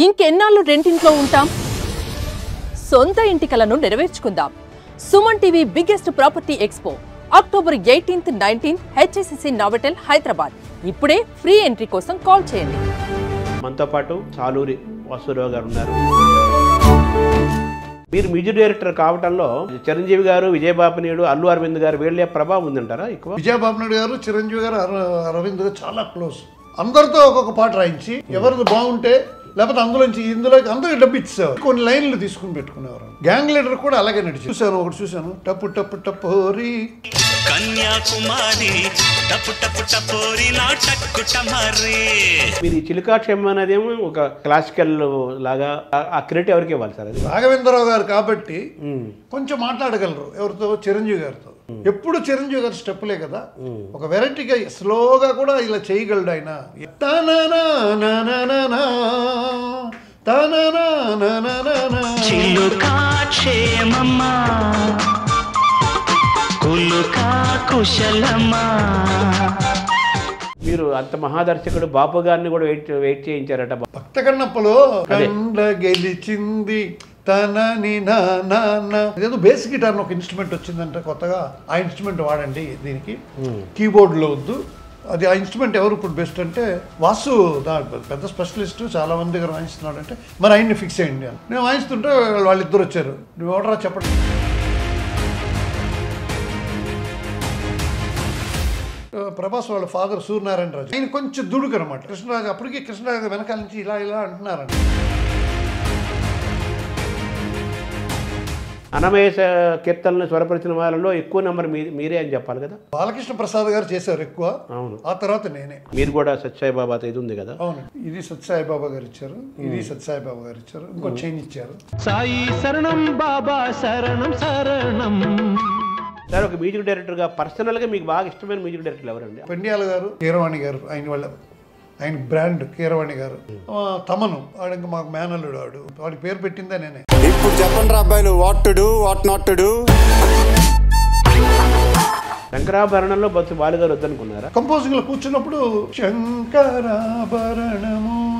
ఇంకెన్నాళ్ళు రెంటింట్లో ఉంటాం? సొంత ఇంటి కలను నెరవేర్చుకుందాం. Suman TV biggest property expo October 18th, 19th HSCC Novotel Hyderabad. ఇప్పుడే ఫ్రీ ఎంట్రీ కోసం కాల్ చేయండి. మనతో పాటు సాలూరి వాసురావు గారు ఉన్నారు. మీరు మ్యూజిక్ డైరెక్టర్ కావటంలో చిరంజీవి గారు, విజయబాబునాయుడు, అల్లు అరవింద్ గారు వీళ్ళ ప్రభావం ఉందంటారా ఎక్కువ? విజయబాబునాయుడు గారు, చిరంజీవి గారు, అరవింద్ గారు చాలా క్లోజ్. అందరితో ఒక్కొక్క పాట రాయించి ఎవరిది బాగుంటే లేకపోతే ఇందులోకి అందరికి డబ్బు ఇచ్చేవారు. కొన్ని లైన్లు తీసుకుని పెట్టుకునేవారు. గ్యాంగ్ లీడర్ కూడా అలాగే నడిచి చూశాను. టప్పు టప్పు టప్పోరి కన్యాకుమారి టప్పు టప్పు టప్పోరి నా టక్కు టమరి. మీరు ఈ చిలుకాక్షేమం అనేదేమో ఒక క్లాసికల్ లాగా ఆ క్రెడిట్ ఎవరికి ఇవ్వాలి సార్? అది రాఘవేంద్రరావు గారు కాబట్టి కొంచెం మాట్లాడగలరు. ఎవరితో? చిరంజీవి గారితో. ఎప్పుడు చిరంజీవి గారు స్టెప్పులే కదా, ఒక వెరైటీగా స్లోగా కూడా ఇలా చేయగలడు ఆయన. మీరు అంత మహాదర్శకుడు బాపు గారిని కూడా వెయిట్ చేయించారట. భక్త కన్నప్పలో కండ గెలిచింది తనని ఏదో బేసిక్ గిటార్ ఒక ఇన్స్ట్రుమెంట్ వచ్చిందంటే కొత్తగా, ఆ ఇన్స్ట్రుమెంట్ వాడండి దీనికి, కీబోర్డ్లో వద్దు. అది ఆ ఇన్స్ట్రుమెంట్ ఎవరు ఇప్పుడు బెస్ట్ అంటే వాసు, పెద్ద స్పెషలిస్ట్, చాలా మంది దగ్గర వాయిస్తున్నాడు అంటే మరి ఆయన్ని ఫిక్స్ అయ్యండి అని. నేను వాయిస్తుంటే వాళ్ళిద్దరు వచ్చారు. నువ్వు ఎవడరా చెప్పండి. ప్రభాస్ వాళ్ళ ఫాదర్ సూర్యనారాయణ రాజు, ఆయన కొంచెం దుడుకు అనమాట. కృష్ణరాజు అప్పటికి కృష్ణరాజు వెనకాల నుంచి ఇలా అంటున్నారండి. అన్నమయ్య కీర్తనలు స్వరపరిచిన వాళ్ళలో ఎక్కువ నెంబర్ మీరే అని చెప్పాలి కదా. బాలకృష్ణ ప్రసాద్ గారు చేశారు ఎక్కువ. అవును. ఆ తర్వాత నేనే. మీరు కూడా సత్యసాయిబాబా ఇది ఉంది కదా. అవును. ఇది సత్యసాయిబాబా గారు ఇచ్చారు, ఇది సత్యసాయిబాబా గారు ఇచ్చారు, ఇంకో చైన్ ఇచ్చారు. సాయి శరణం బాబా శరణం శరణం. సార్, ఒక మ్యూజిక్ డైరెక్టర్గా పర్సనల్గా మీకు బాగా ఇష్టమైన మ్యూజిక్ డైరెక్టర్లు ఎవరండి? పెండియాల గారు, కీరవాణి గారు, ఆయన బ్రాండ్ కీరవాణి గారు. తమను వాడు ఇంకా మాకు మేనల్లుడు, వాడి పేరు పెట్టిందే నేనే. ఇప్పుడు చెప్పండి అబ్బాయిలు, what to do, what not to do. శంకరాభరణంలో బస్సు బాలుగారు వద్దనుకున్నారా? కంపోజింగ్ లో కూర్చున్నప్పుడు శంకరాభరణము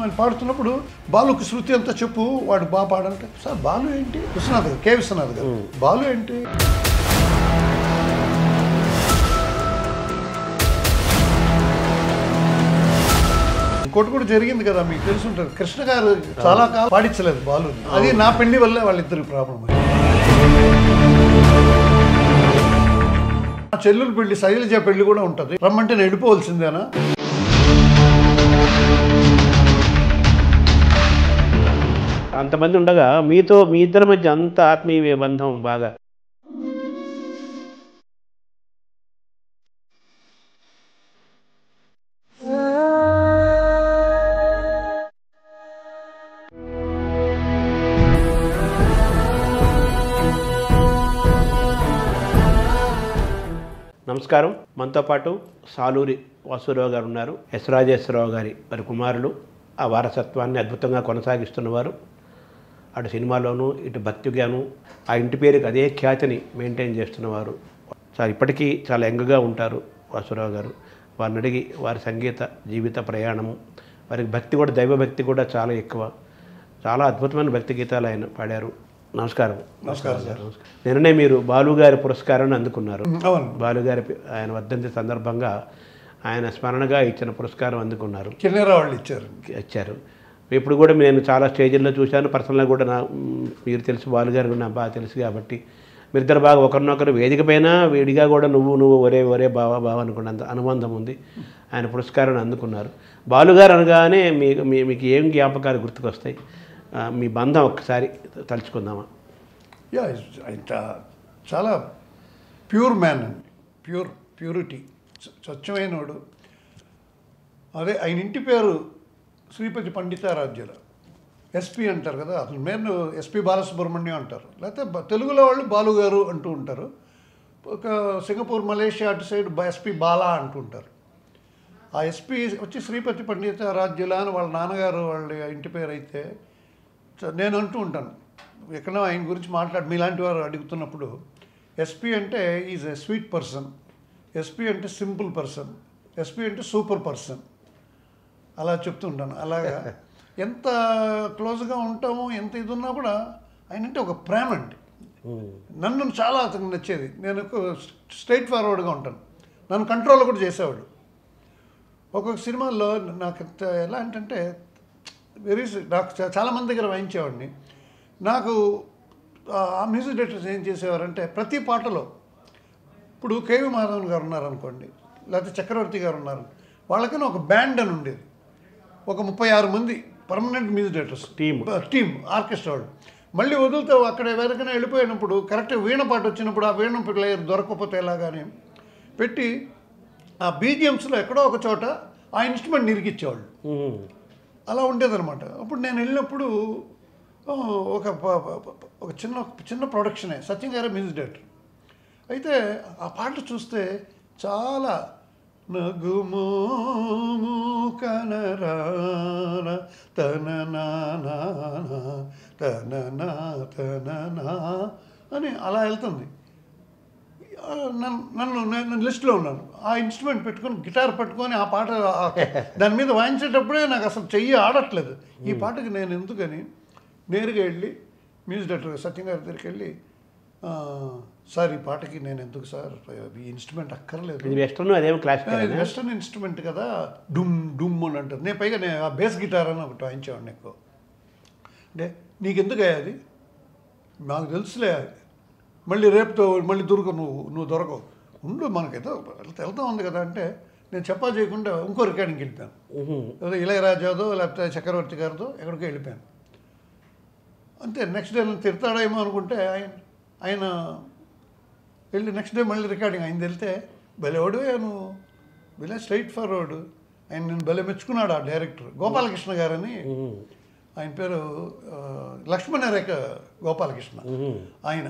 అని పాడుతున్నప్పుడు బాలుకి శృతి అంతా చెప్పు, వాడు బాగా పాడంటే, సార్ బాలు ఏంటి? విశ్వనాథ్ గారు, కే విశ్వనాథ్ గారు, బాలు ఏంటి? ఇంకోటి కూడా జరిగింది కదా, మీకు తెలుసుంటారు. కృష్ణ గారు చాలా కాలం పాడించలేదు బాలు. అది నా పెళ్లి వల్లే వాళ్ళిద్దరికి ప్రాబ్లం. నా చెల్లెలు పెళ్లి, శైలజ పెళ్లి కూడా ఉంటుంది. రమ్మంటే నేను వెళ్ళిపోవలసిందేనా? అంతమంది ఉండగా మీ ఇద్దరి మధ్య అంత ఆత్మీయ బంధం బాగా. నమస్కారం. మనతో పాటు సాలూరి వాసురావు గారు ఉన్నారు. ఎస్ రాజేశ్వరరావు గారి వారి కుమారులు. ఆ వారసత్వాన్ని అద్భుతంగా కొనసాగిస్తున్నవారు. అటు సినిమాలోనూ ఇటు భక్తిగాను ఆ ఇంటి పేరుకి అదే ఖ్యాతిని మెయింటైన్ చేస్తున్నవారు. చాలా ఇప్పటికీ చాలా యంగ్గా ఉంటారు వాసురావు గారు. వారిని అడిగి వారి సంగీత జీవిత ప్రయాణము, వారికి భక్తి కూడా, దైవభక్తి కూడా చాలా ఎక్కువ. చాలా అద్భుతమైన భక్తి గీతాలు ఆయన పాడారు. నమస్కారం. నమస్కారం సార్. నిన్ననే మీరు బాలుగారి పురస్కారాన్ని అందుకున్నారు. అవును. బాలుగారి ఆయన వర్ధంతి సందర్భంగా ఆయన స్మరణగా ఇచ్చిన పురస్కారం అందుకున్నారు. కిన్నెరా వాళ్ళు ఇచ్చారు. ఇప్పుడు కూడా నేను చాలా స్టేజ్ల్లో చూశాను. పర్సనల్గా కూడా మీరు తెలుసు, బాలుగారు నాకు బాగా తెలుసు కాబట్టి మీరిద్దరు బాగా ఒకరినొకరు వేదిక పైన వేడిగా కూడా నువ్వు ఒరే బావ అనుకున్నంత అనుబంధం ఉంది. ఆయన పురస్కారాన్ని అందుకున్నారు. బాలుగారు అనగానే మీకు ఏం జ్ఞాపకాలు గుర్తుకొస్తాయి? మీ బంధం ఒక్కసారి తలుచుకుందామా? చాలా ప్యూర్ మ్యాన్ అండి. ప్యూరిటీ, స్వచ్ఛమైనవాడు. అదే ఆయన ఇంటి పేరు శ్రీపతి పండితారాధ్యుల, ఎస్పీ అంటారు కదా. అతని పేరు ఎస్పీ బాలసుబ్రహ్మణ్యం అంటారు, లేకపోతే తెలుగులో వాళ్ళు బాలుగారు అంటూ ఉంటారు. ఒక సింగపూర్, మలేషియా అటు సైడ్ ఎస్పీ బాలా అంటూ ఉంటారు. ఆ ఎస్పీ వచ్చి శ్రీపతి పండితారాధ్యుల అని వాళ్ళ నాన్నగారు వాళ్ళ ఇంటి పేరు అయితే, నేను అంటూ ఉంటాను ఎక్కడో ఆయన గురించి మీలాంటి వారు అడుగుతున్నప్పుడు, ఎస్పీ అంటే is a sweet person, SP అంటే సింపుల్ పర్సన్, ఎస్పీ అంటే సూపర్ పర్సన్, అలా చెప్తుంటాను. అలాగా ఎంత క్లోజ్గా ఉంటామో ఎంత ఇది ఉన్నా కూడా ఆయన అంటే ఒక ప్రేమ అండి. నన్ను చాలా అతనికి నచ్చేది. నేను స్ట్రైట్ ఫార్వర్డ్గా ఉంటాను. నన్ను కంట్రోల్ కూడా చేసేవాడు. ఒక్కొక్క సినిమాల్లో నాకు ఎలా అంటే నాకు చాలామంది దగ్గర వాయించేవాడిని. నాకు ఆ మ్యూజిక్ డైరెక్టర్స్ ఏం చేసేవారంటే ప్రతి పాటలో ఇప్పుడు కేవి మాధవన్ గారు ఉన్నారనుకోండి, లేకపోతే చక్రవర్తి గారు ఉన్నారు, వాళ్ళకైనా ఒక బ్యాండ్ అని ఉండేది. ఒక 36 మంది permanent music directors team orchestra వాళ్ళు. మళ్ళీ వదులుతూ అక్కడ ఎవరికైనా వెళ్ళిపోయినప్పుడు కరెక్ట్గా వీణ పాట వచ్చినప్పుడు ఆ వీణ ప్లేయర్ దొరకకపోతే ఎలాగానే పెట్టి ఆ బీజిఎమ్స్లో ఎక్కడో ఒక చోట ఆ ఇన్స్ట్రుమెంట్ నిరికిచ్చేవాళ్ళు. అలా ఉండేదన్నమాట. అప్పుడు నేను వెళ్ళినప్పుడు ఒక చిన్న ప్రొడక్షనే, సత్యం గారే మ్యూజిక్ డైరెక్టర్. అయితే ఆ పాట చూస్తే చాలా నగుమోము కనరాన తననా తననా తననా అని అలా వెళ్తుంది. నేను లిస్టులో ఉన్నాను. ఆ ఇన్స్ట్రుమెంట్ పెట్టుకొని గిటార్ పెట్టుకొని ఆ పాట దాని మీద వాయించేటప్పుడే నాకు అసలు చెయ్యి ఆడట్లేదు. ఈ పాటకి నేను ఎందుకని నేరుగా వెళ్ళి మ్యూజిక్ డైరెక్టర్ సత్యం గారి దగ్గరికి వెళ్ళి, సార్ ఈ పాటకి నేను ఎందుకు సార్ ఈ ఇన్స్ట్రుమెంట్ అక్కర్లేదు, ఇది వెస్టర్న్ ఇన్స్ట్రుమెంట్ కదా, డుమ్ డుమ్ అని అంటారు. నేను పైగా నేను ఆ బేస్ గిటార్ అని ఒకటి వాయించేవాడిని ఎక్కువ. అంటే నీకెందుకు అది, నాకు తెలుసులే, మళ్ళీ రేపుతో మళ్ళీ నువ్వు దొరకవు, ఉండు మనకేదో వెళ్తా ఉంది కదా అంటే నేను చెప్పా చేయకుండా ఇంకో రికార్డింగ్కి వెళ్ళిపోయాను. ఏదో ఇళయరాజాదో లేకపోతే చక్రవర్తి గారితో ఎక్కడికో వెళ్ళిపోయాను. అంతే. నెక్స్ట్ డే నేను తిడతాడేమో అనుకుంటే ఆయన వెళ్ళి నెక్స్ట్ డే మళ్ళీ రికార్డింగ్ ఆయన వెళ్తే భలేవాడు నువ్వు భలే స్ట్రైట్ ఫార్వర్డ్. ఆయన నేను భలే మెచ్చుకున్నాడు ఆ డైరెక్టర్ గోపాలకృష్ణ గారని, ఆయన పేరు లక్ష్మణ రేఖ గోపాలకృష్ణ. ఆయన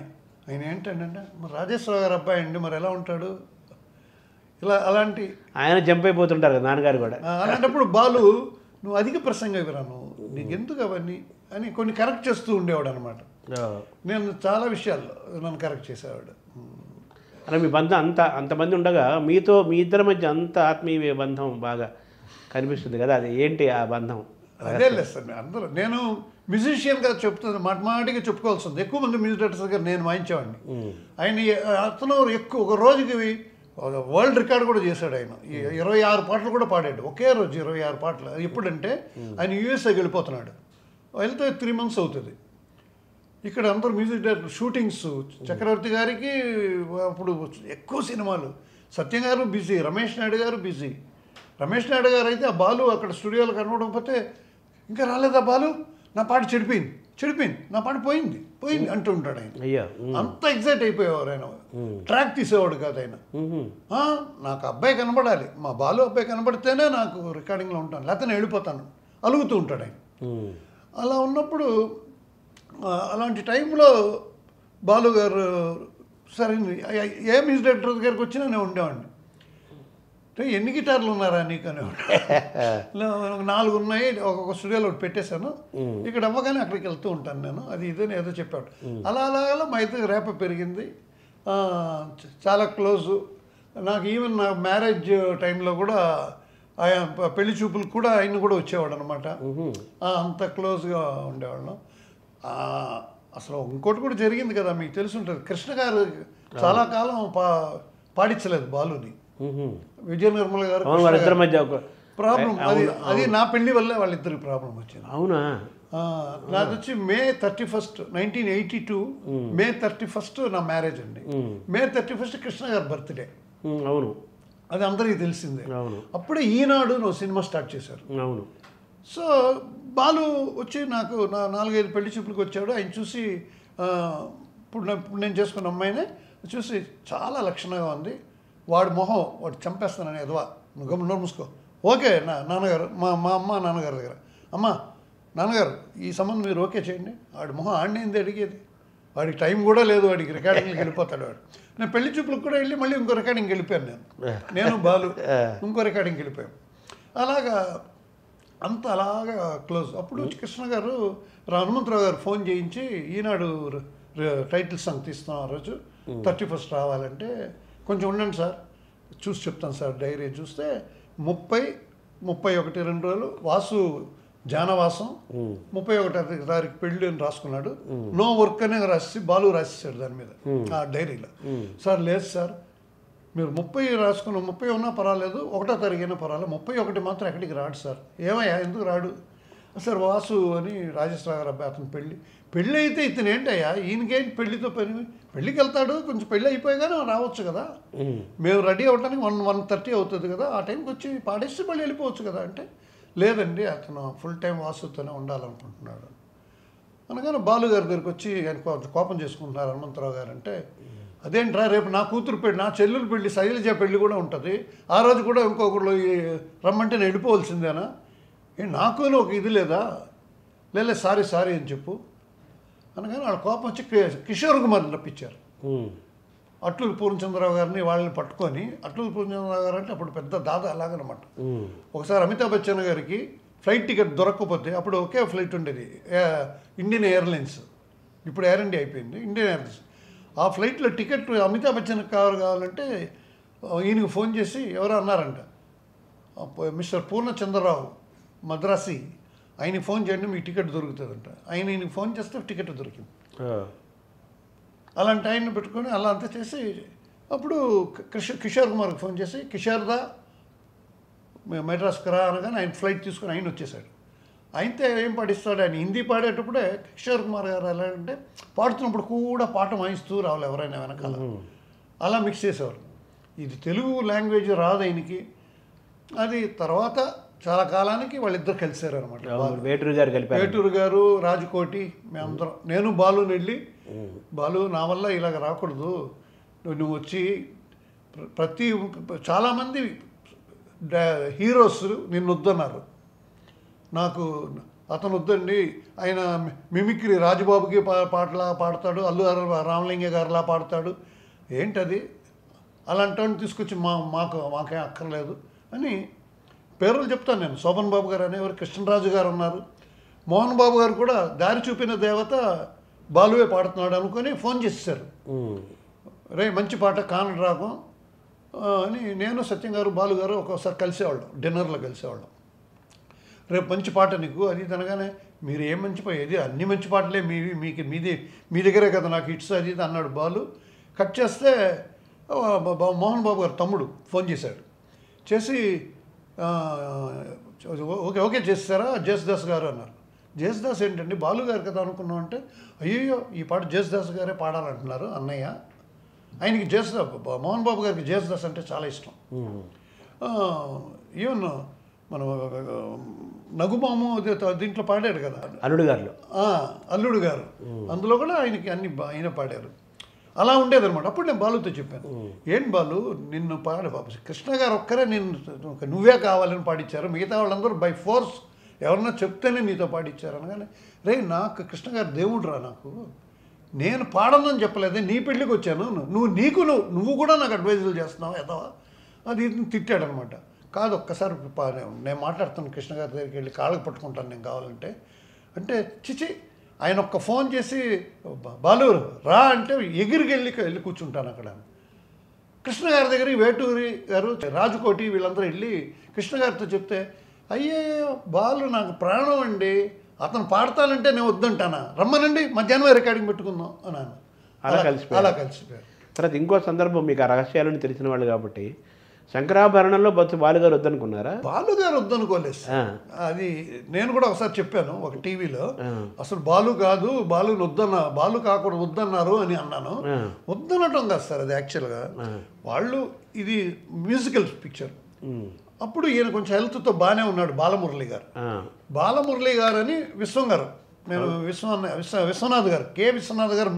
ఏంటంటే మరి రాజేశ్వరరావు గారు అబ్బాయి అండి, మరి ఎలా ఉంటాడు ఇలా అలాంటి ఆయన జంప్ అయిపోతుంటారు కదా నాన్నగారు కూడా. అలాంటప్పుడు బాలు నువ్వు అధిక ప్రసంగం ఇవ్వరాను, నీకు ఎందుకు అవన్నీ అని కొన్ని కరెక్ట్ చేస్తూ ఉండేవాడు అనమాట. నేను చాలా విషయాల్లో నన్ను కరెక్ట్ చేసేవాడు. అలా మీ బంధం అంతమంది ఉండగా మీ ఇద్దరి మధ్య అంత ఆత్మీయ బంధం బాగా కనిపిస్తుంది కదా, అది ఏంటి ఆ బంధం? అదే లేదు సార్, అందరూ నేను మ్యూజిషియన్గా చెప్తుంది మాటిగా చెప్పుకోవాల్సింది. ఎక్కువ మంది మ్యూజిక్ డైరెక్టర్స్ గారు నేను వాయించేవాడిని. అతను ఎక్కువ ఒక రోజుకి వరల్డ్ రికార్డ్ కూడా చేశాడు. ఆయన 26 పాటలు కూడా పాడాడు ఒకే రోజు, 26 పాటలు. అది ఎప్పుడంటే ఆయన యూఎస్ఏకి వెళ్ళిపోతున్నాడు, వెళ్తే 3 months అవుతుంది. ఇక్కడ అందరూ మ్యూజిక్ డైరెక్టర్ షూటింగ్స్, చక్రవర్తి గారికి అప్పుడు ఎక్కువ సినిమాలు, సత్యం గారు బిజీ, రమేష్ నాయుడు గారు బిజీ. రమేష్ నాయుడు గారు అయితే ఆ బాలు అక్కడ స్టూడియోలో కనబడకపోతే ఇంకా రాలేదా బాలు, నా పాట చెడిపోయింది, నా పాట పోయింది అంటూ ఉంటాడు ఆయన. అంత ఎగ్జైట్ అయిపోయేవారు ఆయన. ట్రాక్ తీసేవాడు కాదు ఆయన. నాకు అబ్బాయి కనబడాలి, మా బాలు అబ్బాయి కనబడితేనే నాకు రికార్డింగ్లో ఉంటాను, లేకపోతే నేను వెళ్ళిపోతాను, అలుగుతూ ఉంటాడు ఆయన. అలా ఉన్నప్పుడు అలాంటి టైంలో బాలు గారు సరే ఏ మ్యూజిక్ డైరెక్టర్ దగ్గరికి వచ్చినా నేను ఉండేవాడిని. ఎన్ని గిటార్లు ఉన్నారా నీకు అనేవాడు. 4 ఉన్నాయి, ఒక్కొక్క స్టూడియోలో ఒకటి పెట్టేశాను, ఇక్కడ అవ్వగానే అక్కడికి వెళ్తూ ఉంటాను నేను, అది ఇదని ఏదో చెప్పాడు. అలా మా ఇద్దరు రేప పెరిగింది, చాలా క్లోజు. నాకు ఈవెన్ నా మ్యారేజ్ టైంలో కూడా ఆయన పెళ్లి చూపులకు కూడా ఆయన కూడా వచ్చేవాడు అనమాట. అంత క్లోజ్గా ఉండేవాళ్ళం. అసలు ఇంకోటి కూడా జరిగింది కదా, మీకు తెలిసి ఉంటుంది, కృష్ణ గారు చాలా కాలం పాడించలేదు బాలుని. విజయ నిర్మల గారు ప్రాబ్లం, అది నా పెళ్లి వల్లే వాళ్ళిద్దరికి ప్రాబ్లం వచ్చింది. అవునా? నాది వచ్చి May 31st, 1982 May 31st నా మ్యారేజ్ అండి. May 31st కృష్ణ గారి బర్త్డే. అవును, అది అందరికీ తెలిసిందే. అవును. అప్పుడే ఈనాడు సినిమా స్టార్ట్ చేశారు. అవును. సో బాలు వచ్చి నాకు 4-5 పెళ్లి చూపులకు వచ్చాడు. ఆయన చూసి ఇప్పుడు నేను చేసుకున్న అమ్మాయినే చూసి చాలా లక్షణంగా ఉంది, వాడి మొహం వాడు చంపేస్తానని ఎదవా, నువ్వు గమ్మున నోరు మూసుకో, ఓకే నాన్నగారు, మా అమ్మ నాన్నగారి దగ్గర, అమ్మ నాన్నగారు ఈ సంబంధం మీరు ఓకే చేయండి, వాడి మొహం ఆడినేంది అడిగేది, వాడికి టైం కూడా లేదు, వాడికి రికార్డింగ్కి వెళ్ళిపోతాడు వాడు. నేను పెళ్లి చూపులకు కూడా వెళ్ళి మళ్ళీ ఇంకో రికార్డింగ్కి వెళ్ళిపోయాను, నేను బాలు ఇంకో రికార్డింగ్కి వెళ్ళిపోయాను. అలాగా అలాగా క్లోజ్. అప్పుడు కృష్ణ గారు హనుమంతరావు గారు ఫోన్ చేయించి ఈనాడు టైటిల్ సాంగ్ తీస్తున్నాం ఆ రోజు, 31st రావాలంటే కొంచెం ఉండండి సార్ చూసి చెప్తాను సార్. డైరీ చూస్తే 30, 31 2 రోజులు వాసు జానవాసం 31వ తారీఖు పెళ్ళి అని రాసుకున్నాడు. నో వర్క్ అనే రాసి బాలు రాసేసాడు దాని మీద ఆ డైరీలో. సార్ లేదు సార్, మీరు 30 రాసుకున్న 30 ఉన్నా పర్వాలేదు, 1వ తారీఖు అయినా పర్వాలేదు, 31 మాత్రం ఎక్కడికి రాడు సార్. ఏమయ్యా ఎందుకు రాడు? సార్ వాసు అని రాజేశ్వర గారు అబ్బాయి, అతను పెళ్ళి అయితే ఇతను ఏంటయ్యా, ఈయనకేంటి పెళ్లితో పని, పెళ్ళికి వెళ్తాడు, కొంచెం పెళ్ళి అయిపోయాగానే రావచ్చు కదా, మేము రెడీ అవ్వడానికి 1:30 అవుతుంది కదా, ఆ టైంకి వచ్చి పాడేసి మళ్ళీ వెళ్ళిపోవచ్చు కదా అంటే, లేదండి అతను ఫుల్ టైం వాసుతోనే ఉండాలనుకుంటున్నాడు అనగానే బాలు గారి దగ్గరికి వచ్చి ఆయన కోపం చేసుకుంటున్నారు హనుమంతరావు గారు. అంటే అదేంట్రా, రేపు నా కూతురు పెళ్ళి, నా చెల్లెలు పెళ్ళి, శైలజ పెళ్ళి కూడా ఉంటుంది, ఆ రోజు కూడా ఇంకొకళ్ళు రమ్మంటే నేను వెళ్ళిపోవాల్సిందేనా, నాకు ఒక ఇది లేదా, లేదు సారీ అని చెప్పు అనగానే వాళ్ళ కోపం వచ్చి కిషోర్ కుమార్ని రప్పించారు. అట్లూరి పూర్ణచంద్రరావు గారిని వాళ్ళని పట్టుకొని, అట్లూరి పూర్ణచంద్రరావు గారు అంటే అప్పుడు పెద్ద దాదా అలాగనమాట. ఒకసారి అమితాబ్ బచ్చన్ గారికి ఫ్లైట్ టికెట్ దొరకకపోతే, అప్పుడు ఒకే ఫ్లైట్ ఉండేది ఇండియన్ ఎయిర్లైన్స్, ఇప్పుడు ఎయిర్ ఇండియా అయిపోయింది, ఇండియన్ ఎయిర్లైన్స్. ఆ ఫ్లైట్లో టికెట్ అమితాబ్ బచ్చన్ కావాలంటే ఈయనకు ఫోన్ చేసి ఎవరో అన్నారంట, మిస్టర్ పూర్ణచంద్రరావు మద్రాసి, ఆయనకి ఫోన్ చేయండి మీకు టికెట్ దొరుకుతుందంట. ఈయనకి ఫోన్ చేస్తే టికెట్ దొరికింది. అలాంటి ఆయన్ని పెట్టుకొని అలా అంతా చేసి అప్పుడు కిషోర్ కుమార్కి ఫోన్ చేసి, కిషోర్దా మెడ్రాస్కి రా అనగానే ఆయన ఫ్లైట్ తీసుకొని ఆయన వచ్చేసాడు. అయితే ఏం పాటిస్తాడు, ఆయన హిందీ పాడేటప్పుడే కిషోర్ కుమార్ గారు ఎలా అంటే పాడుతున్నప్పుడు కూడా పాట వాయిస్తూ రావాలి ఎవరైనా వెనకాల, అలా మిక్స్ చేసేవారు. ఇది తెలుగు లాంగ్వేజ్ రాదు ఆయనకి. అది తర్వాత చాలా కాలానికి వాళ్ళిద్దరు కలిసారు అనమాట. వేటూరు గారు, రాజకోటి, మేమందరం, నేను బాలు వెళ్ళి, బాలు నా వల్ల ఇలాగ రాకూడదు, నువ్వు వచ్చి చాలామంది హీరోస్ నిన్ను వద్దన్నారు, నాకు అతను వద్దండి, ఆయన మిమిక్రీ రాజుబాబుకి పాటలా పాడతాడు, అల్లు రామలింగ గారిలా పాడతాడు, ఏంటది అలాంటి తీసుకొచ్చి మాకేం అక్కర్లేదు అని పేర్లు చెప్తాను నేను. శోభన్ బాబు గారు అనేవారు, కృష్ణరాజు గారు ఉన్నారు, మోహన్ బాబు గారు కూడా దారి చూపిన దేవత బాలువే పాడుతున్నాడు అనుకొని ఫోన్ చేసేసారు, రే మంచి పాట కానడు రాగం అని. నేను సత్యం గారు బాలు గారు ఒక్కోసారి కలిసేవాళ్ళం, డిన్నర్లో కలిసేవాళ్ళం. రేపు మంచి పాట నీకు అది అనగానే, మీరు ఏం మంచి పాట, ఇది అన్ని మంచి పాటలే మీ దగ్గరే కదా నాకు హిట్స్ అది ఇది అన్నాడు బాలు. కట్ చేస్తే మోహన్ బాబు గారు తమ్ముడు ఫోన్ చేశాడు, చేసి ఓకే చేస్తారా జేసుదాస్ గారు అన్నారు. జేసుదాస్ ఏంటండి బాలు గారు కదా అనుకున్నాం అంటే, అయ్యో ఈ పాట జేసుదాస్ గారే పాడాలంటున్నారు అన్నయ్య. ఆయనకి మోహన్ బాబు గారికి జేసుదాస్ అంటే చాలా ఇష్టం. ఈవెన్ మనం నగుమాము దీంట్లో పాడాడు కదా అల్లుడు గారు, అందులో కూడా ఆయన పాడారు. అలా ఉండేదన్నమాట. అప్పుడు నేను బాలుతో చెప్పాను, ఏం బాలు నిన్ను బాబు కృష్ణ గారు ఒక్కరే నువ్వే కావాలని పాడించారు, మిగతా వాళ్ళందరూ బై ఫోర్స్ ఎవరన్నా చెప్తేనే నీతో పాడించారు అనగానే, రే నాకు కృష్ణ గారు దేవుడు రా, నాకు నేను పాడనని చెప్పలేదే, నీ పెళ్ళికి వచ్చాను, నువ్వు కూడా నాకు అడ్వైజులు చేస్తున్నావు ఎదవా అది తిట్టాడనమాట. కాదు ఒక్కసారి నేను మాట్లాడుతాను కృష్ణ గారి దగ్గరికి వెళ్ళి కాళ్ళకి పట్టుకుంటాను నేను కావాలంటే, అంటే చిచి ఆయన ఒక్క ఫోన్ చేసి బాలు రా అంటే వెళ్ళి కూర్చుంటాను అక్కడ. కృష్ణ గారి దగ్గరికి వేటూరి గారు, రాజకోటి వీళ్ళందరూ వెళ్ళి కృష్ణ గారితో చెప్తే, అయ్యో బాలు నాకు ప్రాణం అండి, అతను పాడతానంటే నేను వద్దంటానా, రమ్మనండి మధ్యాహ్నం రికార్డింగ్ పెట్టుకుందాం అన్నాను. అలా కలిసిపోయారు. తర్వాత ఇంకో సందర్భం, మీకు ఆ రహస్యాలను తెలిసిన వాళ్ళు కాబట్టి, శంకరాభరణంలో బాలుగారు వద్దనుకున్నారా? బాలుగారు వద్దనుకోలేదు. అది నేను కూడా ఒకసారి చెప్పాను ఒక టీవీలో, అసలు బాలు కాదు, బాలు కాకుండా వద్దన్నారు అని అన్నాను. వద్దనటం కాదు సార్, అది యాక్చువల్గా వాళ్ళు ఇది మ్యూజికల్ పిక్చర్. అప్పుడు ఈయన కొంచెం హెల్త్తో బాగానే ఉన్నాడు బాలమురళి గారు అని విశ్వం గారు, నేను విశ్వనాథ్ గారు, కే విశ్వనాథ్ గారు,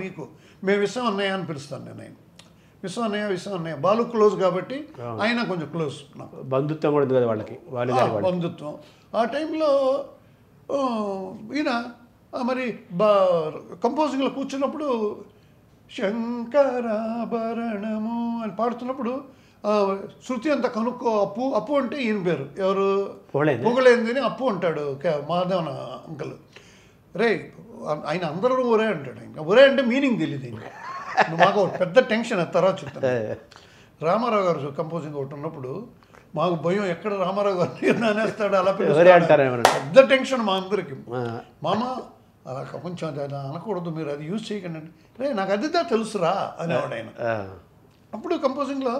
మేము విశ్వం అన్నయ్య అని పిలుస్తాను నేను. ఆయన విశ్వం అన్నయ్య బాలు క్లోజ్ కాబట్టి ఆయన కొంచెం క్లోజ్, నాకు బంధుత్వం కూడా ఉంది కదా వాళ్ళకి, బంధుత్వం. ఆ టైంలో ఈయన మరి కంపోజింగ్లో కూర్చున్నప్పుడు శంకరాభరణము అని పాడుతున్నప్పుడు శృతి అంతా కనుక్కో, అప్పు అంటే ఈయన పేరు ఎవరు పొగలేందని అప్పు అంటాడు మాధవన్ అంకల్. రే ఆయన అందరూ ఒరే అంటాడు. ఆయన ఒరే అంటే మీనింగ్ తెలియదు ఆయన. మాకు పెద్ద టెన్షన్ తర్వాత చెప్తాను. రామారావు గారు కంపోజింగ్ ఒకటి ఉన్నప్పుడు మాకు భయం ఎక్కడ రామారావు గారు అనేస్తాడు అలా ఎవరే అంటారు ఏమన్నా? పెద్ద టెన్షన్ మా అందరికి. మామ అలా కొంచెం అది అనకూడదు, మీరు అది యూజ్ చేయకండి అంటే, రే నాకు అదిదా తెలుసురా అనేవాడు ఆయన. అప్పుడు కంపోజింగ్లో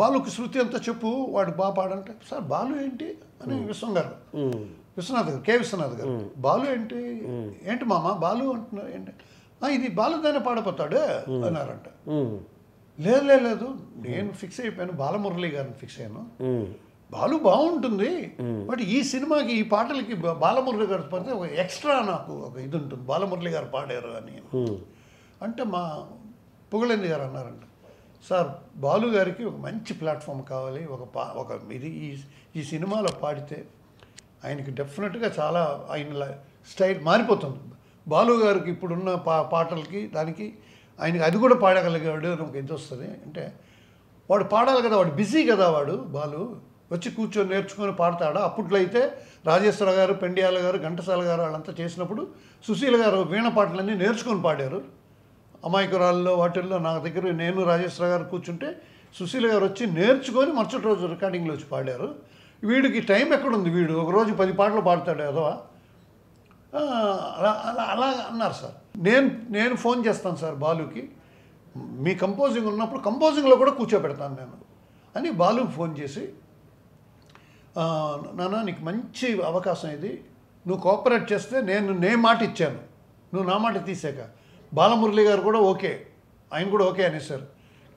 బాలుకి శృతి అంతా చెప్పు, వాడు బాగా పాడంటే, సార్ బాలు ఏంటి అని విశ్వనాథ్ గారు, కే విశ్వనాథ్ గారు, బాలు ఏంటి ఏంటి మామ బాలు అంటున్నారు ఏంటి, ఇది బాలుదానే పాడపోతాడు అన్నారంట. లేదు నేను ఫిక్స్ అయిపోయాను, బాలమురళి గారిని ఫిక్స్ అయ్యాను, బాలు బాగుంటుంది, బట్ ఈ సినిమాకి ఈ పాటలకి బాలమురళి గారు పడితే ఒక ఎక్స్ట్రా నాకు ఒక ఇది ఉంటుంది, బాలమురళి గారు పాడారు అని అంటే మా పుగళేంద్ర గారు అన్నారంట, సార్ బాలు గారికి ఒక మంచి ప్లాట్ఫామ్ కావాలి, ఒక ఇది ఈ సినిమాలో పాడితే ఆయనకి డెఫినెట్గా చాలా ఆయన స్టైల్ మారిపోతుంది. బాలు గారికి ఇప్పుడున్న పాటలకి దానికి ఆయనకి అది కూడా పాడగలిగాడు అని ఒక ఇది వస్తుంది. అంటే వాడు పాడాలి కదా, వాడు బిజీ కదా, వాడు బాలు వచ్చి కూర్చొని నేర్చుకొని పాడతాడా. అప్పట్లో అయితే రాజేశ్వర గారు, పెండియాల గారు, ఘంటసాల గారు వాళ్ళంతా చేసినప్పుడు సుశీల గారు వీణ పాటలన్నీ నేర్చుకొని పాడారు. అమాయకురాల్లో వాటిల్లో నా దగ్గర నేను రాజేశ్వర గారు కూర్చుంటే సుశీల గారు వచ్చి నేర్చుకొని మరుసటి రోజు రికార్డింగ్లో వచ్చి పాడారు. వీడికి టైం ఎక్కడుంది, వీడు ఒకరోజు 10 పాటలు పాడతాడు ఏదో అలా అన్నారు సార్. నేను ఫోన్ చేస్తాను సార్ బాలుకి, మీ కంపోజింగ్ ఉన్నప్పుడు కంపోజింగ్లో కూడా కూర్చోబెడతాను నేను అని బాలుకి ఫోన్ చేసి, నాన్న నీకు మంచి అవకాశం ఇది, నువ్వు కోఆపరేట్ చేస్తే నేను మాట ఇచ్చాను, నువ్వు నా మాట తీసాక బాలమురళి గారు కూడా ఓకే, ఆయన కూడా ఓకే అనేసారు.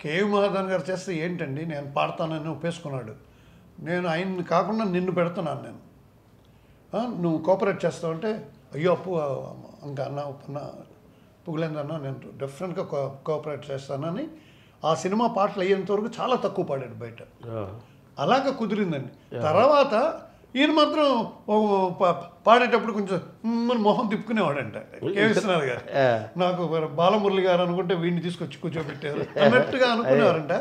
కేవి మహాదాన్ గారు చేస్తే ఏంటండి నేను పాడతానని ఒప్పేసుకున్నాడు, నేను ఆయన్ని కాకుండా నిన్ను పెడుతున్నాను నేను, నువ్వు కోఆపరేట్ చేస్తావంటే అయ్యో ఇంకా అన్న పుగలేంద్ర అన్న నేను డెఫినెట్గా కోఆపరేట్ చేస్తానని ఆ సినిమా పాటలు అయ్యేంతవరకు చాలా తక్కువ పాడాడు బయట. అలాగా కుదిరిందండి. తర్వాత ఈయన మాత్రం పాడేటప్పుడు కొంచెం మొహం తిప్పుకునేవాడంట కే విశ్వనాథ్ గారు. నాకు బాలమురళి గారు అనుకుంటే వీడిని తీసుకొచ్చి కూర్చోబెట్టారు అన్నట్టుగా అనుకునేవారంట.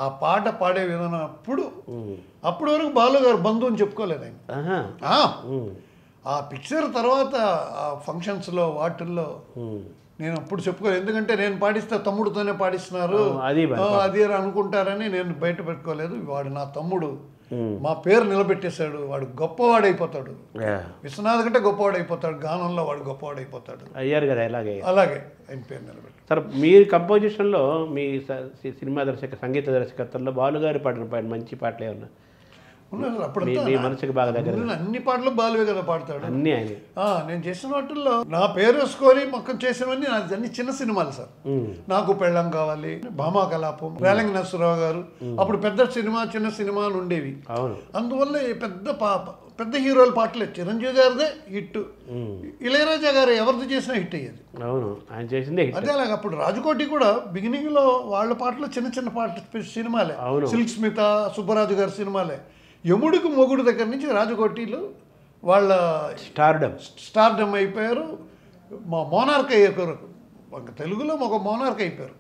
ఆ పాట పాడే విధానం అప్పటి వరకు బాలు గారు బంధువు అని చెప్పుకోలేదు ఆయన. ఆ పిక్చర్ తర్వాత ఆ ఫంక్షన్స్లో వాటిల్లో నేను అప్పుడు చెప్పుకోలేదు, ఎందుకంటే నేను పాడిస్తే తమ్ముడితోనే పాడిస్తున్నారు అది అనుకుంటారని నేను బయట పెట్టుకోలేదు. వాడు నా తమ్ముడు, మా పేరు నిలబెట్టేశాడు, వాడు గొప్పవాడైపోతాడు, విశ్వనాథ్ కంటే గొప్పవాడైపోతాడు, గానంలో వాడు గొప్పవాడైపోతాడు అయ్యారు కదా. అలాగే ఆయన పేరు నిలబెట్టాడు. సార్ మీరు కంపోజిషన్లో మీ సినిమా సంగీత దర్శకత్వంలో బాలుగారి పాడిన మంచి పాటలు ఏమన్నా ఉన్నారు? అప్పుడు మీ మనసుకి బాగా దగ్గర అన్ని పాటలు బాలువే కదా పాడతాడు, అన్నీ ఆయన. నేను చేసిన వాటిల్లో నా పేరు వేసుకొని మొక్కం చేసేవన్నీ నాది అన్ని చిన్న సినిమాలు సార్. నాకు పెళ్ళం కావాలి, భామా కలాపం, రేలంగి నరసరావు గారు, అప్పుడు పెద్ద సినిమా చిన్న సినిమాలు ఉండేవి. అందువల్ల పెద్ద హీరోల పాటలే. చిరంజీవి గారిదే హిట్, ఇళయరాజా గారు ఎవరిది చేసినా హిట్ అయ్యేది. ఆయన చేసిందే అదే అలాగే అప్పుడు రాజకోటి కూడా బిగినింగ్ లో వాళ్ళ పాటలు చిన్న చిన్న పాటలు సినిమాలే, సిల్క్ స్మిత, సుబ్బరాజు గారి సినిమాలే. యముడికి మొగుడు దగ్గర నుంచి రాజకోటిలు వాళ్ళ స్టార్డమ్ అయిపోయారు, మా మోనార్క్ అయ్యారు, తెలుగులో ఒక మోనార్క్ అయిపోయారు.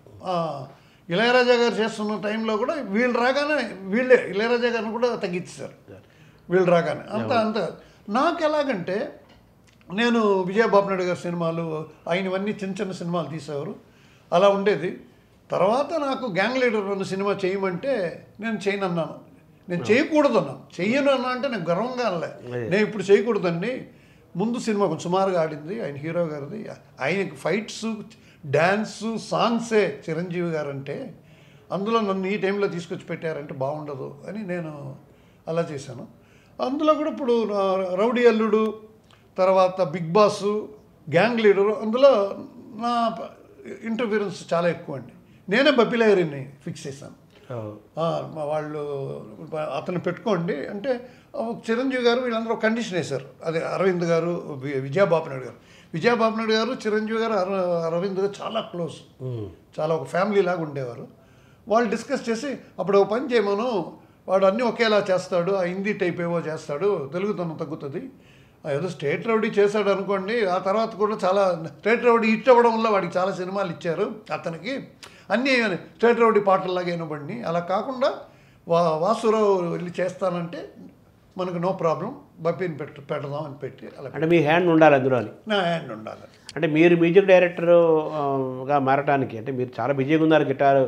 ఇళయరాజా గారు చేస్తున్న టైంలో కూడా వీళ్ళు రాగానే వీళ్ళే ఇళయరాజా గారిని కూడా తగ్గించారు, వీళ్ళు రాగానే అంత. నాకు ఎలాగంటే నేను విజయబాబు నాయుడు గారి సినిమాలు ఆయనవన్నీ చిన్న చిన్న సినిమాలు తీసేవారు, అలా ఉండేది. తర్వాత నాకు గ్యాంగ్ లీడర్ అన్న సినిమా చేయమంటే నేను చేయనన్నాను, నేను చేయకూడదు అన్నాను. చెయ్యను అన్నా అంటే నేను గర్వంగా అనలే, నేను ఇప్పుడు చేయకూడదండి. ముందు సినిమా కొంచెం సుమారుగా ఆడింది ఆయన హీరో గారిది, ఆయనకి ఫైట్స్ డ్యాన్సు సాంగ్సే చిరంజీవి గారు అంటే, అందులో నన్ను ఈ టైంలో తీసుకొచ్చి పెట్టారంటే బాగుండదు అని నేను అలా చేశాను. అందులో కూడా ఇప్పుడు రౌడీ అల్లుడు, తర్వాత బిగ్ బాస్, గ్యాంగ్ లీడరు, అందులో నా ఇంటర్ఫీరెన్స్ చాలా ఎక్కువ అండి. నేనే బప్పిలాయరిని ఫిక్స్ చేశాను. వాళ్ళు అతను పెట్టుకోండి అంటే చిరంజీవి గారు వీళ్ళందరూ కండిషన్ వేశారు. అదే అరవింద్ గారు, విజయబాబు నాయుడు గారు, చిరంజీవి గారు, అరవింద్ గారు చాలా క్లోజ్, చాలా ఒక ఫ్యామిలీ లాగా ఉండేవారు. వాళ్ళు డిస్కస్ చేసి అప్పుడు ఒక పని చేయమను, వాడు అన్నీ ఒకేలా చేస్తాడు, ఆ హిందీ టైప్ ఏవో చేస్తాడు, తెలుగుతనం తగ్గుతుంది, ఏదో స్టేట్ రౌడీ చేశాడు అనుకోండి. ఆ తర్వాత కూడా చాలా స్టేట్ రౌడీ హిట్ అవ్వడం వల్ల వాడికి చాలా సినిమాలు ఇచ్చారు అతనికి, అన్నీ స్టేట్ రౌడీ పాటల్లాగా వినబడి. అలా కాకుండా వాసురావు వెళ్ళి చేస్తానంటే మనకు నో ప్రాబ్లం, బప్పిని పెడదాం అని పెట్టి అలా. అంటే మీ హ్యాండ్ ఉండాలి అందులో? నా హ్యాండ్ ఉండాలి. అంటే మీరు మ్యూజిక్ డైరెక్టర్గా మారటానికి, అంటే మీరు చాలా బిజీగా ఉన్నారు, గిటారు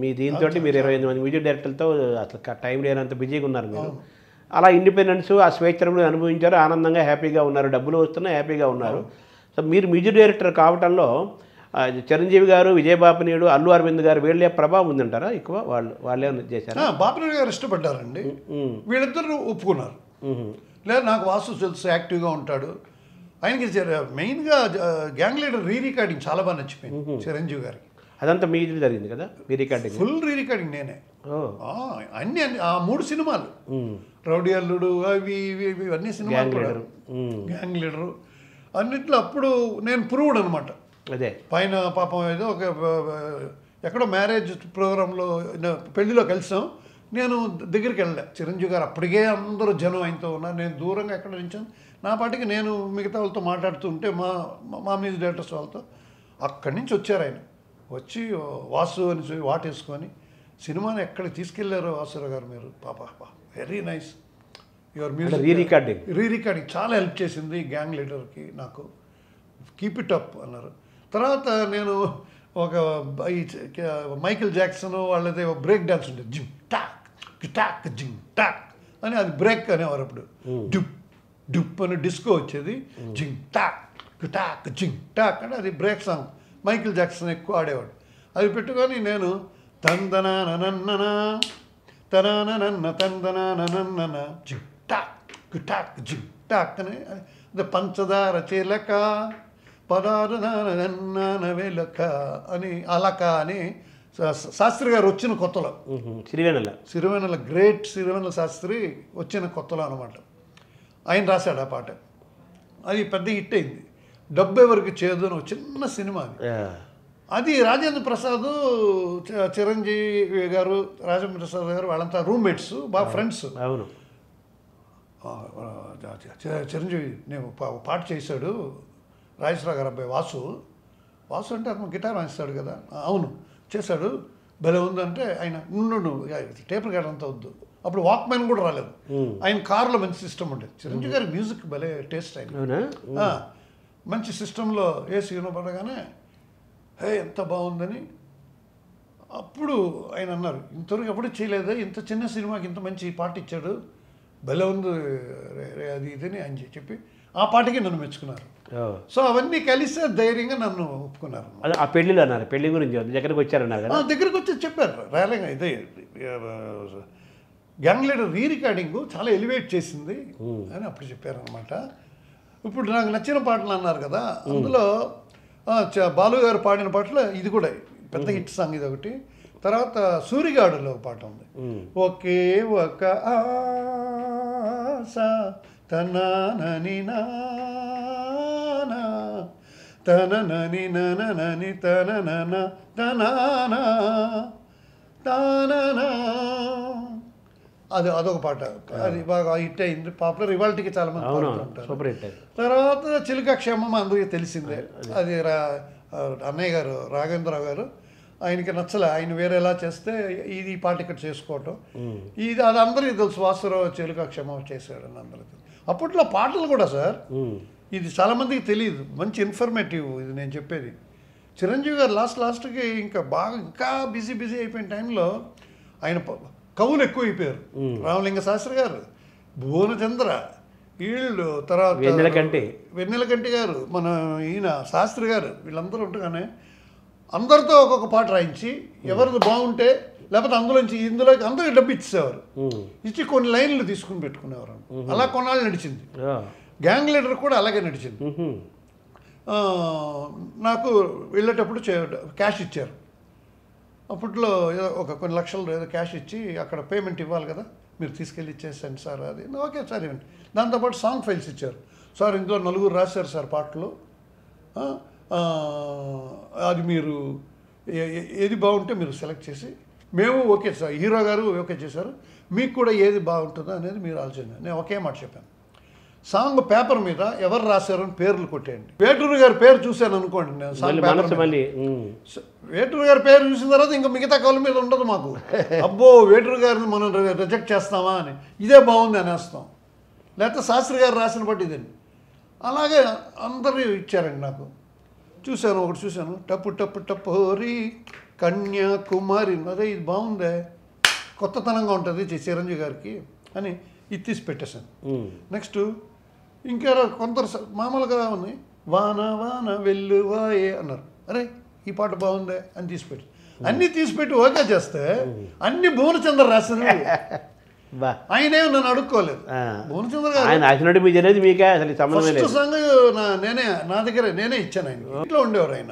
మీ దీంతో మీరు 28 మంది మ్యూజిక్ డైరెక్టర్లతో అసలు టైం లేనంత బిజీగా ఉన్నారు మీరు. అలా ఇండిపెండెన్స్ ఆ స్వేచ్ఛను అనుభవించారు, ఆనందంగా హ్యాపీగా ఉన్నారు, డబ్బులు వస్తున్నాయి, హ్యాపీగా ఉన్నారు. సో మీరు మ్యూజిక్ డైరెక్టర్ కావటంలో చిరంజీవి గారు, విజయబాపినీడు, అల్లు అరవింద్ గారు వీళ్ళే ప్రభావం ఉందంటారా ఎక్కువ? వాళ్ళే చేశారు. బాపినీడు గారు ఇష్టపడ్డారండి, వీళ్ళిద్దరు ఒప్పుకున్నారు. లేదా నాకు వాసు తెలుసు, యాక్టివ్గా ఉంటాడు. ఆయనకి మెయిన్గా గ్యాంగ్ లీడర్ రికార్డింగ్ చాలా బాగా నచ్చిపోయింది చిరంజీవి గారికి. అదంతా మీ ఇది జరిగింది కదా, మీ రికార్డింగ్? ఫుల్ రికార్డింగ్ నేనే. అన్ని ఆ 3 సినిమాలు, రౌడీ అల్లుడు, అవి ఇవన్నీ సినిమాలు, గ్యాంగ్ లీడరు అన్నిట్లో అప్పుడు నేను ప్రూవ్డ్ అనమాట. అదే పైన పాపం ఏదో ఒక ఎక్కడో మ్యారేజ్ ప్రోగ్రాంలో పెళ్లిలో కలిసాం, నేను దగ్గరికి వెళ్ళా. చిరంజీవి గారు అప్పటికే అందరూ జనం ఆయనతో ఉన్నారు, నేను దూరంగా ఎక్కడ నించాను, నా పాటికి నేను మిగతా వాళ్ళతో మాట్లాడుతూ ఉంటే మా మ్యూజిక్ డైరెక్టర్స్ వాళ్ళతో అక్కడి నుంచి వచ్చారు. ఆయన వచ్చి వాసు అని వాటేసుకొని సినిమాని ఎక్కడికి తీసుకెళ్లారో వాసురావు గారు మీరు, పాప very nice your music. Re-recording చాలా హెల్ప్ చేసింది గ్యాంగ్ లీడర్కి నాకు. కీప్ ఇట్ అప్ అన్నారు. తర్వాత నేను ఒక మైకిల్ జాక్సన్ వాళ్ళది బ్రేక్ డాన్స్ ఉండేది, జిమ్ టాక్ టాక్ జిమ్ టాక్ అని, అది బ్రేక్ అనేవారు. అప్పుడు డుప్ డుప్ అని డిస్కో వచ్చేది, జిమ్ టాక్ టాక్ జిమ్ టాక్ అంటే అది బ్రేక్ సాంగ్. మైకిల్ జాక్సన్ ఎక్కువ ఆడేవాడు. అది పెట్టుకొని నేను తందనానన్న తనానన్న తందనానన్న జిమ్ టాక్ టాక్ జిమ్ టాక్ అని, పంచదార చిలక పదారు వెలక అని, అలక అని శాస్త్రి గారు వచ్చిన కొత్తలో, సిరివెన్నెల గ్రేట్ సిరివెన్నెల శాస్త్రి వచ్చిన కొత్తలో అనమాట. ఆయన రాశాడు ఆ పాట. అది పెద్ద హిట్ అయింది. డబ్బు ఎవరికి చేదు అని చిన్న సినిమా అది. అది రాజేంద్ర ప్రసాద్, చిరంజీవి గారు, రాజేంద్ర ప్రసాద్ గారు వాళ్ళంతా రూమ్మేట్స్, బాగా ఫ్రెండ్స్. అవును. చిరంజీవి నేను పాట చేశాడు, రాజేశ్వరరావు గారు అబ్బాయి వాసు అంటే అతను గిటార్ వాయిస్తాడు కదా, అవును చేశాడు, భలే ఉందంటే ఆయన నుండు టేప్ రికార్డర్ అంతా వద్దు. అప్పుడు వాక్మెన్ కూడా రాలేదు. ఆయన కార్లో మంచి సిస్టమ్ ఉండేది. చిరంజీవి గారి మ్యూజిక్ భలే టేస్ట్ ఆయన. మంచి సిస్టంలో ఏసీ వినపడగానే హే ఎంత బాగుందని అప్పుడు ఆయన అన్నారు, ఇంతవరకు ఎప్పుడు చేయలేదా, ఇంత చిన్న సినిమాకి ఇంత మంచి పాట ఇచ్చాడు, భలే ఉంది అది ఇదని అని చెప్పి ఆ పాటకి నన్ను మెచ్చుకున్నారు. సో అవన్నీ కలిసి ధైర్యంగా నన్ను ఒప్పుకున్నారు. ఆ పెళ్ళిలో అన్నారు, పెళ్లి గురించి దగ్గరకు వచ్చారన్నారు కదా, దగ్గరకు వచ్చి చెప్పారు రేలంగా, ఇదే గ్యాంగ్ లీడర్ రికార్డింగ్ చాలా ఎలివేట్ చేసింది అని అప్పుడు చెప్పారనమాట. ఇప్పుడు నాకు నచ్చిన పాటలు అన్నారు కదా, అందులో బాలు గారు పాడిన పాటలు ఇది కూడా పెద్ద హిట్ సాంగ్ ఇది ఒకటి. తర్వాత సూరిగాడులో ఒక పాట ఉంది, ఒకే ఒక ఆశ తనని నానా తనని ననని తనన తనానా తాననా, అదొక పాట. అది బాగా హిట్ అయింది, పాపులర్, ఇవాళకి చాలా మంది పాడుతుంటారు. తర్వాత చిలుక క్షేమం అందరికీ తెలిసిందే. అది అన్నయ్య గారు రాఘవేంద్రరావు గారు, ఆయనకి నచ్చలే, ఆయన వేరేలా చేస్తే ఇది ఈ పాట ఇక్కడ చేసుకోవటం, ఇది అది అందరికీ తెలుసు, వాసురావు చిలుక క్షేమం చేశాడని అందరికీ తెలుసు. అప్పట్లో పాటలు కూడా సార్, ఇది చాలామందికి తెలియదు, మంచి ఇన్ఫర్మేటివ్ ఇది నేను చెప్పేది. చిరంజీవి గారు లాస్ట్కి ఇంకా బిజీ అయిపోయిన టైంలో ఆయన కవులు ఎక్కువ అయిపోయారు. రామలింగ శాస్త్రి గారు, భువనచంద్ర, వీళ్ళు, తర్వాత వెన్నెలకంటి గారు, మన ఈయన శాస్త్రి గారు, వీళ్ళందరూ ఉండగానే అందరితో ఒక్కొక్క పాట రాయించి ఎవరిది బాగుంటే లేకపోతే ఇందులోకి అందరికి డబ్బు ఇచ్చేసేవారు. ఇచ్చి కొన్ని లైన్లు తీసుకుని పెట్టుకునేవారు. అలా కొన్నాళ్ళు నడిచింది. గ్యాంగ్ లీడర్ కూడా అలాగే నడిచింది. నాకు వెళ్ళేటప్పుడు క్యాష్ ఇచ్చారు. అప్పట్లో ఒక కొన్ని లక్షలు ఏదో క్యాష్ ఇచ్చి అక్కడ పేమెంట్ ఇవ్వాలి కదా, మీరు తీసుకెళ్ళి ఇచ్చేసండి సార్, అది ఓకే సార్ ఇవ్వండి. దాంతోపాటు సాంగ్ ఫైల్స్ ఇచ్చారు. సార్ ఇందులో 4 రాశారు సార్ పాటలు, అది మీరు ఏది బాగుంటే మీరు సెలెక్ట్ చేసి, మేము ఓకే సార్, హీరో గారు ఓకే చేశారు, మీకు కూడా ఏది బాగుంటుందో అనేది మీరు ఆలోచన. నేను ఒకే మాట చెప్పాను, సాంగ్ పేపర్ మీద ఎవరు రాశారని పేర్లు కొట్టేయండి. వేటూరు గారి పేరు చూశాను అనుకోండి, నేను సాంగ్ పేపర్ వేటూరు గారి పేరు చూసిన తర్వాత ఇంకా మిగతా కవుల మీద ఉండదు మాకు. అబ్బో వేటూరు గారిని మనం రిజెక్ట్ చేస్తామా అని, ఇదే బాగుంది అనేస్తాం. లేకపోతే శాస్త్రి గారు రాసిన బట్టి ఇదండి. అలాగే అందరూ ఇచ్చారండి నాకు. చూశాను, ఒకటి చూశాను, టప్పు టప్పు టప్పోరి కన్యాకుమారి, అదే ఇది బాగుందే, కొత్తతనంగా ఉంటుంది చిరంజీవి గారికి అని ఇది తీసి పెట్టేశాను. నెక్స్ట్ ఇంకా కొందరు మామూలుగా ఉన్నాయి, వాన వాన వెల్లువాయే అన్నారు. అరే ఈ పాట బాగుందే అని తీసిపెట్టి, అన్నీ తీసిపెట్టి ఓకే చేస్తే అన్ని భువనచంద్ర రాశారు. ఆయనే నన్ను అడుక్కోలేదు. భువనచంద్ర గారు ఫస్ట్ సాంగ్ నా దగ్గర నేనే ఇచ్చాను. ఆయన ఇంట్లో ఉండేవారు, ఆయన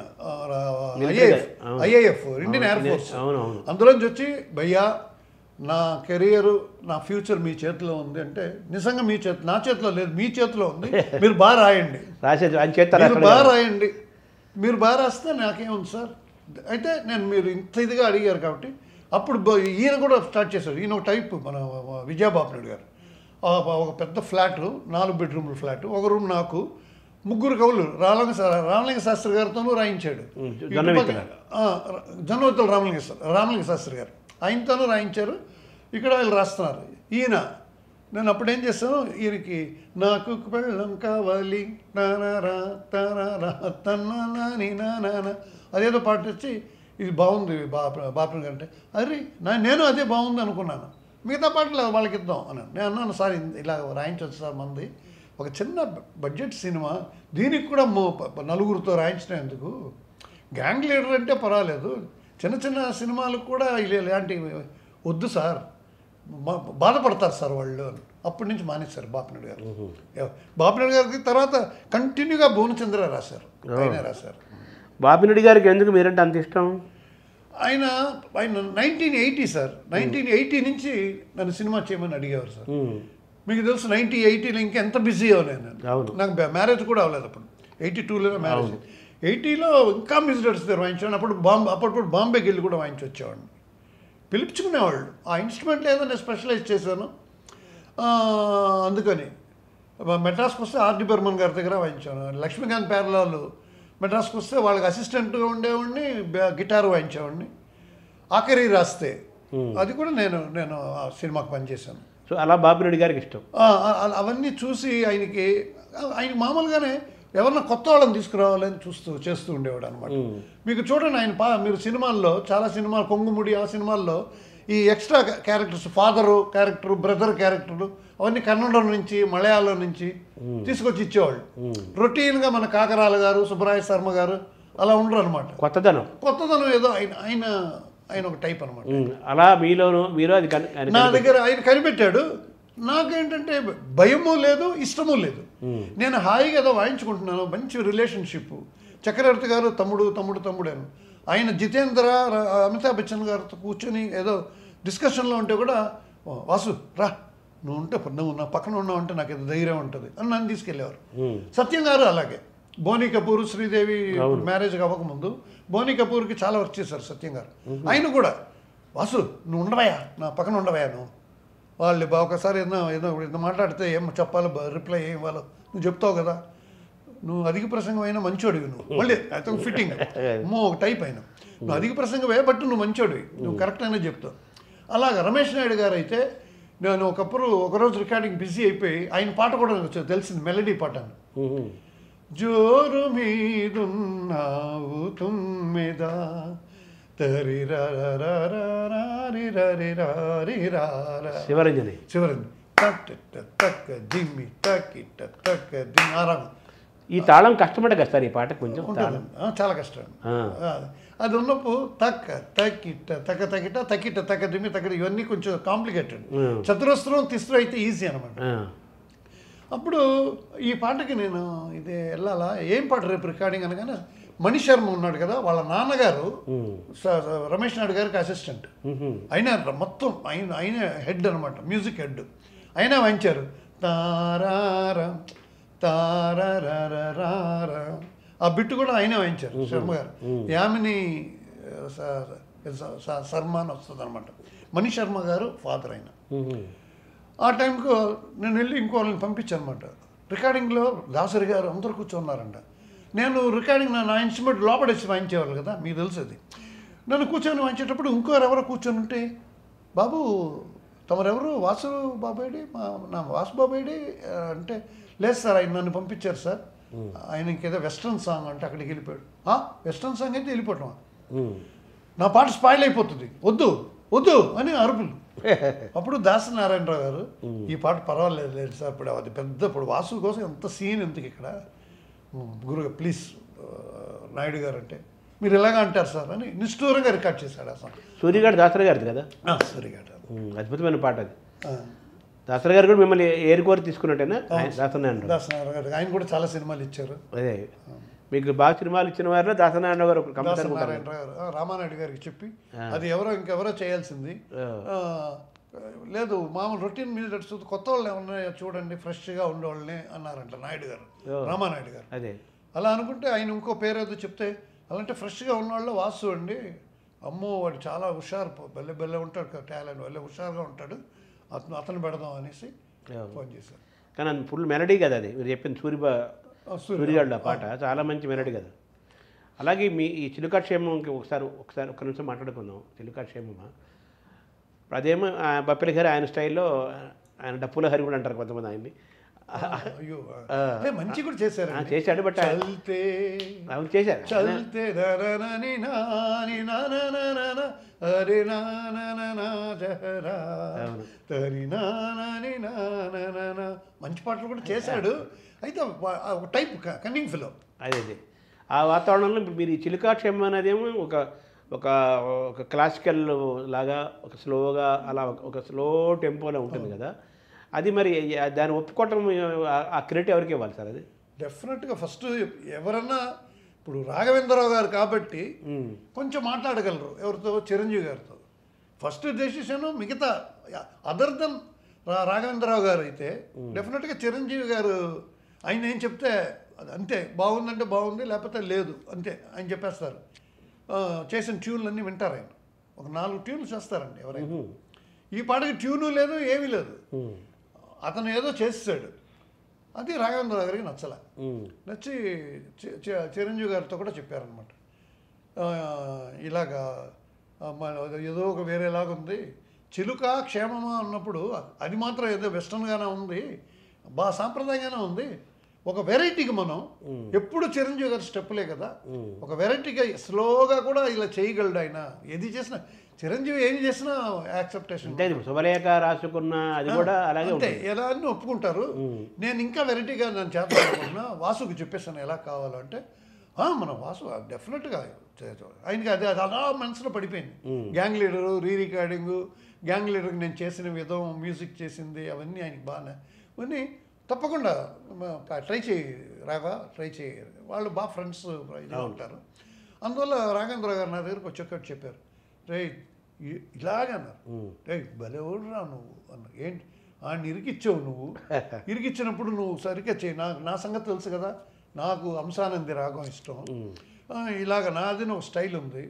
ఐఏఎఫ్ ఇండియన్ ఎయిర్ ఫోర్స్. అందులోంచి వచ్చి భయ్యా నా కెరియర్ నా ఫ్యూచర్ మీ చేతిలో ఉంది అంటే, నిజంగా మీ చేతి నా చేతిలో లేదు, మీ చేతిలో ఉంది, మీరు బాగా రాయండి, మీరు బాగా రాయండి, మీరు బాగా రాస్తే నాకేముంది సార్. అయితే నేను మీరు ఇంత ఇదిగా అడిగారు కాబట్టి అప్పుడు ఈయన కూడా స్టార్ట్ చేశారు. ఈయన ఒక టైప్ మన విజయబాబునాయుడు గారు, ఒక పెద్ద ఫ్లాట్, 4 బెడ్రూమ్ల ఫ్లాట్, ఒక రూమ్ నాకు, 3 కవులు రామలింగ శాస్త్రి గారితోనూ రాయించాడు. జొన్నవతల రామలింగ శాస్త్రి గారు ఆయనతోనూ రాయించారు. ఇక్కడ వీళ్ళు రాస్తున్నారు. ఈయన నేను అప్పుడేం చేస్తాను, ఈయనకి నాకు పెళ్ళం కావాలి నానా తన్నాని నానా అదేదో పాట వచ్చి ఇది బాగుంది బాపుని గారు అంటే, అరే నేను అదే బాగుంది అనుకున్నాను, మిగతా పాటలు వాళ్ళకి ఇద్దాం అన్నాను. నేను అన్నాను సార్ ఇలా రాయించవచ్చు సార్, మంది ఒక చిన్న బడ్జెట్ సినిమా, దీనికి కూడా 4గురితో రాయించడం ఎందుకు, గ్యాంగ్ లీడర్ అంటే పర్వాలేదు, చిన్న చిన్న సినిమాలకు కూడా ఇలాంటివి వద్దు సార్, బాధపడతారు సార్ వాళ్ళు. అప్పటి నుంచి మానేశారు బాపినాయుడు గారు. బాపినాయుడు గారికి తర్వాత కంటిన్యూగా భువనచంద్ర రాశారు, ఆయనే రాశారు. బాపినాయుడు గారికి ఎందుకు మీరంటే అంత ఇష్టం? ఆయన 1980 సార్, 1980 నుంచి నన్ను సినిమా చేయమని అడిగేవారు సార్. మీకు తెలుసు 1980లో ఇంకా ఎంత బిజీ అవ్వలేదు నేను, నాకు మ్యారేజ్ కూడా అవ్వలేదు అప్పుడు. 82లో మ్యారేజ్, 80లో ఇంకా మ్యూజిక్ దగ్గర వాయించాను. అప్పుడు బాంబేకి వెళ్ళి కూడా వాయించి వచ్చేవాడిని, పిలుపుచుకునేవాళ్ళు. ఆ ఇన్స్ట్రుమెంట్ ఏదో నేను స్పెషలైజ్ చేశాను. అందుకని మెడ్రాస్కి వస్తే ఆర్డి బర్మన్ గారి దగ్గర వాయించాను. లక్ష్మీకాంత్ పేర్లాలు మెడ్రాస్కి వస్తే వాళ్ళకి అసిస్టెంట్గా ఉండేవాడిని, గిటార్ వాయించేవాడిని. ఆఖరి రాస్తే అది కూడా నేను ఆ సినిమాకి పనిచేశాను. సో అలా బాపినాయుడు గారికి ఇష్టం. అవన్నీ చూసి ఆయన మామూలుగానే ఎవరన్నా కొత్త వాళ్ళని తీసుకురావాలని చేస్తూ ఉండేవాడు అనమాట. మీకు చూడండి ఆయన మీరు సినిమాల్లో చాలా సినిమాలు, కొంగుముడి ఆ సినిమాల్లో ఈ extra characters, father character, brother character అవన్నీ కన్నడం నుంచి మలయాళం నుంచి తీసుకొచ్చి ఇచ్చేవాళ్ళు. రొటీన్గా మన కాకరాల గారు, సుబ్బరాయ శర్మ గారు అలా ఉండరు అనమాట. కొత్తదనం ఏదో ఆయన ఒక టైప్ అనమాట. అలా మీరు అది నా దగ్గర ఆయన కనిపెట్టాడు. నాకేంటంటే భయము లేదు, ఇష్టము లేదు. నేను హాయిగా ఏదో వాయించుకుంటున్నాను, మంచి రిలేషన్షిప్. చక్రవర్తి గారు తమ్ముడు అని, ఆయన జితేంద్ర, అమితాబ్ బచ్చన్ గారితో కూర్చొని ఏదో డిస్కషన్లో ఉంటే కూడా, వాసు రా నువ్వు నా పక్కన ఉన్నావు అంటే నాకు ఏదో ధైర్యం ఉంటుంది అని నన్ను తీసుకెళ్ళేవారు. సత్యం గారు అలాగే. బోనీ కపూర్, శ్రీదేవి మ్యారేజ్ అవ్వకముందు బోనీ కపూర్కి చాలా వర్క్ చేశారు సత్యం గారు. ఆయన కూడా, వాసు నువ్వు ఉండవయా, నా పక్కన ఉండవయా, నువ్వు వాళ్ళు ఒకసారి ఏదో మాట్లాడితే ఏం చెప్పాలో, రిప్లై ఏం ఇవ్వాలో నువ్వు చెప్తావు కదా, నువ్వు అధిక ప్రసంగం అయినా మంచోడివి, నువ్వు మళ్ళీ అయితే ఫిట్టింగ్ ఒక టైప్ అయినా, నువ్వు అధిక ప్రసంగమే బట్ నువ్వు మంచోడివి, నువ్వు కరెక్ట్ అయినా చెప్తావు. అలాగా రమేష్ నాయుడు గారు అయితే, నేను ఒకరోజు రికార్డింగ్ బిజీ అయిపోయి ఆయన పాట కూడా తెలిసింది, మెలడీ పాట అని. జోరు మీదున్నావు తుమ్మెదా శివరంజని ఈ తాళం కష్టపడే కదా సార్, ఈ పాట కొంచెం చాలా కష్టం. అది ఉన్నప్పుడు తక్కిట దిమ్మి తగ్గ ఇవన్నీ కొంచెం కాంప్లికేటెడ్. చతురస్రం తిస్త్రం అయితే ఈజీ అనమాట. అప్పుడు ఈ పాటకి నేను ఇది వెళ్ళాలా, ఏం పాట రేపు రికార్డింగ్ అనగానే మణి శర్మ ఉన్నాడు కదా, వాళ్ళ నాన్నగారు రమేష్ నాయుడు గారికి అసిస్టెంట్, ఆయన మొత్తం ఆయన హెడ్ అనమాట, మ్యూజిక్ హెడ్. అయినా వాయించారు తారారా తారారా, ఆ బిట్టు కూడా ఆయనే వాయించారు శర్మ గారు. యామిని శర్మ అని వస్తుంది అనమాట. మణి శర్మ గారు ఫాదర్ అయిన. ఆ టైంకు నేను వెళ్ళి ఇంకో వాళ్ళని పంపించాను అనమాట. రికార్డింగ్లో దాసరి గారు అందరూ కూర్చున్నారంట. నేను రికార్డింగ్ నా ఇన్స్ట్రుమెంట్ లోపడేసి వాయించేవాళ్ళు కదా, మీకు తెలుసు అది. నన్ను కూర్చొని వాయించేటప్పుడు ఇంకోరెవరో కూర్చొని ఉంటే, బాబు తమరెవరు, వాసు బాబాయిడి, నా వాసు బాబాయిడి అంటే, లేదు సార్ ఆయన నన్ను పంపించారు సార్, ఆయన ఇంకేదో వెస్ట్రన్ సాంగ్ అంటే అక్కడికి వెళ్ళిపోయాడు. వెస్ట్రన్ సాంగ్ అయితే వెళ్ళిపోవటం. నా పాట స్పాయిల్ అయిపోతుంది, వద్దు వద్దు అని అరుపులు. అప్పుడు దాసనారాయణరావు గారు ఈ పాట పర్వాలేదు లేదు సార్, ఇప్పుడు అది పెద్ద, ఇప్పుడు వాసు కోసం ఎంత సీన్ ఎందుకు ఇక్కడ, గురుగా ప్లీజ్ నాయుడు గారు అంటే మీరు ఎలాగ అంటారు సార్ అని నిష్ఠూరంగా రికార్డ్ చేశాడు ఆ సాంగ్. సూర్యగాడు దాసరి గారిది కదా? సూర్యగాడు అద్భుతమైన పాట అది. దాసరి గారు కూడా మిమ్మల్ని ఏరుకోరి తీసుకున్నట్టేనా? దాసనారాయణ గారు ఆయన కూడా చాలా సినిమాలు ఇచ్చారు. అదే మీకు బాగా సినిమాలు ఇచ్చిన వారిలో దాసనారాయణ గారు దాసనారాయణ గారు రామానాయుడు గారికి చెప్పి అది ఇంకెవరో చేయాల్సింది లేదు, మామూలు రొటీన్ మినిట్స్ కొత్త వాళ్ళు ఏమన్నా చూడండి ఫ్రెష్గా ఉండేవాళ్ళని అన్నారంట నాయుడు గారు, రామానాయుడు గారు. అదే అలా అనుకుంటే ఆయన ఇంకో పేరు ఏదో చెప్తే అలాంటి ఫ్రెష్గా ఉన్నవాళ్ళు వాసు అండి, అమ్మో వాడు చాలా హుషారు, బెల్లె ఉంటాడు, టాలెంట్ వల్లే హుషారుగా ఉంటాడు, అతను పెడదాం అనేసి ఫోన్ చేశారు. కానీ అది ఫుల్ మెలడీ కదా అది మీరు చెప్పింది సూర్యగాడు పాట చాలా మంచి మెలడీ కదా. అలాగే మీ ఈ చిలుకాక్షేమంకి ఒకసారి ఒక్క నిమిషం మాట్లాడుకుందాం. చిలుకాక్షేమమా అదేమో బప్పిలి హరి ఆయన స్టైల్లో, ఆయన డప్పుల హరి కూడా అంటారు కొంతమంది ఆయన్ని. అయ్యో మంచి కూడా చేశారు, చేశాడు. బట్ అవును చేశారు. మంచి పాటలు కూడా చేశాడు. అయితే ఒక టైప్ కన్నింగ్ ఫిలో. అదే ఆ వాతావరణంలో మీరు ఈ చిలుకాక్షేమం అనేదేమో ఒక ఒక ఒక క్లాసికల్ లాగా ఒక స్లోగా అలా ఒక స్లో టెంపోలో ఉంటుంది కదా. అది మరి దాన్ని ఒప్పుకోవటం ఆ క్రెడిట్ ఎవరికి ఇవ్వాలి సార్? అది డెఫినెట్గా ఫస్ట్ ఎవరన్నా ఇప్పుడు రాఘవేంద్రరావు గారు కాబట్టి కొంచెం మాట్లాడగలరు ఎవరితో, చిరంజీవి గారితో. ఫస్ట్ డెసిషన్ మిగతా అదర్ దెన్ రాఘవేంద్రరావు గారు అయితే డెఫినెట్గా చిరంజీవి గారు ఆయన ఏం చెప్తే అంతే, బాగుందంటే బాగుంది, లేకపోతే లేదు అంతే ఆయన చెప్పేస్తారు. చేసిన ట్యూన్లన్నీ వింటారు ఆయన. ఒక 4 ట్యూన్లు చేస్తారండి ఎవరైనా. ఈ పాటకి ట్యూను లేదు, ఏమీ లేదు, అతను ఏదో చేస్తాడు. అది రాఘవేంద్రరావు గారికి నచ్చలే. నచ్చి చిరంజీవి గారితో కూడా చెప్పారనమాట, ఇలాగా ఏదో ఒక వేరేలాగా ఉంది, చిలుక క్షేమమా అన్నప్పుడు అది మాత్రం ఏదో వెస్టర్న్గానే ఉంది, బాగా సాంప్రదాయంగానే ఉంది, ఒక వెరైటీకి మనం ఎప్పుడు చిరంజీవి గారి స్టెప్పులే కదా, ఒక వెరైటీగా స్లోగా కూడా ఇలా చేయగలడు ఆయన. ఏది చేసినా చిరంజీవి ఏం చేసినా యాక్సెప్టేషన్. శుభలేఖ రాసుకున్న అది కూడా అలాగే అంటే ఎలా అని ఒప్పుకుంటారు. నేను ఇంకా వెరైటీగా నేను చేద్దామనుకుంటున్నా, వాసుకి చెప్పేసాను ఎలా కావాలంటే, మనం వాసు డెఫినెట్గా ఆయనకి అది అలా మనసులో పడిపోయింది. గ్యాంగ్ లీడరు, రికార్డింగు, గ్యాంగ్ లీడర్కి నేను చేసిన విధం, మ్యూజిక్ చేసింది అవన్నీ ఆయనకి బాగానే అవన్నీ తప్పకుండా ట్రై చేయి రాగా, ట్రై చేయి, వాళ్ళు బాగా ఫ్రెండ్స్ ఇలా ఉంటారు. అందువల్ల రాఘవేంద్ర గారు నా దగ్గరకు వచ్చేటట్టు చెప్పారు, రే ఇలాగన్నారు, రే భలేవాడు రా నువ్వు అన్నారు. ఏంటి ఆయన ఇరికిచ్చావు, నువ్వు ఇరికిచ్చినప్పుడు నువ్వు సరిగ్గా చేయి, నా సంగతి తెలుసు కదా, నాకు అంశానంది రాగం ఇష్టం, ఇలాగ నాది ఒక స్టైల్ ఉంది,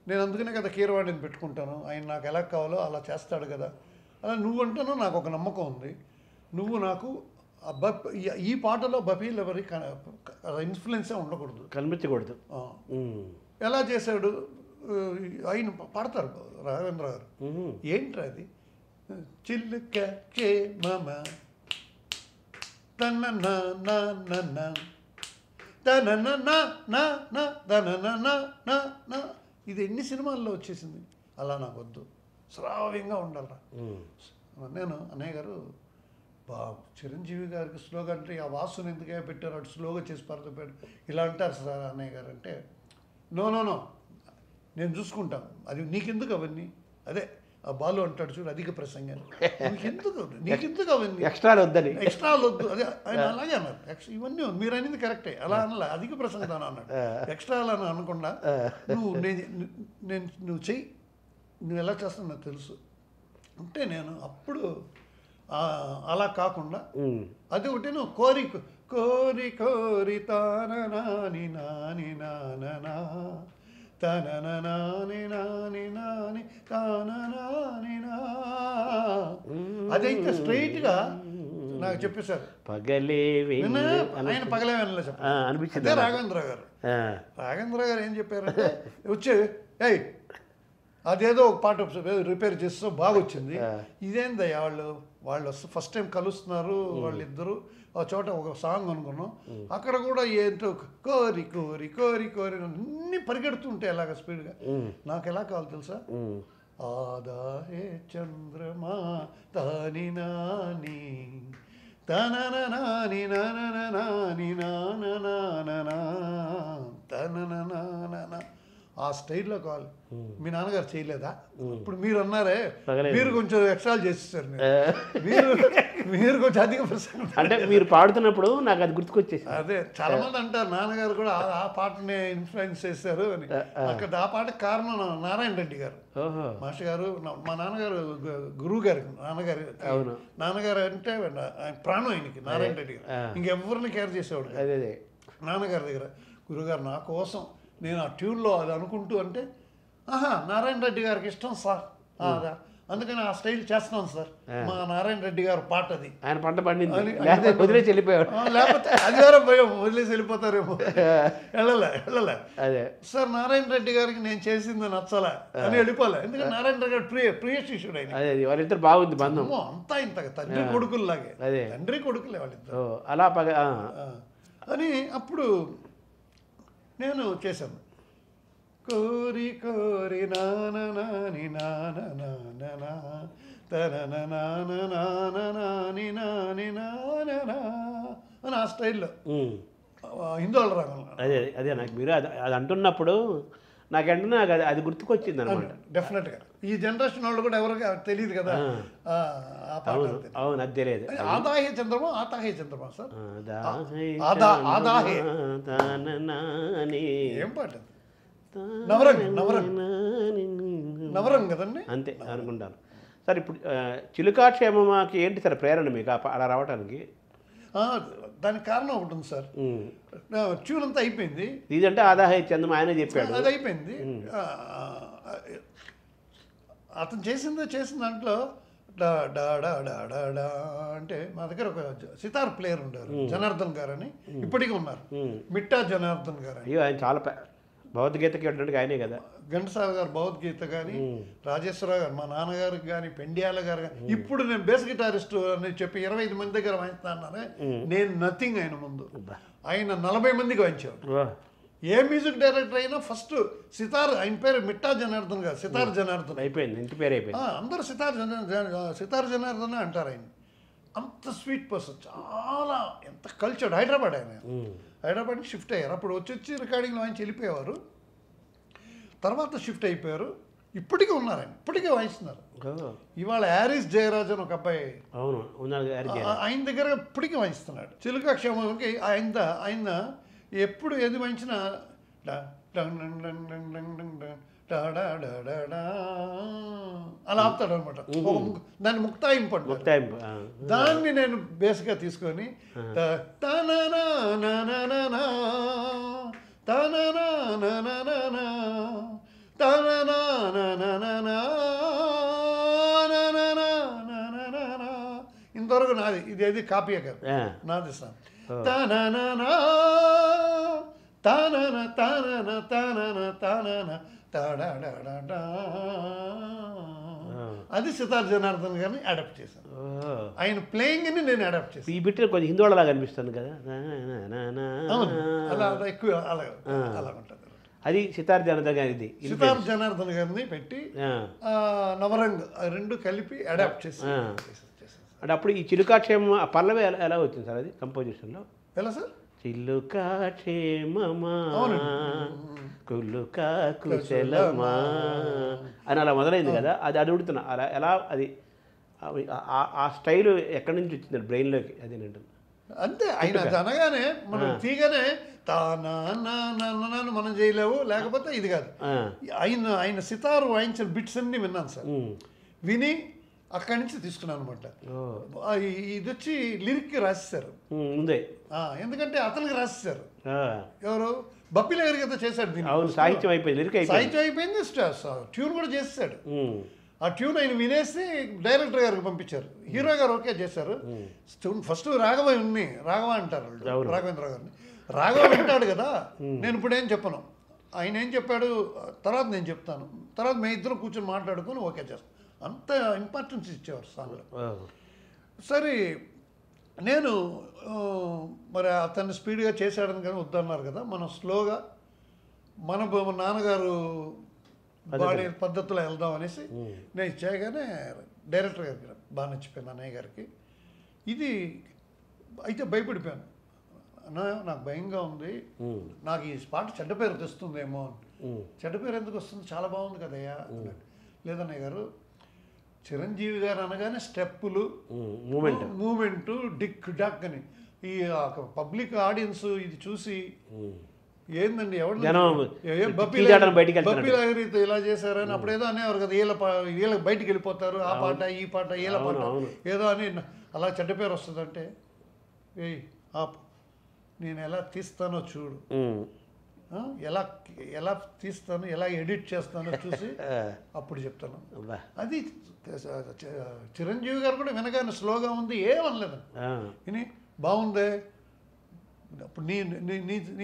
నేను అందుకనే కదా కీరవాణిని పెట్టుకుంటాను, ఆయన నాకు ఎలా కావాలో అలా చేస్తాడు కదా, అలా నువ్వు అంటాను నాకు ఒక నమ్మకం ఉంది, నువ్వు నాకు ఈ పాటలో బపీల్ ఎవరి ఇన్ఫ్లుయెన్సే ఉండకూడదు, కనిపించకూడదు. ఎలా చేశాడు ఆయన పాడతారు రాఘవేంద్ర గారు. ఏంట్రా అది, చిల్లుక కే మమ తన ఇది ఎన్ని సినిమాల్లో వచ్చేసింది. అలా నాకు వద్దు, శ్రావ్యంగా ఉండాలరా. నేను అన్నయ్య గారు చిరంజీవి గారికి స్లోగా అంటే ఆ వాసుని ఎందుకే పెట్టారు, అటు స్లోగా చేసి పరదపెట్టారు ఇలా అంటారు సార్ అన్నయ్య గారు అంటే, నో నేను చూసుకుంటాను, అది నీకెందుకు అవన్నీ, అదే ఆ బాలు అంటాడు చూడు అధిక ప్రసంగం, నీకెందుకు అవన్నీ ఎక్స్ట్రాలు వద్దు, అదే ఆయన అలాగే అన్నారు. ఇవన్నీ మీరు అనేది కరెక్టే, అలా అనలే, అధిక ప్రసంగం అన్నాడు, ఎక్స్ట్రాలు అని అనకుండా నువ్వు చెయ్యి, నువ్వు ఎలా చేస్తావు నాకు తెలుసు అంటే, నేను అప్పుడు అలా కాకుండా అది ఒకటి నువ్వు కోరి కోరి కోరి తాననాని నాని నాననా తననాని నాని నాని తాననాని నా, అదైతే స్ట్రైట్గా నాకు చెప్పేశారు. ఆయన పగలే వినలే చెప్పారు. అదే రాఘవేంద్ర గారు ఏం చెప్పారంటే వచ్చి ఏయ్ అదేదో ఒక పాట రిపేర్ చేస్తూ బాగా వచ్చింది. ఇదేందయ్యా వాళ్ళు ఫస్ట్ టైం కలుస్తున్నారు వాళ్ళిద్దరు ఆ చోట ఒక సాంగ్ అనుకున్నాం. అక్కడ కూడా ఏంటో కోరి కోరి కోరి కోరి అన్ని పరిగెడుతుంటే ఎలాగ స్పీడ్గా నాకు ఎలా కావాలి తెలుసా? ఆదా హే చంద్రమా తాని నాని తనన నాని ననన నాని నానన తనన నానన ఆ స్టైల్లో కావాలి. మీ నాన్నగారు చేయలేదా? ఇప్పుడు మీరు అన్నారే, మీరు కొంచెం ఎక్స్ట్రా చేసేసారు. మీరు కొంచెం అధిక ప్రసంగం అంటే మీరు పాడుతున్నప్పుడు నాకు అది గుర్తుకొచ్చేసి. అదే చాలా మంది అంటారు నాన్నగారు కూడా ఆ పాటనే ఇన్ఫ్లుయెన్స్ చేశారు అని. అక్కడ ఆ పాటకు కారణం నారాయణ రెడ్డి గారు మాస్టర్ గారు. మా నాన్నగారు గురువు గారు, నాన్నగారు అంటే ప్రాణం ఆయనకి, నారాయణ రెడ్డి గారు. ఇంకెవరిని కేర్ చేసేవాడు నాన్నగారి దగ్గర. గురువుగారు నా కోసం నేను ఆ ట్యూన్లో అది అనుకుంటూ అంటే నారాయణ రెడ్డి గారికి ఇష్టం సార్, అందుకని ఆ స్టైల్ చేస్తున్నాను సార్. మా నారాయణ రెడ్డి గారు పాట అది, ఆయన పంట పండింది, వదిలేసి వెళ్ళిపోయాడు. లేకపోతే అధికారం భయం వదిలేసి వెళ్ళిపోతారేమో. వెళ్ళలే అదే సార్ నారాయణ రెడ్డి గారికి నేను చేసింది నచ్చలే అని వెళ్ళిపోలే. ఎందుకంటే నారాయణ రెడ్డి గారు ప్రియ శిష్యుడు ఆయన. అదే వాళ్ళిద్దరు బాగుంది బంధం, అంతా ఇంత తండ్రి కొడుకుల్లాగే. తండ్రి కొడుకులే వాళ్ళిద్దరు అలా అని. అప్పుడు నేను చేశాను కోరి కోరి నాని నాని తన నాని నాని అని ఆ స్టైల్లో హిందోళ రాగంలో. అదే నాకు మీరు అది అంటున్నప్పుడు నాకంటే అది గుర్తుకొచ్చింది అనమాట. డెఫినెట్గా ఈ జనరేషన్ వాళ్ళు కూడా ఎవరికి తెలియదు కదా ఆ పాట. అవును, అది తెలియదు. ఆదాహే చంద్రమా ఆతాహే చంద్రమా సార్, ఆదాహే ఏం పాట? నవరంగ్ కదండి, అంతే అనుకుంటాను సార్. ఇప్పుడు చిలుకాక్షేమకి ఏంటి సార్ ప్రేరణ మీకు అలా రావడానికి? దానికి కారణం ఒకటి ఉంది సార్. ట్యూన్ అంతా అయిపోయింది, ఇదంటే ఆదాహే చంద్రం ఆయనే చెప్పాడు, అది అయిపోయింది. అతను చేసిన దాంట్లో డా డా డా డా డా డా అంటే మా దగ్గర ఒక సితార్ ప్లేయర్ ఉండేవారు, జనార్దన్ గారు అని, ఇప్పటికీ ఉన్నారు. మిట్టా జనార్దన్ గారు. అయ్యో, ఆయన చాలా భగవద్గీతకి వెళ్ళడానికి ఆయనే కదా. ఘంటసాల గారు భగవద్గీత కానీ, రాజేశ్వరరావు గారు మా నాన్నగారికి కానీ, పెండియాల గారు కానీ. ఇప్పుడు నేను బేస్ గిటారిస్ట్ అని చెప్పి 25 మంది దగ్గర వాయిస్తున్నానే, నేను నథింగ్ ఆయన ముందు. ఆయన 40 మందికి వాయించేవాడు. ఏ మ్యూజిక్ డైరెక్టర్ అయినా ఫస్ట్ సితార్, ఆయన పేరు మిట్టా జనార్దన్ గారు, సితార్ జనార్దన్ అయిపోయింది, ఇంటి పేరు అయిపోయింది. అందరూ సితార్ జనార్దన్ అంటారు ఆయన. అంత స్వీట్ పర్సన్, చాలా ఎంత కల్చర్డ్. హైదరాబాద్ ఆయన, హైదరాబాద్కి షిఫ్ట్ అయ్యారు. అప్పుడు వచ్చి రికార్డింగ్లో ఆయన వెళ్ళిపోయేవారు, తర్వాత షిఫ్ట్ అయిపోయారు. ఇప్పటికీ ఉన్నారు ఆయన, ఇప్పటికే వాయిస్తున్నారు. ఇవాళ హ్యారీస్ జయరాజ్ అని ఒక అబ్బాయి ఆయన దగ్గర ఇప్పటికీ వాయిస్తున్నాడు. చిలుకాక్షేమంకి ఆయన ఎప్పుడు ఏది వాయించినా అలా ఆపుతాడు అనమాట. దాన్ని ముక్తాయింపు అంటారు. దాన్ని నేను బేస్గా తీసుకొని ఇంతవరకు నాది, ఇదేది కాపీ కాదు, నాది సార్. అది సితార్ జనార్దన్ గారిని అడాప్ట్ చేశాను. ఆయన ప్లేయింగ్ ని నేను అడాప్ట్ చేశాను. ఈ బిట్ కొంచెం హిందోళలాగా అనిపిస్తుంది కదా, అలా ఎక్కువ అలా ఉంటుంది. అది సితార్ జనార్దన్ గారిది. సితార్ జనార్దన్ గారిని పెట్టి నవరంగ్ రెండు కలిపి అడాప్ట్ చేసి. అంటే అప్పుడు ఈ చిలుకాక్షేమం ఆ పల్లవి ఎలా వచ్చింది సార్ అది కంపోజిషన్లో? ఎలా సార్? చిలుకాక్షేమమా కులుకా కుశలమా అని అలా మొదలైంది కదా. అది అడుగుతున్నా, అలా ఎలా అది ఆ స్టైల్ ఎక్కడి నుంచి వచ్చింది బ్రెయిన్లోకి? అది అంటుంది అంతే. ఆయన అనగానే మనం తీగానే తాను మనం చేయలేవు, లేకపోతే ఇది కాదు. ఆయన సితారు వాయించిన బిట్స్ అన్ని విన్నాను సార్, విని అక్కడి నుంచి తీసుకున్నాను అనమాట. ఇది వచ్చి లిరిక్ రాసేసారు ముందే, ఎందుకంటే అతనికి రాసేసారు. ఎవరు? బప్పిల గారి కదా చేశాడు దీన్ని. సాహిత్యం అయిపోయింది, సాహిత్యం అయిపోయింది, ట్యూన్ కూడా చేసేసాడు. ఆ ట్యూన్ ఆయన వినేసి డైరెక్టర్ గారికి పంపించారు. హీరో గారు ఓకే చేశారు. ఫస్ట్ రాఘవ అంటారు రాఘవేంద్ర గారిని. రాఘవ వింటాడు కదా, నేను ఇప్పుడు ఏం చెప్పను, ఆయన ఏం చెప్పాడు తర్వాత నేను చెప్తాను, తర్వాత మేము ఇద్దరం కూర్చొని మాట్లాడుకొని ఓకే చేస్తాం. అంత ఇంపార్టెన్స్ ఇచ్చేవారు సాంగ్లో. సరే నేను మరి అతన్ని స్పీడ్గా చేశాడని కానీ వద్దన్నారు కదా, మనం స్లోగా మన నాన్నగారు బాడీ పద్ధతిలో వెళ్దాం అనేసి నేను చేయగానే డైరెక్టర్ గారికి బాగా నచ్చిపోయింది, అన్నయ్య గారికి. ఇది అయితే భయపడిపోయాను, అన్న నాకు భయంగా ఉంది, నాకు ఈ పాట చెడ్డ పేరు తెస్తుందేమో. చెడ్డ పేరు ఎందుకు వస్తుంది, చాలా బాగుంది కదయ్యా అన్నాడు. లేదన్నయ్య గారు, చిరంజీవి గారు అనగానే స్టెప్పులు, మూమెంట్, డిక్ డక్ అని ఈ పబ్లిక్ ఆడియన్స్ ఇది చూసి ఏందండి బప్పీలాగరితో ఇలా చేశారని అప్పుడేదో అనేవారు కదా, వీళ్ళ బయటికి వెళ్ళిపోతారు, ఆ పాట ఈ పాట వీళ్ళ పాట ఏదో అని అలా చెడ్డ పేరు వస్తుందంటే ఏయ్ ఆపు, నేను ఎలా తీస్తానో చూడు, ఎలా ఎలా తీస్తాను, ఎలా ఎడిట్ చేస్తానో చూసి అప్పుడు చెప్తాను. అది చిరంజీవి గారు కూడా వినగానే స్లోగా ఉంది, ఏమనలేదు, విని బాగుందే, అప్పుడు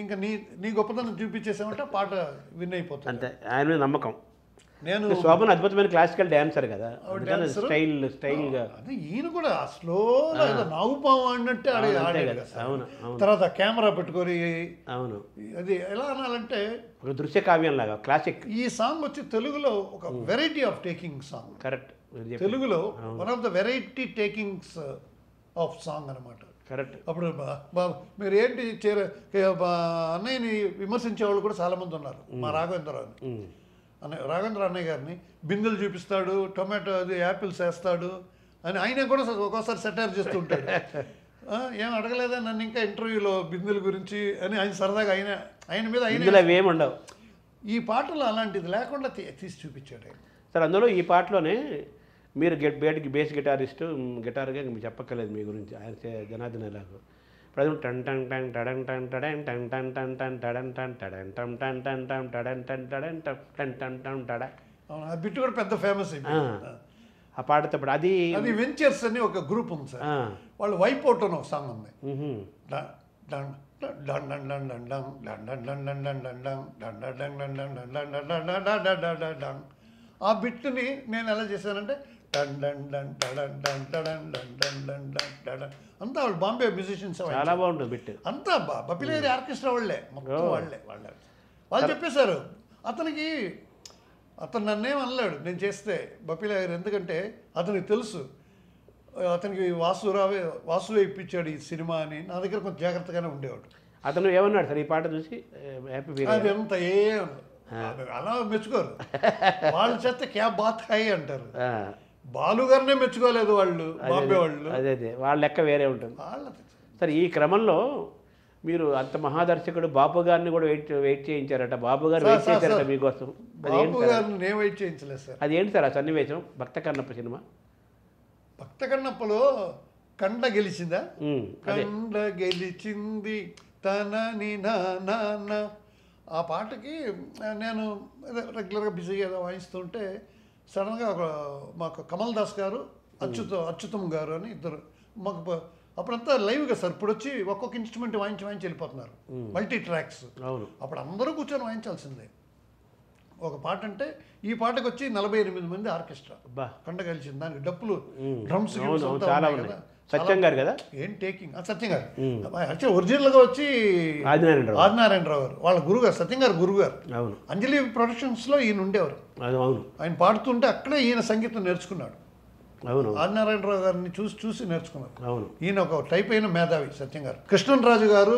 ఇంకా నీ గొప్పతనం చూపించేసామంటే పాట విన్ అయిపోతుంది. అంతే, ఆయన మీద నమ్మకం. నేను శోభన్ అద్భుతమైన క్లాసికల్ డాన్సర్ కదా, స్టైల్గా అదే ఈయన కూడా స్లోగా నాగుపాము అన్నట్టే ఆడేది. తర్వాత కెమెరా పెట్టుకొని అవును, అది ఎలా అనాలంటే ఒక దృశ్య కావ్యం లాగా క్లాసిక్. ఈ సాంగ్ వచ్చి తెలుగులో ఒక variety of taking song. Correct, తెలుగులో one of the variety takings of song అనమాట. కరెక్ట్. అప్పుడు మీరు ఏంటి అన్నయ్యని విమర్శించే వాళ్ళు కూడా చాలామంది ఉన్నారు. మా రాఘవేంద్రరావు రాఘవేంద్ర అన్నయ్య గారిని బిందెలు చూపిస్తాడు, టొమాటో అది యాపిల్స్ వేస్తాడు అని ఆయన కూడా ఒక్కోసారి సెటైర్ చేస్తూ ఉంటాడు. ఏం అడగలేదా నన్ను ఇంకా ఇంటర్వ్యూలో బిందెల గురించి అని ఆయన సరదాగా ఆయన మీద ఏమి ఉండవు. ఈ పాటలో అలాంటిది లేకుండా తీసి చూపించాడు ఆయన. సార్ అందులో ఈ పాటలోనే మీరు బేస్ గిటారిస్టు, గిటార్గా మీరు చెప్పక్కర్లేదు మీ గురించి, ఆయన జనార్దన్ ఎలాగో. ఇప్పుడు అది టన్ టన్ టన్ టడన్ టన్ టడన్ టన్ టన్ టన్ టన్ టడన్ టన్ టడన్ టన్ టన్ టన్ టన్ టడన్ టన్ టడన్ టన్ టన్ టన్ టడ. ఆ బిట్ కూడా పెద్ద ఫేమస్ అయిపోయింది ఆ పాటతో. అది వెంచర్స్ అని ఒక గ్రూప్ ఉంది సార్, వాళ్ళు వైప్ అవుట్ అని ఒక సాంగ్ ఉంది. ఆ బిట్ని నేను ఎలా చేశానంటే అంతా వాళ్ళు బాంబే మ్యూజిషియన్స్, చాలా బాగుంటుంది బిట్ అంతా బప్పిలేరి ఆర్కెస్ట్రా వాళ్ళే, మొత్తం వాళ్ళు చెప్పేశారు. అతను నన్నేం అనలేడు నేను చేస్తే బప్పిలేరి, ఎందుకంటే అతనికి తెలుసు, అతనికి వాసువే ఇప్పించాడు ఈ సినిమా అని. నా దగ్గర కొంచెం జాగ్రత్తగానే ఉండేవాడు. అతను ఏమన్నాడు సార్ ఈ పాట చూసి? అది ఎంత అలా మెచ్చుకోరు వాళ్ళు, చేస్తే క్యా బాత్ హై అంటారు. బాలు గారినే మెచ్చుకోలేదు వాళ్ళు, బాంబే వాళ్ళు. అదే వాళ్ళ లెక్క వేరే ఉంటుంది సార్. ఈ క్రమంలో మీరు అంత మహాదర్శకుడు బాపు గారిని కూడా వెయిట్ చేయించారట, బాబు గారు వెయిట్ చేశారట మీకోసం. బాబు గారిని నేను వెయిట్ చేయించలేదు సార్. అది ఏంటి సార్ ఆ సన్నివేశం? భక్త కన్నప్ప సినిమా. భక్త కన్నప్పలో కండ గెలిచిందా, కండ గెలిచింది తనని నాన్న, ఆ పాటకి నేను రెగ్యులర్గా బిజీగా ఏదో వాయిస్తుంటే సడన్గా మాకు కమల్ దాస్ గారు, అచ్యుతం గారు అని ఇద్దరు మాకు అప్పుడంతా లైవ్గా సార్. ఇప్పుడు వచ్చి ఒక్కొక్క ఇన్స్ట్రుమెంట్ వాయించి వెళ్ళిపోతున్నారు, మల్టీ ట్రాక్స్. అప్పుడు అందరూ కూర్చొని వాయించాల్సిందే ఒక పాట. అంటే ఈ పాటకు వచ్చి 48 మంది ఆర్కెస్ట్రా కండ కలిసింది, దానికి డప్పులు, డ్రమ్స్ సత్యం గారు కదా, ఏం టేకింగ్. సత్యం గారు యాక్చువల్ ఒరిజినల్గా వచ్చి ఆదినారాయణరావు గారు వాళ్ళ గురుగారు, సత్యం గారు గురుగారు. అంజలి ప్రొడక్షన్స్లో ఈయన ఉండేవారు. ఆయన పాడుతుంటే అక్కడే ఈయన సంగీతం నేర్చుకున్నాడు. ఆదినారాయణరావు గారిని చూసి నేర్చుకున్నారు. ఈయన ఒక టైప్ అయిన మేధావి సత్యం గారు. కృష్ణరాజు గారు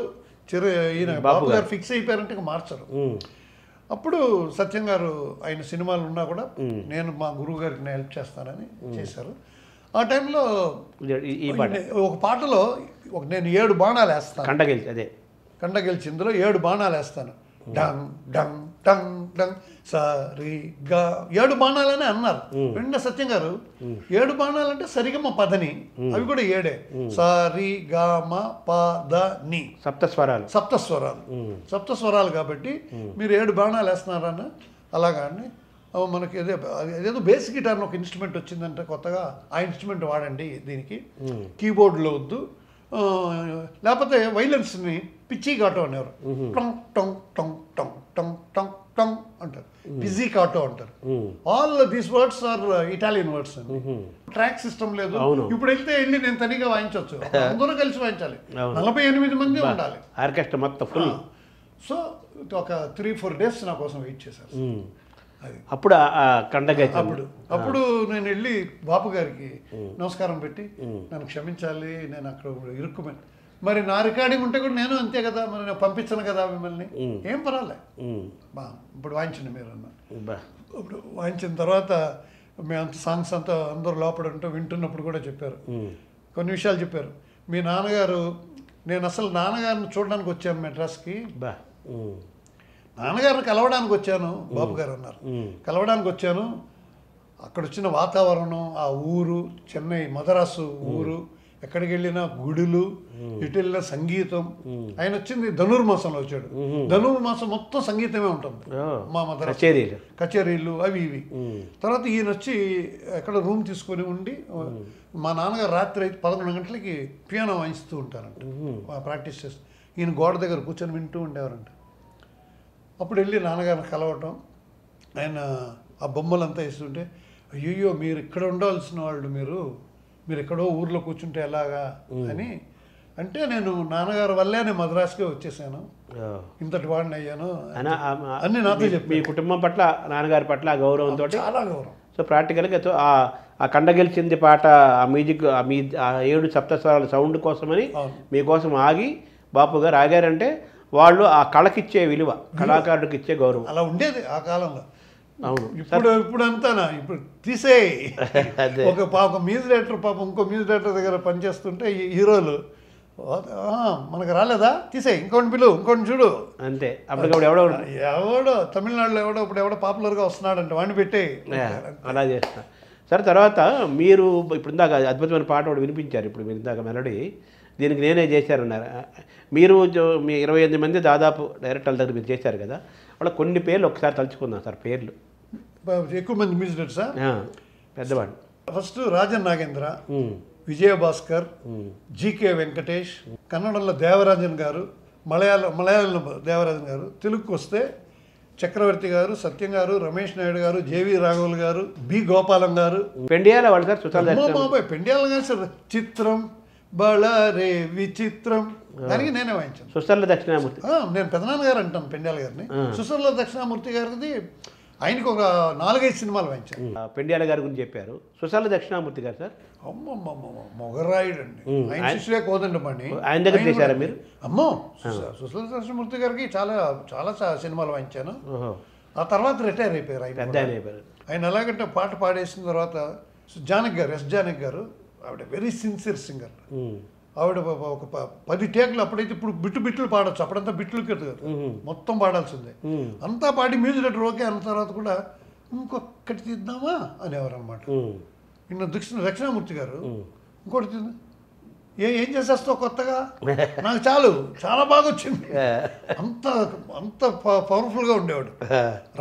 ఈయన బాబు గారు ఫిక్స్ అయిపోయారంటే ఇక మార్చరు. అప్పుడు సత్యం గారు ఆయన సినిమాలు ఉన్నా కూడా నేను మా గురువు గారికి హెల్ప్ చేస్తానని చేశారు. ఆ టైంలో ఒక పాటలో నేను 7 బాణాలు వేస్తాను, కండ గెలిచి ఇందులో 7 బాణాలు వేస్తాను. డంగ్ డంగ్ టంగ్ టంగ్ సరిగా 7 బాణాలని అన్నారు. వెంటనే సత్యం గారు 7 బాణాలంటే సరిగమ పదని, అవి కూడా 7 సరిగమ పదని, సప్తస్వరాలు కాబట్టి మీరు 7 బాణాలు వేస్తున్నారన్న. అలాగా అని మనకి ఏదో బేస్ గిటార్ ఒక ఇన్స్ట్రుమెంట్ వచ్చిందంటే కొత్తగా, ఆ ఇన్స్ట్రుమెంట్ వాడండి దీనికి, కీబోర్డ్లో వద్దు, లేకపోతే వైలెన్స్ని పిచ్చి గాటో అనేవారు. టంగ్ టంగ్ టంగ్ టంగ్ టంగ్ టంగ్ పిజికాటో అంటారు. All these words are Italian words అండి. ట్రాక్ సిస్టమ్ లేదు. ఇప్పుడు వెళ్ళి నేను తనిగా వాయించవచ్చు, అందరూ కలిసి వాయించాలి, 48 మంది ఉండాలి ఆర్కెస్ట్రా మొత్తం ఫుల్. సో ఒక 3-4 days నా కోసం వెయిట్ చేశారు. అది అప్పుడు కండగా అప్పుడు నేను వెళ్ళి బాపు గారికి నమస్కారం పెట్టి నన్ను క్షమించాలి, నేను అక్కడ ఇరుక్కుపోయి, మరి నా రికార్డింగ్ ఉంటే కూడా నేను అంతే కదా, మరి నేను పంపించను కదా మిమ్మల్ని, ఏం పర్వాలే బా ఇప్పుడు వాయించండి మీరు అన్న. ఇప్పుడు వాయించిన తర్వాత మేము అంత సాంగ్స్ అంతా అందరూ లోపల ఉంటూ వింటున్నప్పుడు కూడా చెప్పారు, కొన్ని విషయాలు చెప్పారు. మీ నాన్నగారు, నేను అసలు నాన్నగారిని చూడడానికి వచ్చాను మెడ్రాస్కి, నాన్నగారిని కలవడానికి వచ్చాను బాబు గారు అన్నారు. కలవడానికి వచ్చాను, అక్కడ వచ్చిన వాతావరణం, ఆ ఊరు చెన్నై మద్రాసు ఊరు, ఎక్కడికి వెళ్ళినా గుడులు, ఇటు వెళ్ళిన సంగీతం. ఆయన వచ్చింది ధనుర్మాసంలో వచ్చాడు. ధనుర్మాసం మొత్తం సంగీతమే ఉంటుంది మా మద్రాసు, కచేరీలు అవి ఇవి. తర్వాత ఈయన వచ్చి ఎక్కడ రూమ్ తీసుకొని ఉండి, మా నాన్నగారు రాత్రి 11 గంటలకి పియానో వాయిస్తూ ఉంటారంట, ప్రాక్టీస్ చేస్తూ. ఈయన గోడ దగ్గర కూర్చొని వింటూ ఉండేవారంట. అప్పుడు వెళ్ళి నాన్నగారిని కలవటం, ఆయన ఆ బొమ్మలంతా ఇస్తుంటే, అయ్యో మీరు ఇక్కడ ఉండాల్సిన వాళ్ళు, మీరు ఎక్కడో ఊర్లో కూర్చుంటే ఎలాగా అని అంటే, నేను నాన్నగారి వల్లే నేను మద్రాసుకే వచ్చేసాను, ఇంతటి వాడిని అయ్యాను అన్ని నాతో చెప్పి. మీ కుటుంబం పట్ల, నాన్నగారి పట్ల ఆ గౌరవంతో, చాలా గౌరవం. సో ప్రాక్టికల్గా ఆ కండగెలిచింది పాట, ఆ మ్యూజిక్, ఆ 7 సప్తస్వరాల సౌండ్ కోసమని మీకోసం ఆగి బాపు గారు ఆగారంటే, వాళ్ళు ఆ కళకిచ్చే విలువ, కళాకారుడికి ఇచ్చే గౌరవం అలా ఉండేది ఆ కాలంలో. అవును. ఇప్పుడు అంతానా, ఇప్పుడు తీసే ఒక మ్యూజిక్ డైరెక్టర్ పాపం ఇంకో మ్యూజిక్ డైరెక్టర్ దగ్గర పనిచేస్తుంటే హీరోలు, మనకు రాలేదా తీసే, ఇంకోటి పిలు, ఇంకోటి చూడు అంతే. అప్పటికప్పుడు ఎవడో తమిళనాడులో ఇప్పుడు పాపులర్గా వస్తున్నాడంటే వాడిని పెట్టే అలా చేస్తా. సరే, తర్వాత మీరు ఇప్పుడు ఇందాక అద్భుతమైన పాట ఒకటి వినిపించారు, ఇప్పుడు మీరు ఇందాక మెలడీ, దీనికి నేనే చేశారన్నారు. మీరు మీ 28 మంది దాదాపు డైరెక్టర్ల దగ్గర మీరు చేశారు కదా, వాళ్ళ కొన్ని పేర్లు ఒకసారి తలుచుకుందాం సార్. పేర్లు ఎక్కువ మంది మ్యూజిక్ డైరెక్టర్సా? పెద్దవాడు. ఫస్ట్ రాజన్ నాగేంద్ర, విజయభాస్కర్, జీకే వెంకటేష్, కన్నడంలో దేవరాజన్ గారు, మలయాళంలో దేవరాజన్ గారు, తెలుగుకు వస్తే చక్రవర్తి గారు, సత్యం గారు, రమేష్ నాయుడు గారు, జేవి రాఘవులు గారు, బి గోపాలం గారు. పెండియాల వాళ్ళు సార్, పెండియాల గారు సార్, చిత్రం బళరే విచిత్రం, దానికి నేనే వాయించాను. సుసర్ల దక్షిణామూర్తి, నేను పెదనాన్నగారు అంటాను పెండియాల గారిని. సుసర్ల దక్షిణామూర్తి గారిది ఆయనకి ఒక 4-5 సినిమాలు వాయించాను. పెండియాల గారి గురించి చెప్పారు. సుసర్ల దక్షిణామూర్తి గారు సార్ మొగరాయుడు అండి, ఆయన శిష్యులే కోదండమని. ఆయన దగ్గర చేశారా మీరు? అమ్మో, సుసర్ల దక్షిణామూర్తి గారికి చాలా చాలా సినిమాలు వాయించాను. ఆ తర్వాత రిటైర్ అయిపోయారు ఆయన. ఆయన ఎలాగంటే పాట పాడేసిన తర్వాత జానకి గారు, ఎస్ జానకి గారు, ఆవిడ వెరీ సిన్సియర్ సింగర్. ఆవిడ ఒక 10 టేకులు, అప్పుడైతే ఇప్పుడు బిట్లు పాడచ్చు, అప్పుడంతా బిట్లు కదా, మొత్తం పాడాల్సిందే. అంతా పాడి మ్యూజిక్ డైరెక్టర్ ఓకే అన్న తర్వాత కూడా ఇంకొకటి తీద్దామా అనేవారు అనమాట. ఇన్న దక్షిణామూర్తి గారు ఇంకోటి తీద్దాం, ఏం చేసేస్తావు కొత్తగా, నాకు చాలా బాగా వచ్చింది, అంత పవర్ఫుల్గా ఉండేవాడు.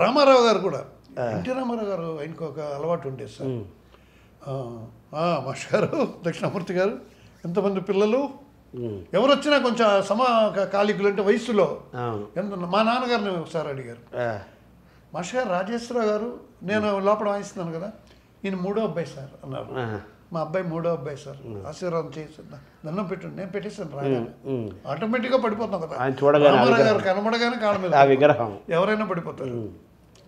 రామారావు గారు కూడా, ఎన్టీ రామారావు గారు, ఆయనకు ఒక అలవాటు ఉండేది సార్. మాస్టర్ గారు, దక్షిణామూర్తి గారు, ఎంతమంది పిల్లలు, ఎవరు వచ్చినా కొంచెం సమకాలికులు అంటే వయసులో మా నాన్నగారిని ఒకసారి అడిగారు, మాస్టర్ గారు రాజేశ్వరరావు గారు, నేను లోపల వాయిస్తున్నాను కదా, ఈయన 3వ అబ్బాయి సార్ అన్నారు. మా అబ్బాయి 3వ అబ్బాయి సార్, ఆశీర్వాదం చేసి దండం పెట్టండి. నేను పెట్టేసాను, రాగానే ఆటోమేటిక్గా పడిపోతాం కదా, రామారావు గారు కనబడగానే కాళ్ళ మీద ఎవరైనా పడిపోతారు.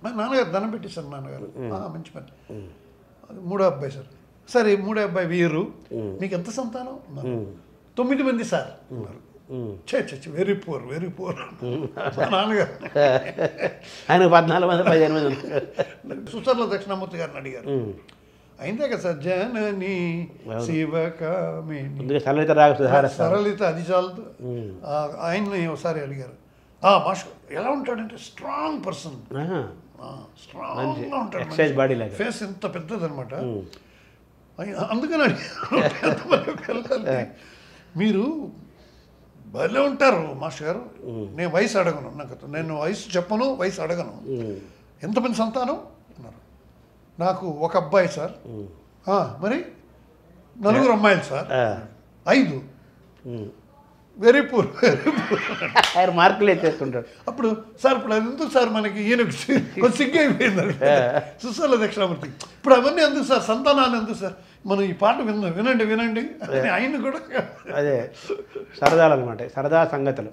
నాన్నగారు దండం పెట్టేశారు, నాన్నగారు మంచి పని. 3వ అబ్బాయి సార్. సరే, 3వ అబ్బాయి వీరు, మీకు ఎంత సంతానం? 9 మంది సార్ అన్నారు. వెరీ పూర్ నాన్నగారు. ఆయన 14 మంది 15 మంది. సుసర్ల దక్షిణామూర్తి గారిని అడిగారు, అయిందే కదా సార్, జనని శివకామిని సరళిత, అది చాలదు. ఆయన్ని ఒకసారి అడిగారు, మాస్టర్ ఎలా ఉంటాడంటే స్ట్రాంగ్ పర్సన్, స్ట్రాంగ్గా ఉంటాడు, ఫేస్ ఎంత పెద్దది అనమాట. అందుకని అడిగారు, మీరు భలే ఉంటారు మాస్టర్ గారు, నేను వయసు అడగను, నేను వయసు చెప్పను, వయసు అడగను, ఎంతమంది సంతానం అన్నారు. నాకు 1 అబ్బాయి సార్. మరి 4 అమ్మాయిలు సార్. 5 వెరీ పూర్ ఆయన మార్కులు వేసేస్తుంటాడు. అప్పుడు సార్ ఇప్పుడు అది ఎందుకు సార్ మనకి ఈయనకు సిగ్గు అయిపోయింది సుశల దక్షిణామూర్తి. ఇప్పుడు అవన్నీ ఎందుకు సార్, సంతానాలు ఎందుకు సార్, మనం ఈ పాట వినండి వినండి అని ఆయన కూడా అదే సరదాలు అనమాట, సరదా సంగతులు.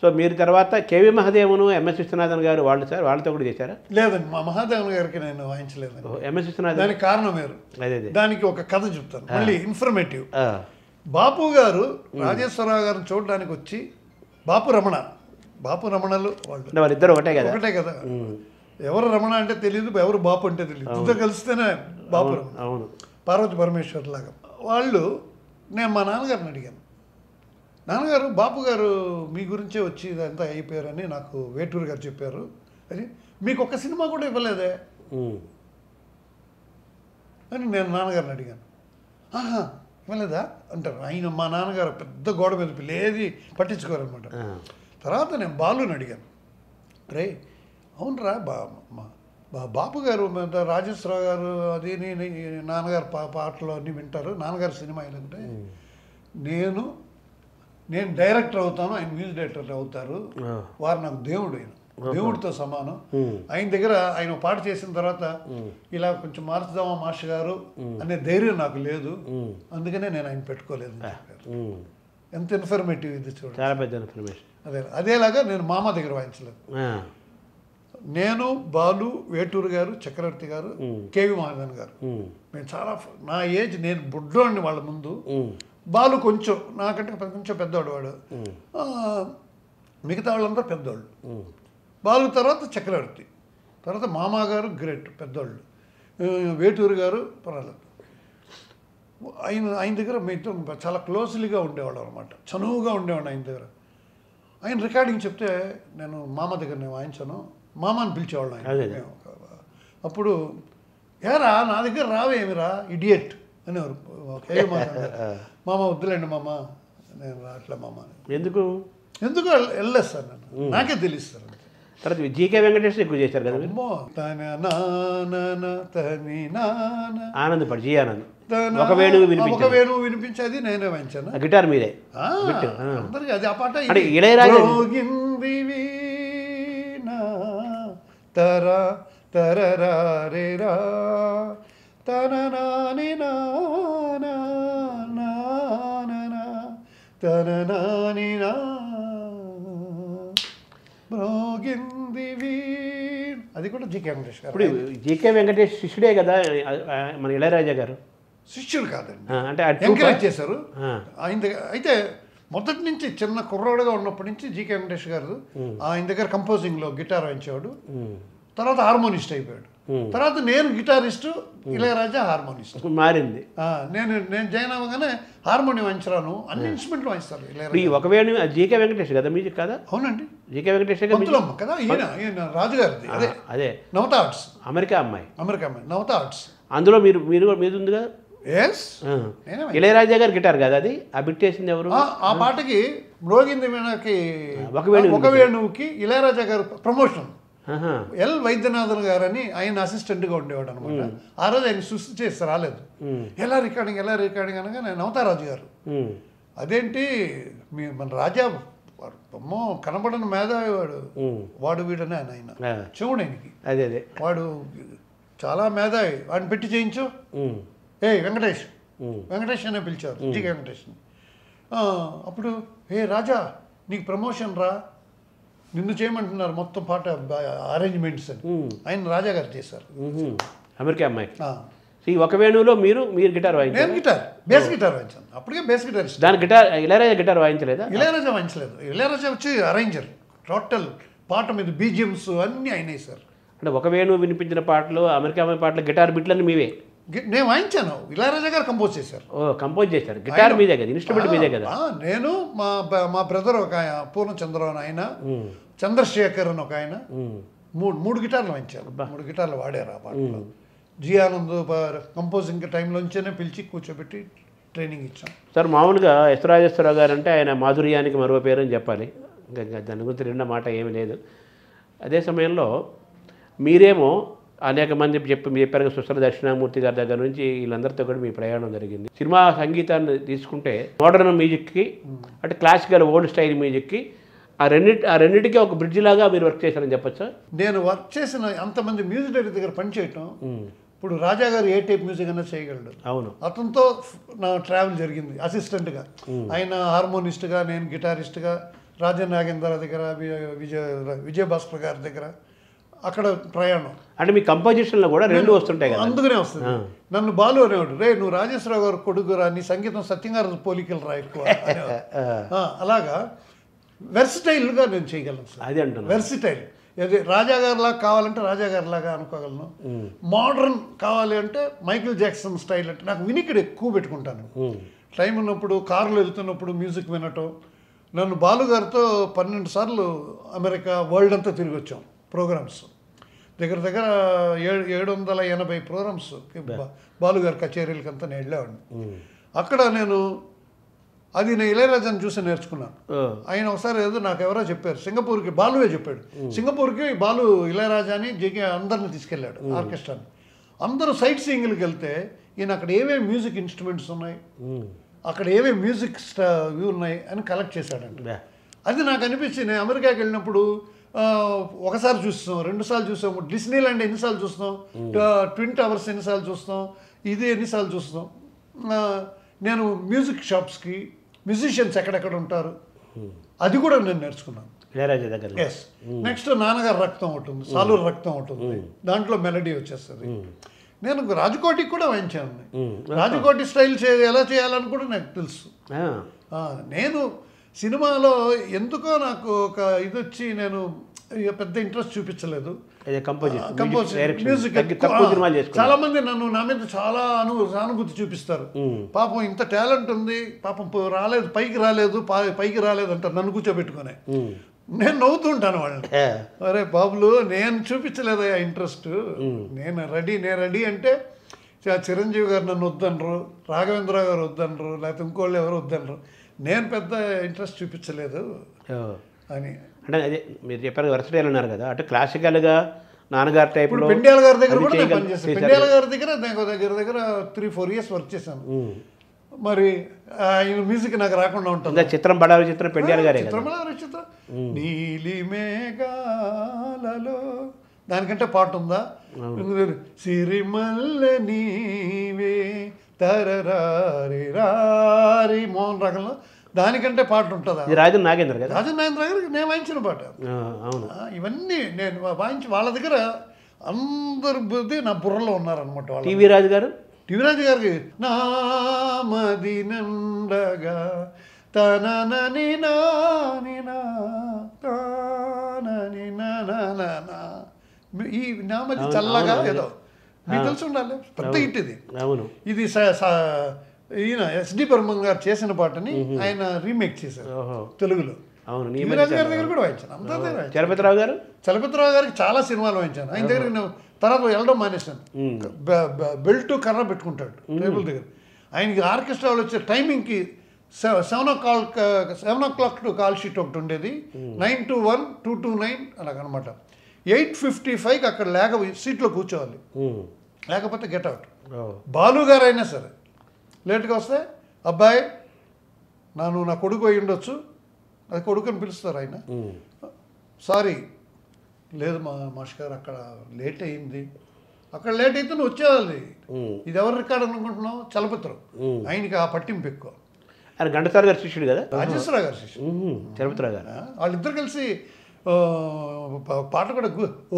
సో మీరు తర్వాత కేవి మహాదేవను ఎంఎస్ విశ్వనాథన్ గారు వాళ్ళు సార్ వాళ్ళతో కూడా చేశారా? లేదండి, మా మహాదేవన్ గారికి నేను వాయించలేదు. ఎంఎస్ విశ్వనాథన్ దానికి కారణం వేరు. అదే దానికి ఒక కథ చెప్తాను మళ్ళీ ఇన్ఫర్మేటివ్. బాపు గారు రాజేశ్వరరావు గారిని చూడడానికి వచ్చి, బాపు రమణలు వాళ్ళిద్దరు ఒకటే కదా. ఎవరు రమణ అంటే తెలియదు, ఎవరు బాపు అంటే తెలియదు. ఇద్దరు కలిస్తేనే బాపు రమణ. అవును, పార్వతి పరమేశ్వర్ లాగా వాళ్ళు. నేను మా నాన్నగారిని అడిగాను, నాన్నగారు బాపు గారు మీ గురించే వచ్చి ఇదంతా అయిపోయారని నాకు వేటూరు గారు చెప్పారు, అది మీకు ఒక సినిమా కూడా ఇవ్వలేదే అని నేను నాన్నగారిని అడిగాను. ఆహా ఇవ్వలేదా అంటారు ఆయన. మా నాన్నగారు పెద్ద గోడ మీద పిల్లేది పట్టించుకోరనమాట. తర్వాత నేను బాలుని అడిగాను, రే అవునరా బాపు గారు రాజేశ్వరరావు గారు అది నాన్నగారు పాటలు అన్నీ వింటారు, నాన్నగారు సినిమా ఏంటంటే నేను డైరెక్టర్ అవుతాను, ఆయన మ్యూజిక్ డైరెక్టర్ అవుతారు, వారు నాకు దేవుడితో సమానం. ఆయన దగ్గర ఆయన పాట చేసిన తర్వాత ఇలా కొంచెం మార్చుదామా మాస్టర్ గారు అనే ధైర్యం నాకు లేదు, అందుకనే నేను ఆయన పెట్టుకోలేదు అని చెప్పారు. ఎంత ఇన్ఫర్మేటివ్ ఇది చూడండి, చాలా పెద్ద ఇన్ఫర్మేషన్. అదేలాగా నేను మామ దగ్గర వాయించలేదు. నేను, బాలు, వేటూరు గారు, చక్రవర్తి గారు, కేవి మహాదేవన్ గారు, మేము చాలా నా ఏజ్, నేను బుడ్డోడిని వాళ్ళ ముందు. బాలు కొంచెం నాకంటే కొంచెం పెద్దవాడు వాడు, మిగతా వాళ్ళంతా పెద్దవాళ్ళు. బాలు తర్వాత చక్రవర్తి, తర్వాత మామగారు గ్రేట్ పెద్దవాళ్ళు, వేటూరు గారు పర్వాలేదు. ఆయన దగ్గర మీతో చాలా క్లోజ్లీగా ఉండేవాడు అనమాట, చనువుగా ఉండేవాడు ఆయన దగ్గర. ఆయన రికార్డింగ్ చెప్తే నేను మామ దగ్గర నేను వాయించాను, మామ అని పిలిచేవాళ్ళు ఆయన. అప్పుడు ఏరా నా దగ్గర రావేమిరా ఇడియట్ అనేవారు. మామ వద్దులేండి మామ, నేను రాట్లే మామ. ఎందుకు వెళ్ళలేదు సార్, నేను నాకే తెలియదు సార్. తర్వాత జీకే వెంకటేష్ ఎక్కువ చేశారు కదా. ఆనంద్ పడి జీ ఆనంద్ ఒక వేణువు వినిపించేది నేనే వాయించాను, గిటార్ మీదే. అందరికి అది ఆ పాట ఇళయరాజా తర తరరేరా తననాని తననాని అది కూడా జీకే వెంకటేష్ గారు. ఇప్పుడు జీకే వెంకటేష్ శిష్యుడే కదా మన ఇళయరాజా గారు? శిష్యుడు కాదండి, అంటే ఎంకరేజ్ చేశారు ఆయన దగ్గర. అయితే మొదటి నుంచి చిన్న కుర్రాడుగా ఉన్నప్పటి నుంచి జీకే వెంకటేష్ గారు ఆయన దగ్గర కంపోజింగ్లో గిటార్ వాయించేవాడు. తర్వాత హార్మోనిస్ట్ అయిపోయాడు. తర్వాత నేను గిటారిస్టు, ఇళయరాజా హార్మోనిస్ట్ మారింది. నేను జాయిన్ అవ్వగానే హార్మోనియం వాయించరాను, అన్ని ఇన్స్ట్రుమెంట్లు వాయిస్తారు ఇళయరాజా. ఒకవేళ జీకే వెంకటేష్ కదా మ్యూజిక్ కదా? అవునండి, జీకే వెంకటేష్ కదా. ఈయన రాజుగారిది అదే నవత ఆర్ట్స్, అమెరికా అమ్మాయి నవత ఆర్ట్స్. అందులో మీది ఉంది కదా. ఇళయరాజా గారు గిటార్ కదా అది? ఆ బిట్ చేసింది ఎవరు? ఆ పాటకి మ్రోగింది వీణకి ఒక వేణువుకి ఇళయరాజా గారు ప్రమోషన్. ఎల్ వైద్యనాథన్ గారు అని ఆయన అసిస్టెంట్గా ఉండేవాడు అనమాట. ఆ రోజు ఆయన సృష్టి చేస్తే రాలేదు. ఎలా రికార్డింగ్ అనగా నేను నవతారాజు గారు, అదేంటి మన రాజా అమ్మో కనబడని మేధావి వాడు వీడని ఆయన చెవుడు ఆయనకి. అదే వాడు చాలా మేధావి, వాడిని పెట్టి చేయించు, వెంకటేష్ అనే పిలిచారు జీకే వెంకటేష్ని. అప్పుడు రాజా నీకు ప్రమోషన్ రా, నిన్ను చేయమంటున్నారు మొత్తం పాట అరేంజ్మెంట్స్ అని ఆయన రాజా గారు చేశారు అమెరికా అమ్మాయికి. ఈ ఒక వేణువులో మీరు గిటార్ వాయించారు? నేను బేస్ గిటార్ వాయించాను, అప్పటికే బేస్ గిటార్. దాని గిటార్ ఇళయరాజా గిటార్ వాయించలేదా? ఇళయరాజా వాయించలేదు, ఇళయరాజా వచ్చి అరేంజర్, టోటల్ పాట మీద బీజిఎమ్స్ అన్నీ ఆయన వేశారు. అంటే ఒక వేణువు వినిపించిన పాటలు, అమెరికా అమ్మాయి పాటలు, గిటార్ బిట్లన్నీ మీవే? నేను వాయించాను, ఇళయరాజా గారు కంపోజ్ చేశారు. కంపోజ్ చేశారు, గిటార్ మీదే కదా, ఇన్స్ట్రుమెంట్ మీదే కదా. నేను మా బ్రదర్ ఒక ఆయన పూర్ణచంద్రరావు ఆయన, చంద్రశేఖర్ అని ఒక ఆయన, మూడు గిటార్లు వాయించారు, 3 గిటార్లు వాడారు ఆ పాటలో. జీ ఆనంద్ కంపోజింగ్ టైంలోంచేనే పిలిచి కూర్చోబెట్టి ట్రైనింగ్ ఇచ్చాం. సార్ మామూలుగా ఎస్రాజేశ్వరరావు గారు అంటే ఆయన మాధుర్యానికి మరో పేరు అని చెప్పాలి, ఇంకా దాని గురించి రెండో మాట ఏమీ లేదు. అదే సమయంలో మీరేమో అనేక మంది చెప్పారు సుస్థల దక్షిణామూర్తి గారి దగ్గర నుంచి వీళ్ళందరితో కూడా మీ ప్రయాణం జరిగింది. సినిమా సంగీతాన్ని తీసుకుంటే మోడర్న్ మ్యూజిక్కి అంటే క్లాసికల్ ఓల్డ్ స్టైల్ మ్యూజిక్కి ఆ రెండింటికి ఒక బ్రిడ్జ్ లాగా మీరు వర్క్ చేశారని చెప్పొచ్చా? నేను వర్క్ చేసిన అంతమంది మ్యూజిక్ డైరెక్టర్ దగ్గర పనిచేయటం, ఇప్పుడు రాజా గారు ఏ టైప్ మ్యూజిక్ అయినా చేయగలడు. అవును, అతనితో నా ట్రావెల్ జరిగింది అసిస్టెంట్గా. ఆయన హార్మోనిస్ట్గా, నేను గిటారిస్ట్గా, రాజన్ నాగేంద్ర దగ్గర, విజయభాస్కర్ గారి దగ్గర అక్కడ ప్రయాణం. అంటే మీ కంపోజిషన్లో కూడా రెండు వస్తుంటాయి కదా? అందుకనే వస్తుంది. నన్ను బాలు అనేవాడు, రే నువ్వు రాజేశ్వరరావు గారు కొడుకురా, నీ సంగీతం సత్యంగారు పోలికలు రా ఎక్కువ. అలాగా వెర్సిటైల్గా నేను చేయగలను సార్. అది అంటున్నాను, వెర్సిటైల్. అదే రాజాగారిలాగా కావాలంటే రాజాగారిలాగా అనుకోగలను, మోడర్న్ కావాలి అంటే మైకిల్ జాక్సన్ స్టైల్ అంటే. నాకు వినికిడి ఎక్కువ పెట్టుకుంటాను. టైం ఉన్నప్పుడు కారులో వెళ్తున్నప్పుడు మ్యూజిక్ వినటం. నన్ను బాలుగారితో 12 సార్లు అమెరికా వరల్డ్ అంతా తిరిగి వచ్చాం. ప్రోగ్రామ్స్ దగ్గర 780 ప్రోగ్రామ్స్ బాలుగారి కచేరీలకంతా నేను వెళ్ళేవాడిని. అక్కడ నేను ఇళయరాజాని చూసి నేర్చుకున్నాను. ఆయన ఒకసారి ఏదో నాకు ఎవరో చెప్పారు, సింగపూర్కి బాలువే చెప్పాడు. సింగపూర్కి బాలు ఇళయరాజాని జేకే అందరిని తీసుకెళ్ళాడు, ఆర్కెస్ట్రాని. అందరూ సైట్ సీయింగ్కి వెళ్తే ఈయన అక్కడ ఏమేమి మ్యూజిక్ ఇన్స్ట్రుమెంట్స్ ఉన్నాయి, అక్కడ ఏమేమి మ్యూజిక్ ఇవి ఉన్నాయి అని కలెక్ట్ చేశాడంట. అది నాకు అనిపించింది. నేను అమెరికాకి వెళ్ళినప్పుడు ఒకసారి చూస్తాం, 2 సార్లు చూస్తాం, డిస్నీలాండ్ ఎన్నిసార్లు చూస్తాం, ట్విన్ టవర్స్ ఎన్నిసార్లు చూస్తాం, ఇది ఎన్నిసార్లు చూస్తాం. నేను మ్యూజిక్ షాప్స్కి మ్యూజిషియన్స్ ఎక్కడెక్కడ ఉంటారు అది కూడా నేను నేర్చుకున్నాను. ఎస్. నెక్స్ట్ నాన్నగారు రక్తం ఉంటుంది, సాలూరు రక్తం ఉంటుంది, దాంట్లో మెలడీ వచ్చేస్తుంది. నేను రాజకోటికి కూడా వాయించాను. రాజకోటి స్టైల్ ఎలా చేయాలని కూడా నాకు తెలుసు. నేను సినిమాలో ఎందుకో నాకు ఒక ఇది వచ్చి నేను పెద్ద ఇంట్రెస్ట్ చూపించలేదు. మ్యూజిక్ చాలా మంది నా మీద చాలా సానుభూతి చూపిస్తారు. పాపం ఇంత టాలెంట్ ఉంది, పాపం రాలేదు, పైకి రాలేదు అంటారు నన్ను కూర్చోబెట్టుకునే. నేను నవ్వుతుంటాను వాళ్ళని, అరే బాబులు నేను చూపించలేదు ఇంట్రెస్ట్, నేను రెడీ అంటే చిరంజీవి గారు నన్ను వద్దనరు, రాఘవేంద్ర గారు వద్దనరు, లేకపోతే ఇంకోళ్ళు ఎవరు వద్దనరు, నేను పెద్ద ఇంట్రెస్ట్ చూపించలేదు అని. అంటే అదే మీరు చెప్పారు వెర్సటైల్ అన్నారు కదా, అంటే క్లాసికల్గా నాన్నగారి టైప్. ఇప్పుడు పెండ్యాల గారి దగ్గర కూడా నేను పనిచేస్తాను. పెండ్యాల గారి దగ్గర నేను దగ్గర 3-4 years వర్క్ చేశాను. మరి ఆయన మ్యూజిక్ నాకు రాకుండా ఉంటుంది. చిత్రం బడారి చిత్రం పెండ్యాల గారే. చిత్రం నీలి మేఘాలలో దానికంటే పాట ఉందా? సిరిమల్లె నీవే తరరారి రారి మోహన్ రాగంలో దానికంటే పాట ఉంటుందా? రాజన్ నాగేంద్ర కదా. రాజన్ నాగేంద్ర గారికి నేను వాయించిన పాట. అవును, ఇవన్నీ నేను వాయించి వాళ్ళ దగ్గర అందరు బుద్ధి నా బుర్రలో ఉన్నారనమాట. వాళ్ళు టీవీ రాజు గారికి నామది నండగా తనని ఈ నామది చల్లగా ఏదో మీకు తెలిసి ఉండాలి, పెద్ద హిట్ ఇది. అవును, ఇది ఈయన ఎస్డి బర్మన్ గారు చేసిన పాటని ఆయన రీమేక్ చేశారు తెలుగులో. అవును, రాజు గారి దగ్గర కూడా వాయించాను. అందరి దగ్గర చలపతిరావు గారికి చాలా సినిమాలు వాయించాను. ఆయన దగ్గర నేను తర్వాత వెళ్ళడం మానేశాను. బెల్ట్ కర్ర పెట్టుకుంటాడు టేబుల్ దగ్గర. ఆయనకి ఆర్కెస్ట్రాలు వచ్చే టైమింగ్కి 7 o'clock టు కాల్ షీట్ ఒకటి ఉండేది, 9 to 1, 2 to 9 అలాగనమాట. 8:55కి అక్కడ సీట్లో కూర్చోవాలి, లేకపోతే గెట్ అవుట్. బాలు గారు అయినా సరే లేట్గా వస్తే అబ్బాయి నా కొడుకు అయి ఉండొచ్చు, అది కొడుకు అని పిలుస్తారు ఆయన. సారీ లేదు మాస్టర్ గారు అక్కడ లేట్ అయింది. అక్కడ లేట్ అయితే నువ్వు వచ్చేవాలి. ఇది ఎవరు రికార్డ్ అనుకుంటున్నావు? చలపతిరావు. ఆయనకి ఆ పట్టింపు ఎక్కువ. ఆయన ఘంటసాల గారి శిష్యుడు కదా, రాజేశ్వరరావు గారి శిష్యుడు. చలపతిరావు గారు వాళ్ళిద్దరు కలిసి పాట కూడా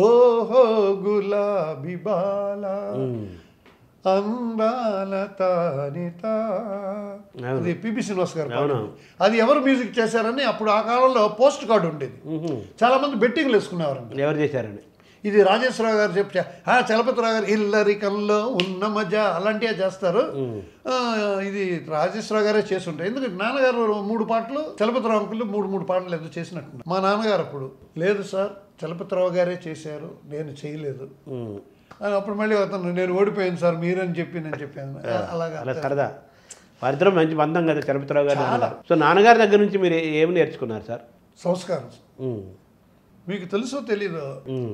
ఓహో గులాబీ బాలా అందాల తానితా, అది పిబి శ్రీనివాస్ గారు. అది ఎవరు మ్యూజిక్ చేశారని అప్పుడు ఆ కాలంలో పోస్ట్ కార్డు ఉండేది. చాలా మంది బెట్టింగ్లు వేసుకునేవారండి ఎవరు చేశారని. ఇది రాజేశ్వరరావు గారు చలపతిరావు గారు ఇల్లరికంలో ఉన్న మజా అలాంటివే చేస్తారు. ఇది రాజేశ్వరరావు గారే చేస్తుంటారు. ఎందుకంటే నాన్నగారు 3 పాటలు, చలపతిరావు అంకులు 3 పాటలు ఏదో చేసినట్టు. మా నాన్నగారు అప్పుడు లేదు సార్ చలపతిరావు గారే చేశారు, నేను చేయలేదు అని. అప్పుడు మళ్ళీ అతను నేను ఓడిపోయాను సార్ మీరని చెప్పి నేను చెప్పాను. అలాగా సరదా వారిద్దరం మంచి బంధం కదా చలపతిరావు గారు. సో నాన్నగారి దగ్గర నుంచి మీరు ఏమి నేర్చుకున్నారు సార్? సంస్కారం. మీకు తెలుసో తెలీదు,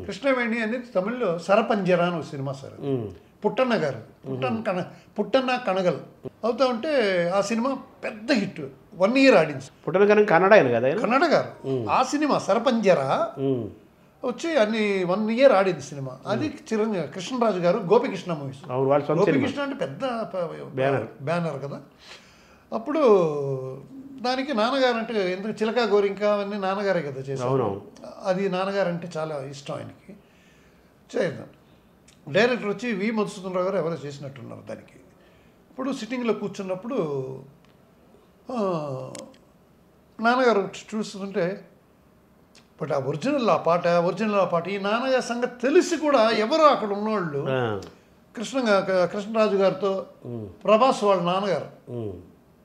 కృష్ణవేణి అనేది తమిళ్లో సరపంజరా అని ఒక సినిమా సార్. పుట్టన్న గారు పుట్టన్న కనగల్ అవుతా ఉంటే ఆ సినిమా పెద్ద హిట్, 1 year ఆడింది. పుట్టన కన్నడ కదా, కన్నడ గారు. ఆ సినిమా సరపంజరా వచ్చి 1 year ఆడింది సినిమా. అది చిరంజీవి కృష్ణరాజు గారు గోపికృష్ణ మూవీస్. గోపికృష్ణ అంటే పెద్ద బ్యానర్ కదా. అప్పుడు దానికి నాన్నగారు అంటే ఎందుకు చిలక గోరింక అవన్నీ నాన్నగారే కదా చేశారు. అది నాన్నగారు అంటే చాలా ఇష్టం ఆయనకి. చేద్దాం డైరెక్టర్ వచ్చి వి మధుసూదన్ రావు గారు ఎవరో చేసినట్టున్నారు దానికి. ఇప్పుడు సిట్టింగ్లో కూర్చున్నప్పుడు నాన్నగారు చూస్తుంటే బట్ ఆ ఒరిజినల్ ఆ పాట ఈ నాన్నగారి సంగతి తెలిసి కూడా ఎవరో అక్కడ ఉన్నవాళ్ళు కృష్ణరాజు గారితో ప్రభాస్ వాళ్ళ నాన్నగారు,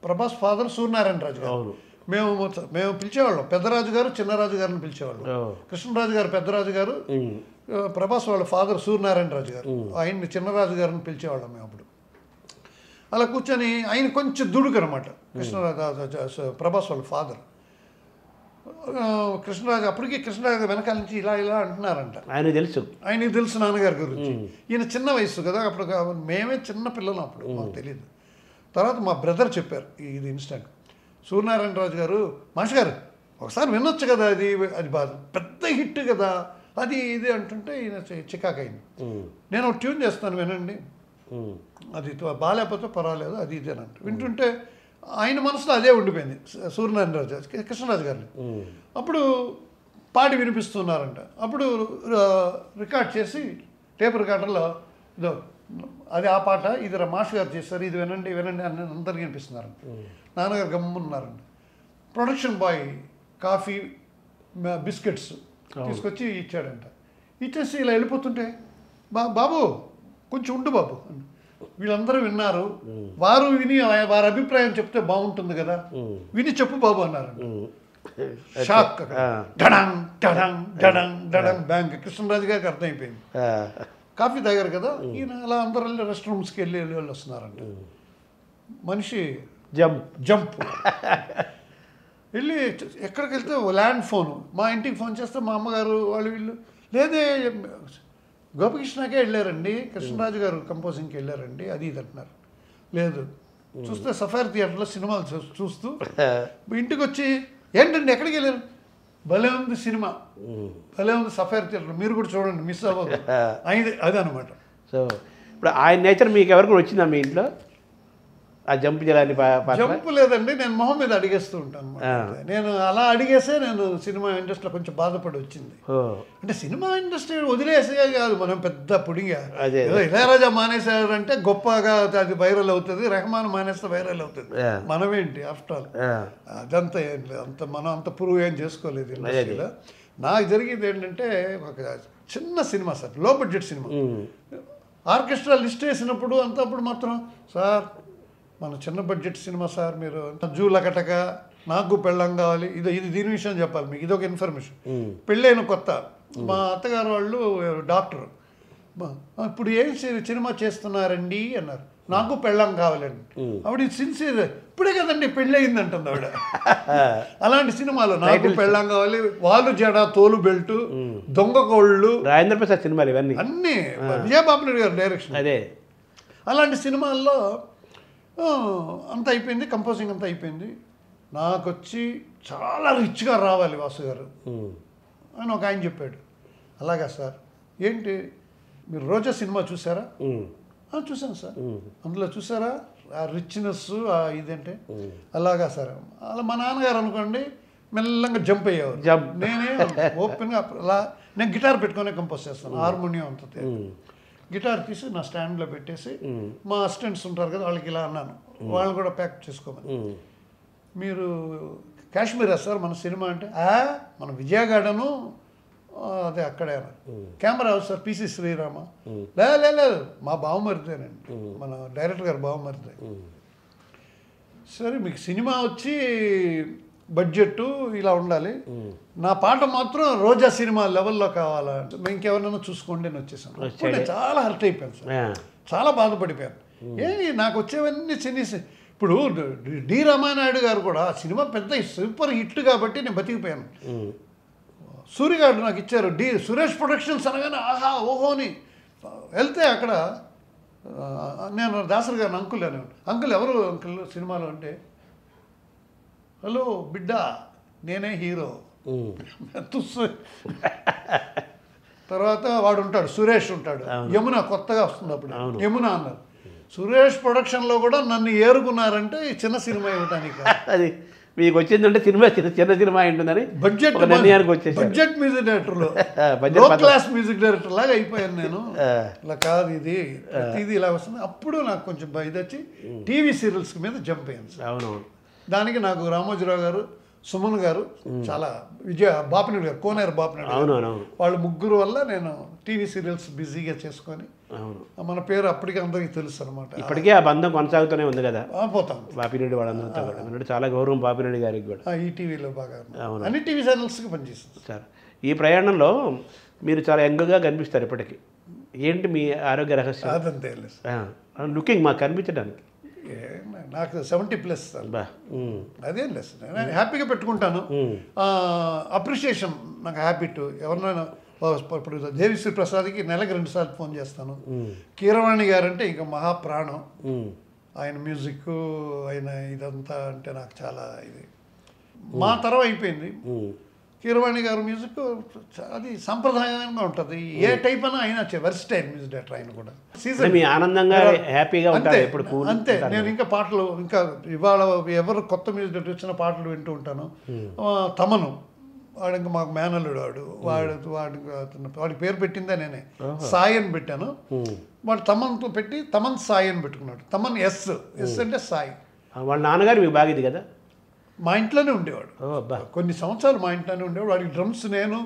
ప్రభాస్ ఫాదర్ సూర్యనారాయణ రాజు గారు, మేము పిలిచేవాళ్ళం. పెద్దరాజు గారు చిన్నరాజు గారిని పిలిచేవాళ్ళం. కృష్ణరాజు గారు పెద్దరాజు గారు, ప్రభాస్ వాళ్ళ ఫాదర్ సూర్యనారాయణ రాజు గారు, ఆయన్ని చిన్నరాజు గారిని పిలిచేవాళ్ళం మేము. అప్పుడు అలా కూర్చొని ఆయన కొంచెం దుడుకు అనమాట కృష్ణరాజు, ప్రభాస్ వాళ్ళ ఫాదర్. కృష్ణరాజు అప్పటికి కృష్ణరాజు వెనకాల నుంచి ఇలా అంటున్నారంట. ఆయనకి తెలుసు నాన్నగారి గురించి. ఈయన చిన్న వయసు కదా అప్పుడు, మేమే చిన్న పిల్లలు అప్పుడు, మాకు తెలియదు. తర్వాత మా బ్రదర్ చెప్పారు ఇది ఇన్స్టెంట్. సూర్యనారాయణ రాజు గారు మాస్టర్ గారు ఒకసారి వినొచ్చు కదా, అది బాధ పెద్ద హిట్ కదా అది ఇది అంటుంటే ఈయన చికాకు అయింది. నేను ఒక ట్యూన్ చేస్తాను వినండి, అది బాగాలేకపోతే పర్వాలేదు అది ఇది అని అంటే వింటుంటే ఆయన మనసులో అదే ఉండిపోయింది సూర్యనారాయణ రాజు కృష్ణరాజు గారిని. అప్పుడు పాడి వినిపిస్తున్నారంట. అప్పుడు రికార్డ్ చేసి టేప్ రికార్డర్లో ఇదో అది ఆ పాట ఇది మాస్టర్ గారు చేస్తారు, ఇది వినండి వినండి అని అందరికీ వినిపిస్తున్నారంట. నాన్నగారు గమ్మున్నారంట. ప్రొడక్షన్ బాయ్ కాఫీ బిస్కెట్స్ తీసుకొచ్చి ఇచ్చాడంట. ఇచ్చేసి ఇలా వెళ్ళిపోతుంటే బాబు కొంచెం ఉండు బాబు, వీళ్ళందరూ విన్నారు, వారు విని వారి అభిప్రాయం చెప్తే బాగుంటుంది కదా, విని చెప్పు బాబు అన్నారు. షాక్, డడంగ్ డడంగ్ డడంగ్ డడంగ్ బ్యాంక్. కృష్ణరాజు గారికి అర్థమైపోయింది. కాఫీ తాగారు కదా ఈయన, అలా అందరూ వెళ్ళి రెస్ట్ రూమ్స్కి వెళ్ళి వస్తున్నారంట. మనిషి జంప్ వెళ్ళి ఎక్కడికి వెళ్తే ల్యాండ్ ఫోను, మా ఇంటికి ఫోన్ చేస్తే మా అమ్మగారు వాళ్ళు వీళ్ళు లేదే గోపికృష్ణకే వెళ్ళారండి, కృష్ణరాజు గారు కంపోజింగ్కి వెళ్ళారండి అది ఇది అంటున్నారు. లేదు చూస్తే సఫారీ థియేటర్లో సినిమాలు చూస్తూ ఇంటికి వచ్చి ఏంటండి ఎక్కడికి వెళ్ళారు, భలే ఉంది సినిమా, భలే ఉంది సఫారీ థియేటర్, మీరు కూడా చూడండి మిస్ అవ్వదు అది అనమాట. సో ఇప్పుడు ఆయన నేచర్ మీకు ఎవరికి వచ్చిందా మీ ఇంట్లో? ఆ జంప్ చేయాలని జంప్ లేదండి, నేను మొహం మీద అడిగేస్తూ ఉంటాను. నేను అలా అడిగేసే నేను సినిమా ఇండస్ట్రీలో కొంచెం బాధపడి వచ్చింది. అంటే సినిమా ఇండస్ట్రీ వదిలేసే కాదు, మనం పెద్ద పుడిగా ఇళయరాజా మానేశారంటే గొప్పగా అది వైరల్ అవుతుంది, రెహమాన్ మానేస్తే వైరల్ అవుతుంది. మనమేంటి ఆఫ్టర్ ఆల్ అదంతా ఏం లేదు, మనం అంత ప్రూవ్ ఏం చేసుకోలేదు ఇండస్ట్రీలో. నాకు జరిగింది ఏంటంటే ఒక చిన్న సినిమా సార్, లో బడ్జెట్ సినిమా, ఆర్కెస్ట్రా లిస్ట్ వేసినప్పుడు అంతప్పుడు మాత్రం సార్ మన చిన్న బడ్జెట్ సినిమా సార్, మీరు జూలకటక నాకు పెళ్ళం కావాలి, ఇది దీని విషయం చెప్పాలి మీకు, ఇదొక ఇన్ఫర్మేషన్. పెళ్ళైన కొత్త మా అత్తగారు వాళ్ళు డాక్టర్, ఇప్పుడు ఏం సినిమా చేస్తున్నారండి అన్నారు. నాకు పెళ్ళం కావాలండి. ఆవిడ సిన్సియర్, ఇప్పుడే కదండి పెళ్ళి అయిందంటుంది ఆవిడ. అలాంటి సినిమాలు నాకు పెళ్ళం కావాలి, వాళ్ళు జడ తోలు బెల్ట్ దొంగ కోళ్ళు రాజేంద్ర ప్రసాద్ సినిమాలు ఇవన్నీ అన్నీ విజయబాబు నాయుడు గారు డైరెక్షన్. అదే అలాంటి సినిమాల్లో అంత అయిపోయింది, కంపోజింగ్ అంతా అయిపోయింది. నాకు వచ్చి చాలా రిచ్గా రావాలి వాసు గారు అని ఒక ఆయన చెప్పాడు. అలాగా సార్, ఏంటి మీరు రోజా సినిమా చూసారా? చూసాను సార్. అందులో చూసారా ఆ రిచ్నెస్ ఇదంటే? అలాగా సార్. అలా మా నాన్నగారు అనుకోండి మెల్లంగా జంప్ అయ్యేవారు. నేనే ఓపెన్గా అలా నేను గిటార్ పెట్టుకునే కంపోజ్ చేస్తాను, హార్మోనియం అంత గిటార్ తీసి నా స్టాండ్లో పెట్టేసి మా అసిస్టెంట్స్ ఉంటారు కదా వాళ్ళకి ఇలా అన్నాను, వాళ్ళు కూడా ప్యాక్ చేసుకోమని. మీరు కాశ్మీరా సార్ మన సినిమా అంటే, మన విజయ గార్డెను అదే అక్కడే కెమెరా సార్ పిసి శ్రీరామ. లేదు మా బావమరిదేనండి, మన డైరెక్టర్ గారు బావమరిదే. సరే మీకు సినిమా వచ్చి బడ్జెట్ ఇలా ఉండాలి, నా పాట మాత్రం రోజా సినిమా లెవెల్లో కావాలా, ఇంకెవరినైనా చూసుకోండి అని వచ్చేసాను. చాలా హర్ట్ అయిపోయాను సార్, చాలా బాధపడిపోయాను. నాకు వచ్చేవన్నీ చిన్న ఇప్పుడు డి రామానాయుడు గారు కూడా సినిమా పెద్ద సూపర్ హిట్ కాబట్టి నేను బతికిపోయాను. సూర్యగారు నాకు ఇచ్చారు సురేష్ ప్రొడక్షన్స్ అనగానే ఆహా ఓహో అని వెళ్తే అక్కడ నేను దాసరి గారిని అంకుల్ అని అంకుల్ ఎవరు అంకుల్ సినిమాలో అంటే హలో బిడ్డ నేనే హీరో తుస్సు. తర్వాత వాడు ఉంటాడు సురేష్ ఉంటాడు, యమున కొత్తగా వస్తుంది అప్పుడు యమున అన్నారు. సురేష్ ప్రొడక్షన్లో కూడా నన్ను ఏరుకున్నారంటే ఈ చిన్న సినిమా ఇవ్వడానికి. అది మీకు వచ్చిందంటే సినిమా చిన్న సినిమా ఉంటుందని బడ్జెట్ నిర్ణయానికి వచ్చేసి బడ్జెట్ మ్యూజిక్ డైరెక్టర్లో లో క్లాస్ మ్యూజిక్ డైరెక్టర్ లాగా అయిపోయాను నేను. ఇలా కాదు ఇది ఇలా వస్తుంది. అప్పుడు నాకు కొంచెం ఇది వచ్చి టీవీ సీరియల్స్ మీద జంప్ అయ్యాను. అవునవును. దానికి నాకు రామోజీరావు గారు, సుమన్ గారు చాలా బాపినేడు గారు, కోనేరు బాపినేడు అవునవును, వాళ్ళు ముగ్గురు వల్ల నేను టీవీ సీరియల్స్ బిజీగా చేసుకొని మన పేరు అప్పటికే అందరికీ తెలుసు అనమాట. ఇప్పటికే ఆ బంధం కొనసాగుతూనే ఉంది కదా పోతాం. బాపిరెడ్డి వాళ్ళందరితో కూడా చాలా గౌరవం బాపిరెడ్డి గారికి కూడా. ఈ టీవీలో బాగా అన్ని టీవీ ఛానల్స్కి పనిచేస్తుంది సార్. ఈ ప్రయాణంలో మీరు చాలా యంగ్గా కనిపిస్తారు ఇప్పటికీ. ఏంటి మీ ఆరోగ్య రహస్యం? అదంతే లుకింగ్ మాకు కనిపించడానికి. నాకు 70+ అదేం లేదు, నేను హ్యాపీగా పెట్టుకుంటాను. అప్రిషియేషన్ నాకు హ్యాబిట్. ఎవరినైనా ఇప్పుడు దేవిశ్రీ ప్రసాద్కి నెలకు 2 సార్లు ఫోన్ చేస్తాను. కీరవాణి గారంటే ఇంకా మహాప్రాణం. ఆయన మ్యూజిక్ ఆయన ఇదంతా అంటే నాకు చాలా ఇది. మా తరం అయిపోయింది. కీరవాణి గారు మ్యూజిక్ అది సంప్రదాయంగా ఉంటుంది. ఏ టైప్ అయినా అయినా వెర్స్టైల్ మ్యూజిక్ డైరెక్టర్ ఆయన కూడా. సీజన్ మీ ఆనందంగా హ్యాపీగా ఉంటారు ఎప్పుడు. అంతే. నేను ఇంకా పాటలు ఇంకా ఇవాళ ఎవరు కొత్త మ్యూజిక్ డైరెక్టర్ వచ్చిన పాటలు వింటూ ఉంటాను. తమను వాడు ఇంకా మాకు మేనల్లుడు వాడికి పేరు పెట్టిందే నేనే, సాయి అని పెట్టాను. వాడు తమన్తో పెట్టి తమన్ సాయి అని పెట్టుకున్నాడు. తమన్ ఎస్ అంటే సాయి. వాళ్ళ నాన్నగారు మీకు బాగేది కదా? మా ఇంట్లోనే ఉండేవాడు కొన్ని సంవత్సరాలు. మా ఇంట్లోనే ఉండేవాడు. వాడికి డ్రమ్స్ నేను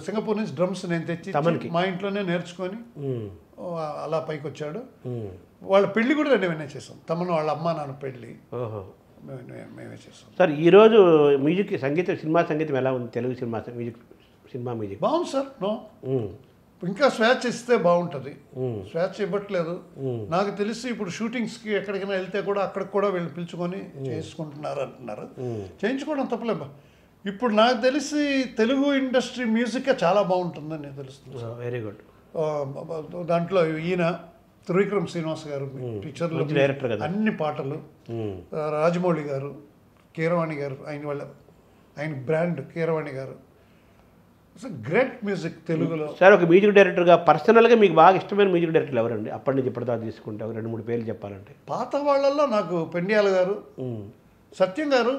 సింగపూర్ నుంచి డ్రమ్స్ నేను తెచ్చి మా ఇంట్లోనే నేర్చుకొని అలా పైకి వచ్చాడు. వాళ్ళ పెళ్లి కూడా నేనే చేసాం. తమను వాళ్ళ అమ్మ నాన్న పెళ్ళి మేమే చేసాం. సార్ ఈరోజు మ్యూజిక్ సినిమా సంగీతం ఎలా ఉంది? తెలుగు సినిమా మ్యూజిక్ బాగుంది సార్. ఇంకా స్వేచ్ఛ ఇస్తే బాగుంటుంది. స్వేచ్ఛ ఇవ్వట్లేదు. నాకు తెలిసి ఇప్పుడు షూటింగ్స్కి ఎక్కడికైనా వెళ్తే కూడా అక్కడికి కూడా వీళ్ళు పిలుచుకొని చేసుకుంటున్నారు అంటున్నారు. చేయించుకోవడం తప్పలేదు. ఇప్పుడు నాకు తెలిసి తెలుగు ఇండస్ట్రీ మ్యూజిక్ చాలా బాగుంటుందని నేను తెలుస్తుంది. Very good. దాంట్లో ఈయన త్రివిక్రమ్ శ్రీనివాస్ గారు పిక్చర్లు డైరెక్టర్ కదా, అన్ని పాటలు. రాజమౌళి గారు, కీరవాణి గారు, ఆయన బ్రాండ్ కీరవాణి గారు. గ్రేట్ మ్యూజిక్ తెలుగులో. సార్ ఒక మ్యూజిక్ డైరెక్టర్గా పర్సనల్గా మీకు బాగా ఇష్టమైన మ్యూజిక్ డైరెక్టర్లు ఎవరండి? అప్పటి నుంచి ఇప్పటిదాకా తీసుకుంటే 2-3 పేర్లు చెప్పాలంటే. పాత వాళ్ళల్లో నాకు పెండియాల గారు, సత్యం గారు.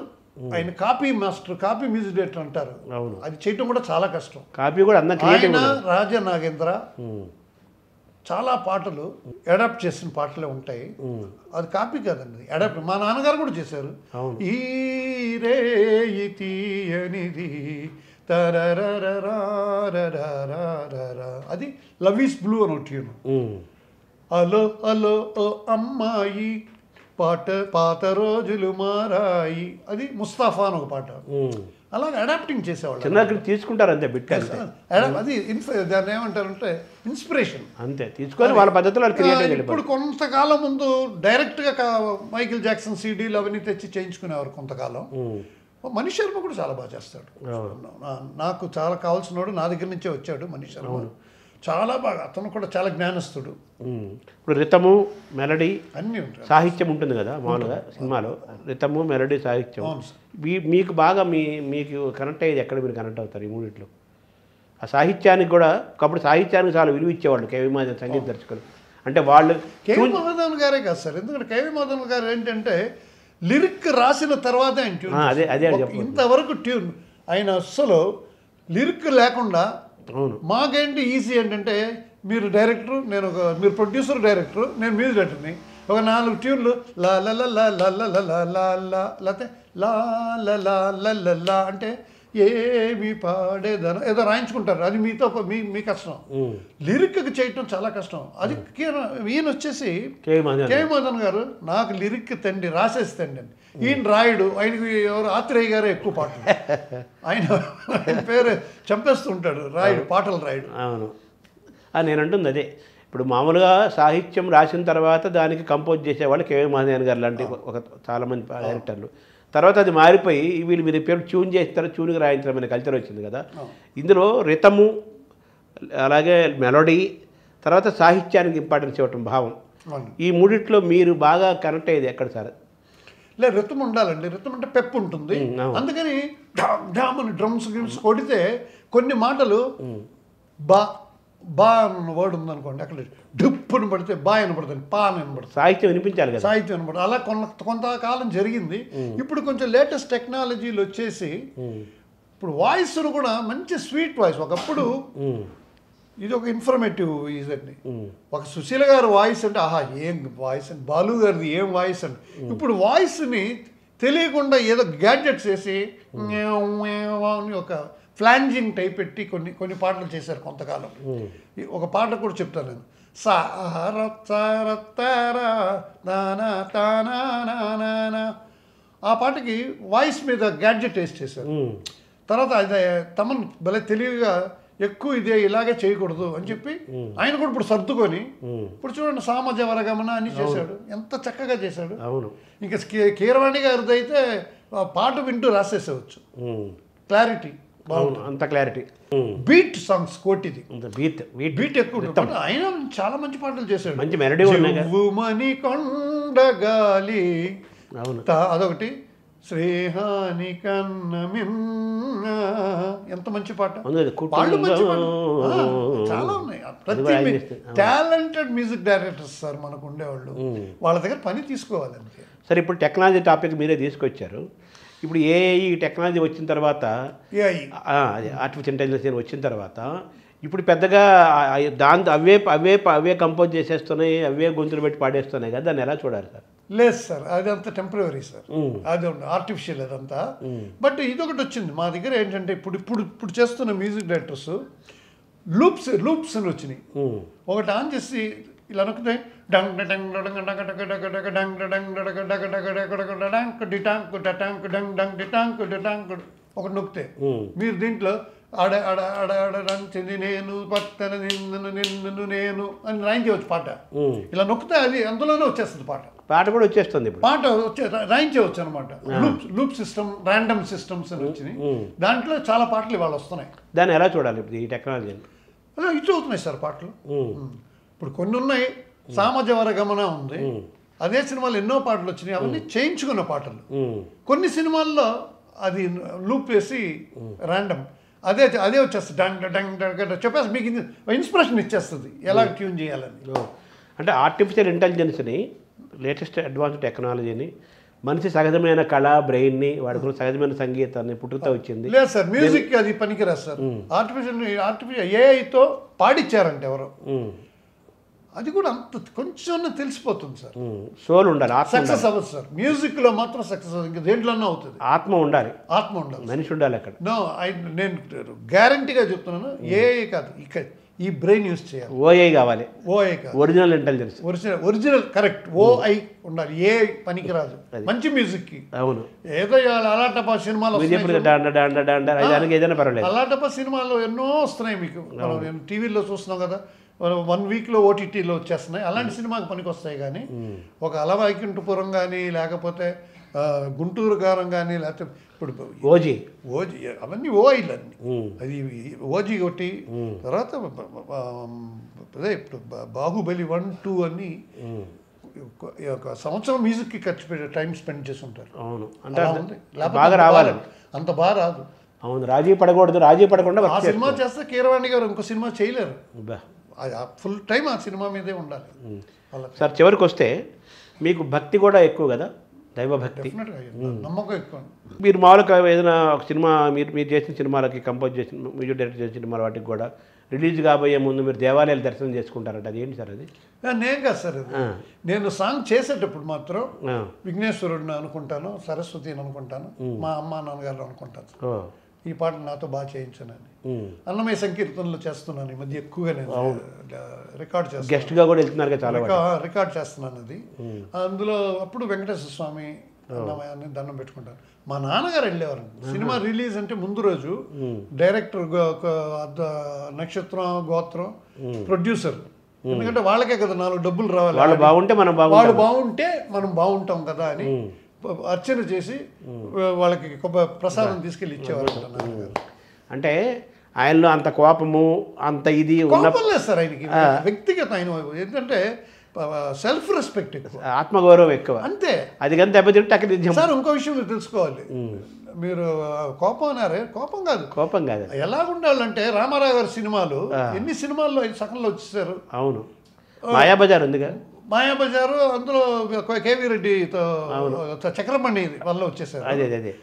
ఆయన copy master, copy music director అంటారు. అవును, అది చేయటం కూడా చాలా కష్టం. కాపీ కూడా ఆయన రాజా నాగేంద్ర చాలా పాటలు అడాప్ట్ చేసిన పాటలే ఉంటాయి. అది కాపీ కాదండి, అడాప్ట్. మా నాన్నగారు కూడా చేశారు. ఈ రే తీయనిది అది లవ్ ఈస్ బ్లూ అని ట్యూన్. అలో అలో ఓ అమ్మాయి పాత రోజులు మారాయి అది ముస్తాఫా అని ఒక పాట. అలాగే అడాప్టింగ్ చేసేవాళ్ళు తీసుకుంటారు అంతే బిట్. అది దాన్ని ఏమంటారంటే ఇన్స్పిరేషన్ అంతే తీసుకొని వాళ్ళ పద్ధతిలో. ఇప్పుడు కొంతకాలం ముందు డైరెక్ట్గా మైకిల్ జాక్సన్ సీడీలు అవన్నీ తెచ్చి చేయించుకునేవారు కొంతకాలం. మనీష్ శర్మ కూడా చాలా బాగా చేస్తాడు. నాకు చాలా కావాల్సినవాడు, నా దగ్గర నుంచే వచ్చాడు మనీష్ శర్మ. చాలా బాగా, అతను కూడా చాలా జ్ఞానస్తుడు. ఇప్పుడు రితము మెలడీ అన్నీ ఉంటాయి. సాహిత్యం ఉంటుంది కదా మామూలుగా సినిమాలో. రితము మెలడీ సాహిత్యం మీకు బాగా మీకు కనెక్ట్ అయ్యేది ఎక్కడ? మీరు కనెక్ట్ అవుతారు ఈ మూడిట్లో? ఆ సాహిత్యానికి కూడా ఒకప్పుడు సాహిత్యానికి చాలా విలువ ఇచ్చేవాళ్ళు కేవీ మహాదేవన్ సంగీత దర్శకులు. అంటే వాళ్ళు కేవీ మహాదేవన్ గారే కాదు సార్. ఎందుకంటే కేవీ మహాదేవన్ గారు ఏంటంటే లిరిక్ రాసిన తర్వాత ఆయన ట్యూన్. అదే ఇంతవరకు ట్యూన్ ఆయన అస్సలు లిరిక్ లేకుండా. మాకేంటి ఈజీ ఏంటంటే మీరు డైరెక్టర్, మీరు ప్రొడ్యూసర్ డైరెక్టర్, నేను మ్యూజిక్ డైరెక్టర్ని. ఒక 4 ట్యూన్లు లా లా లా లా లా లా లా లా లా లేకపోతే లా లా లా లా లా లా అంటే ఏమి పాడేదను ఏదో రాయించుకుంటారు. అది మీ కష్టం. లిరిక్కి చేయటం చాలా కష్టం. అది ఈయన వచ్చేసి కేవీ మహాదేవన్ గారు నాకు లిరిక్ తండ్రి, రాసేసి తండ్రి అని. ఈయన రాయుడు. ఆయనకి ఎవరు ఆత్రేయ గారే ఎక్కువ పాటలు. ఆయన పేరు చంపేస్తుంటాడు, రాయుడు, పాటలు రాయుడు. అవును, నేను అంటుంది అదే. ఇప్పుడు మామూలుగా సాహిత్యం రాసిన తర్వాత దానికి కంపోజ్ చేసేవాళ్ళు కేవీ మహాదేవన్ గారు లాంటి చాలామంది డైరెక్టర్లు. తర్వాత అది మారిపోయి వీళ్ళు మీరు పేరు ట్యూన్ చేస్తారు, ట్యూన్కి రాయించడం అనే కల్చర్ వచ్చింది కదా. ఇందులో రితము, అలాగే మెలోడీ, తర్వాత సాహిత్యానికి ఇంపార్టెన్స్ ఇవ్వటం, భావం, ఈ మూడిట్లో మీరు బాగా కనెక్ట్ అయ్యేది ఎక్కడ సార్? లే, రితం ఉండాలండి. రితం అంటే పెప్పు ఉంటుంది. అందుకని ఢామ్ ఢామ్ అని డ్రమ్స్ గిమ్స్ కొడితే కొన్ని మాటలు బా బా అన్న వర్డ్ ఉందనుకోండి, అక్కడ డుప్పుని పడితే బా వినపడుతుంది, పా అని వినపడుతుంది. సాహిత్యం వినిపించాలి కదా, సాహిత్యం వినపడుతుంది. అలా కొంతకాలం జరిగింది. ఇప్పుడు కొంచెం లేటెస్ట్ టెక్నాలజీలు వచ్చేసి ఇప్పుడు వాయిస్ను కూడా మంచి స్వీట్ వాయిస్. ఒకప్పుడు ఇది ఒక ఇన్ఫర్మేటివ్ ఇదండి. ఒక సుశీల గారి వాయిస్ అంటే ఆహా ఏం వాయిస్ అండి, బాలు గారిది ఏం వాయిస్ అండి. ఇప్పుడు వాయిస్ని తెలియకుండా ఏదో గ్యాడ్జెట్స్ వేసి అని ఒక ఫ్లాంజింగ్ టైప్ పెట్టి కొన్ని పాటలు చేశారు కొంతకాలం. ఒక పాట కూడా చెప్తాను నేను. ఆ పాటకి వాయిస్ మీద గ్యాడ్జెట్ వేసి చేశారు. తర్వాత అది తమన్ భలే తెలివిగా ఎక్కువ ఇదే ఇలాగే చేయకూడదు అని చెప్పి ఆయన కూడా ఇప్పుడు సర్దుకొని ఇప్పుడు చూడండి సామాజ వరగమన అని చేశాడు. ఎంత చక్కగా చేశాడు. అవును. ఇంకా కీరవాణి గారిది అయితే పాట వింటూ రాసేసేవచ్చు. క్లారిటీ, అంత క్లారిటీ. బీట్ సాంగ్స్ కోటిది, బీట్ ఎక్కువ. ఆయన చాలా మంచి పాటలు చేశాడు. మంచి మెలోడీ మణి కొండగాలి, అదొకటి. శ్రేహాని కన్నమిన్న, ఎంత మంచి పాట. వాళ్ళు మంచి పాట చాలా ఉన్నాయి. ప్రతి టాలెంటెడ్ మ్యూజిక్ డైరెక్టర్స్ సార్ మనకు ఉండేవాళ్ళు. వాళ్ళ దగ్గర పని తీసుకోవాలంటే. సరే, ఇప్పుడు టెక్నాలజీ టాపిక్ మీరే తీసుకొచ్చారు. ఇప్పుడు ఏఐ టెక్నాలజీ వచ్చిన తర్వాత, ఆర్టిఫిషియల్ ఇంటెలిజెన్స్ వచ్చిన తర్వాత ఇప్పుడు పెద్దగా దాంతో అవే కంపోజ్ చేసేస్తున్నాయి, అవే గొంతులు పెట్టి పాడేస్తున్నాయి కదా, దాన్ని ఎలా చూడాలి సార్? లేదు సార్, అదంతా టెంపరీ సార్. అది ఆర్టిఫిషియల్ అదంతా. బట్ ఇదొకటి వచ్చింది మా దగ్గర ఏంటంటే ఇప్పుడు చేస్తున్న మ్యూజిక్ డైరెక్టర్స్ లూప్స్ అని వచ్చినాయి. ఒకటి ఆన్ చేసి ఇలా నొక్కితే dung dung dung dung dung dung dung ఒకటి నొక్కితే మీరు దీంట్లో ఆడ ఆడ ఆడ ఆడంచింది నేను పక్కన నిన్ను నేను అని రాయించవచ్చు పాట. ఇలా నొక్కితే అది అందులోనే వచ్చేస్తుంది పాట కూడా వచ్చేస్తుంది. పాట రాయించవచ్చు అనమాట. లూప్ సిస్టమ్, ర్యాండమ్ సిస్టమ్స్ అని వచ్చినాయి. దాంట్లో చాలా పాటలు ఇవాళ వస్తున్నాయి. దాన్ని ఎలా చూడాలి ఇప్పుడు ఈ టెక్నాలజీ? అలా హిట్ అవుతున్నాయి సార్ పాటలు. ఇప్పుడు కొన్ని ఉన్నాయి. సామాజ వరగమన ఉంది, అదే సినిమాలు ఎన్నో పాటలు వచ్చినాయి. అవన్నీ చేయించుకున్న పాటలు. కొన్ని సినిమాల్లో అది లూప్ వేసి ర్యాండమ్ అదే వచ్చేస్తుంది. డంగ్ డంగ్ డంగ్ చెప్పేసి మీకు ఇన్స్పిరేషన్ ఇచ్చేస్తుంది ఎలా ట్యూన్ చేయాలని. అంటే ఆర్టిఫిషియల్ ఇంటెలిజెన్స్ని, లేటెస్ట్ అడ్వాన్స్ టెక్నాలజీని, మనిషి సహజమైన కళ, బ్రెయిన్ని వాడుకున్న సహజమైన సంగీతాన్ని పుట్టుతో వచ్చింది. లేదు సార్, మ్యూజిక్ అది పనికిరాదు సార్. ఆర్టిఫిషియల్ ఏఐతో పాడిచ్చారంటే ఎవరో, అది కూడా అంత కొంచెం తెలిసిపోతుంది సార్. సోల్ ఉండాలి, సక్సెస్ అవ్వదు సార్. మ్యూజిక్ లో మాత్రం సక్సెస్ అవ్వదు, ఇంకా దేంట్లోనే అవుతుంది. ఆత్మ ఉండాలి, మనిషి ఉండాలి అక్కడ. నేను గ్యారంటీగా చెప్తున్నాను, ఏఐ కాదు, ఇక్కడ ఈ బ్రెయిన్ యూజ్ చేయాలి. ఓఐ కావాలి. ఓఐ కాదు, ఒరిజినల్ ఇంటెలిజెన్స్. Original correct. ఓఐ ఉండాలి, ఏ పనికిరాదు మంచి మ్యూజిక్ కి. అవును. ఏదో అలాటపా సినిమాలు, అలాటపా సినిమాలు ఎన్నో వస్తున్నాయి మీకు, మనం టీవీలో చూస్తున్నాం కదా. 1 వీక్లో ఓటీటీలో వచ్చేస్తున్నాయి. అలాంటి సినిమాకి పనికి వస్తాయి. కానీ ఒక అలవైకుంఠపురం కానీ, లేకపోతే గుంటూరు గారం కానీ, లేకపోతే ఇప్పుడు ఓజీ అవన్నీ ఓఐలు అన్ని. అది ఓజీ ఒకటి. తర్వాత అదే ఇప్పుడు బాహుబలి 1, 2 అని ఒక సంవత్సరం మ్యూజిక్కి ఖర్చు పెట్టి టైం స్పెండ్ చేసి ఉంటారు. అవును, అంటే బాగా రావాలి, అంత బాగా రాదు. అవును, రాజీ పడకూడదు. రాజీ పడకుండా ఆ సినిమా చేస్తే కీరవాణి గారు ఇంకో సినిమా చేయలేరు. ఫుల్ టైం ఆ సినిమా మీదే ఉండాలి. సార్, చివరికి వస్తే మీకు భక్తి కూడా ఎక్కువ కదా, దైవభక్తి, నమ్మకం ఎక్కువ. మీరు మామూలుగా ఏదైనా ఒక సినిమా మీరు చేసిన సినిమాలకి, కంపోజ్ చేసిన, మ్యూజిక్ డైరెక్టర్ చేసిన సినిమాల వాటికి కూడా రిలీజ్ కాబోయే ముందు మీరు దేవాలయాలు దర్శనం చేసుకుంటారంట. అది ఏంటి సార్? అది నేను కాదు సార్, నేను సాంగ్ చేసేటప్పుడు మాత్రం విఘ్నేశ్వరుడిని అనుకుంటాను, సరస్వతిని అనుకుంటాను, మా అమ్మ నాన్నగారు అనుకుంటాను. ఈ పాట నాతో బాగా చేయించానని. అన్నమయ్య సంకీర్తనలు చేస్తున్నాను ఈ మధ్య ఎక్కువగా. నేను రికార్డ్ చేస్తాను, గెస్ట్గా కూడా వెళ్తున్నారు, చాలా రికార్డ్ చేస్తున్నాను అది. అందులో అప్పుడు వెంకటేశ్వర స్వామి, అన్నమయ్యని దండం పెట్టుకుంటాను. మా నాన్నగారు వెళ్ళేవారు. సినిమా రిలీజ్ అంటే ముందు రోజు డైరెక్టర్, నక్షత్రం, గోత్రం, ప్రొడ్యూసర్, ఎందుకంటే వాళ్ళకే కదా 4 డబ్బులు రావాలి. వాళ్ళు బాగుంటే మనం బాగుంటాం కదా అని అర్చన చేసి వాళ్ళకి ప్రసాదం తీసుకెళ్ళి ఇచ్చేవారు నాన్నగారు. అంటే ఆయనలో అంత కోపము అంత ఇది కోపం లేదు సార్ ఆయనకి, వ్యక్తిగత ఆయన ఏంటంటే సెల్ఫ్ రెస్పెక్ట్ ఎక్కువ, ఆత్మగౌరవం ఎక్కువ, అంతే. అది కానీ దెబ్బతింటే అక్కడ సార్ ఇంకో విషయం మీరు తెలుసుకోవాలి, మీరు కోపం అన్నారే, కోపం కాదు, ఎలా ఉండాలంటే రామారావు గారి సినిమాలు ఎన్ని సినిమాల్లో సగంలో వచ్చేసారు. అవును, మాయాబజార్ ఉందిగా, మాయాబజారు, అందులో కేవీ రెడ్డితో చక్రమణి వల్ల వచ్చేసారు. అదే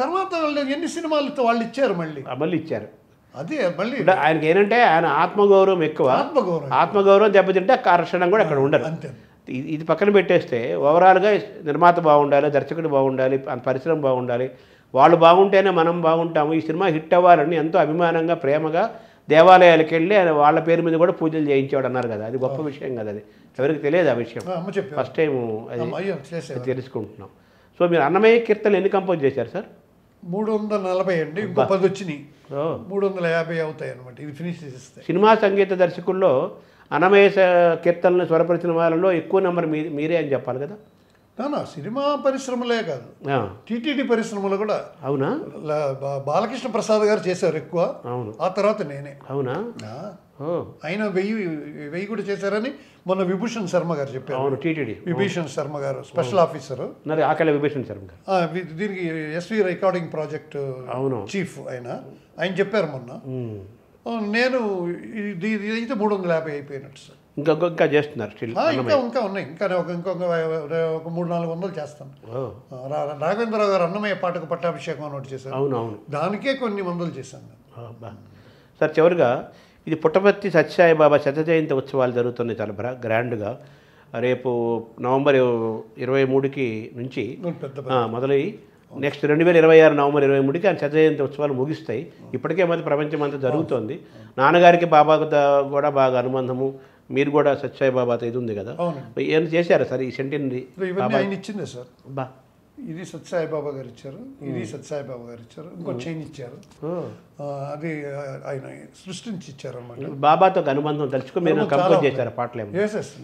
తర్వాత ఎన్ని సినిమాలతో వాళ్ళు ఇచ్చారు, మళ్ళీ ఇచ్చారు. అదే మళ్ళీ ఆయనకి ఏంటంటే ఆయన ఆత్మగౌరవం ఎక్కువ, ఆత్మగౌరవం దెబ్బతింటే కర్షణం కూడా అక్కడ ఉండదు. అంతే. ఇది పక్కన పెట్టేస్తే ఓవరాల్గా నిర్మాత బాగుండాలి, దర్శకుడు బాగుండాలి, పరిశ్రమ బాగుండాలి, వాళ్ళు బాగుంటేనే మనం బాగుంటాము. ఈ సినిమా హిట్ అవ్వాలని ఎంతో అభిమానంగా ప్రేమగా దేవాలయాలకు వెళ్ళి ఆయన వాళ్ళ పేరు మీద కూడా పూజలు చేయించేవాడు అన్నారు కదా, అది గొప్ప విషయం కదా, అది ఎవరికి తెలియదు ఆ విషయం, ఫస్ట్ టైం అది తెలుసుకుంటున్నాం. సో మీరు అన్నమయ్య కీర్తనలు ఎన్ని కంపోజ్ చేశారు సార్? 340 అండి, ఇంకో 10 వచ్చినాయి, 350 అవుతాయి అనమాట, ఇది ఫినిష్ చేస్తే. సినిమా సంగీత దర్శకుల్లో అన్నమయ్య కీర్తనలు స్వరపరిచిన వాళ్ళలో ఎక్కువ నెంబర్ మీరే అని చెప్పాలి కదా? సినిమా పరిశ్రమలే కాదు, టీటీడీ పరిశ్రమలో కూడా. అవునా? బాలకృష్ణ ప్రసాద్ గారు చేశారు ఎక్కువ, అవును, ఆ తర్వాత నేనే. అవునా? ఆయన 1000 కూడా చేశారని మొన్న విభూషణ్ శర్మ గారు చెప్పారు. అవును, టీటీడీ విభూషణ్ శర్మ గారు స్పెషల్ ఆఫీసర్, ఆకలి విభూషణ్ శర్మ గారు, దీనికి ఎస్వి రికార్డింగ్ ప్రాజెక్ట్ చీఫ్ ఆయన చెప్పారు మొన్న. నేను ఇది అయితే 350 అయిపోయినట్టు సార్. ఇంకా చేస్తున్నారు ఇంకా ఉన్నాయి, ఇంకొక 300-400 చేస్తాను. రాఘవేంద్రరావు గారు అన్నమయ్య పాటకు పట్టాభిషేకం అని ఒకటి చేశారు, అవునవును, దానికే కొన్ని వందలు చేశాను సార్. చివరిగా ఇది పుట్టపర్తి సత్యసాయిబాబా శత జయంతి ఉత్సవాలు జరుగుతున్నాయి చాలా గ్రాండ్గా. రేపు నవంబర్ 23కి నుంచి మొదలై నెక్స్ట్ 2026 నవంబర్ 23కి ఆయన శత జయంతి ఉత్సవాలు ముగిస్తాయి. ఇప్పటికే మరి ప్రపంచం అంతా జరుగుతోంది. నాన్నగారికి బాబాకు కూడా బాగా అనుబంధము, మీరు కూడా సత్యసాయిబాబాతో ఇది ఉంది కదా, ఏమైనా చేశారా సార్ ఈ సెంటినరీ? ఆయన ఇచ్చిందే సార్, ఇది సత్యసాయిబాబా గారు ఇచ్చారు, ఇది సత్యసాయిబాబా గారు ఇచ్చారు, ఇంకో చైన్ ఇచ్చారు, అది ఆయన సృష్టించి ఇచ్చారు అన్నమాట. బాబాతో అనుబంధం తలుచుకో మీరు కంపోజ్ చేశారు పాటలు?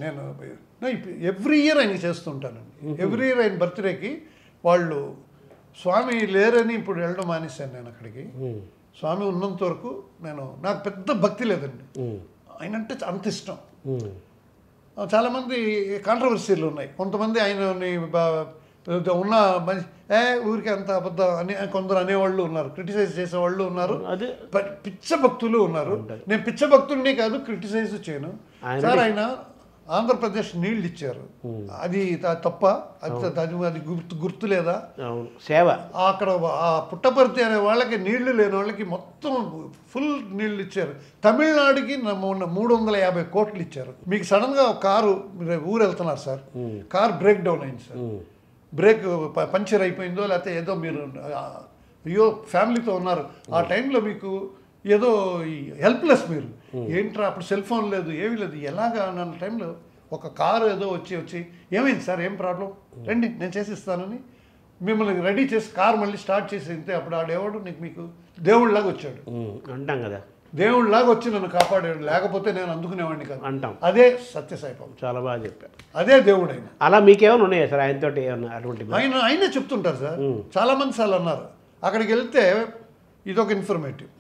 నేను ఎవ్రీ ఇయర్ ఆయన చేస్తుంటానండి. ఎవ్రీ ఇయర్ ఆయన బర్త్డేకి వాళ్ళు స్వామి లేరని ఇప్పుడు వెళ్ళడం మానేశాను నేను అక్కడికి. స్వామి ఉన్నంత వరకు నాకు పెద్ద భక్తి లేదండి, ఆయన అంటే అంత ఇష్టం. చాలామంది కాంట్రవర్సీలు ఉన్నాయి, కొంతమంది ఆయనని ఉన్న మనిషి ఊరికి అంత అబద్ధం అని కొందరు అనేవాళ్ళు ఉన్నారు, క్రిటిసైజ్ చేసేవాళ్ళు ఉన్నారు, పిచ్చ భక్తులు ఉన్నారు. నేను పిచ్చ భక్తుల్ని కాదు, క్రిటిసైజ్ చేయను సార్. ఆయన ఆంధ్రప్రదేశ్ నీళ్ళు ఇచ్చారు, అది తప్ప? అది గుర్తు లేదా? సేవ. అక్కడ ఆ పుట్టపర్తి అనే వాళ్ళకి నీళ్లు లేని వాళ్ళకి మొత్తం ఫుల్ నీళ్లు ఇచ్చారు. తమిళనాడుకి 350 కోట్లు ఇచ్చారు. మీకు సడన్గా ఒక కారు ఊరు వెళ్తున్నారు సార్, కార్ బ్రేక్ డౌన్ అయింది సార్, బ్రేక్ పంచర్ అయిపోయిందో లేకపోతే ఏదో, మీరు అయ్యో ఫ్యామిలీతో ఉన్నారు, ఆ టైంలో మీకు ఏదో హెల్ప్లెస్, మీరు ఏంట్రా అప్పుడు సెల్ ఫోన్ లేదు, ఏమీ లేదు, ఎలాగా అన్న టైంలో ఒక కారు ఏదో వచ్చి ఏమైంది సార్, ఏం ప్రాబ్లం, రండి నేను చేసిస్తానని మిమ్మల్ని రెడీ చేసి కారు మళ్ళీ స్టార్ట్ చేసి ఇంతే. అప్పుడు ఆడేవాడు మీకు దేవుళ్ళలాగా వచ్చాడు అంటాం కదా, దేవుళ్ళలాగా వచ్చి నన్ను కాపాడాడు, లేకపోతే నేను అందుకునేవాడిని కాదు అంటాం. అదే సత్యసాయిబాబా. చాలా బాగా చెప్పారు, అదే దేవుడు ఆయన. అలా మీకేమైనా ఉన్నాయా సార్ ఆయనతో ఏమన్నా అటువంటి? ఆయనే చెప్తుంటారు సార్, చాలామంది సార్లు అన్నారు. అక్కడికి వెళ్తే ఇదొక ఇన్ఫర్మేటివ్,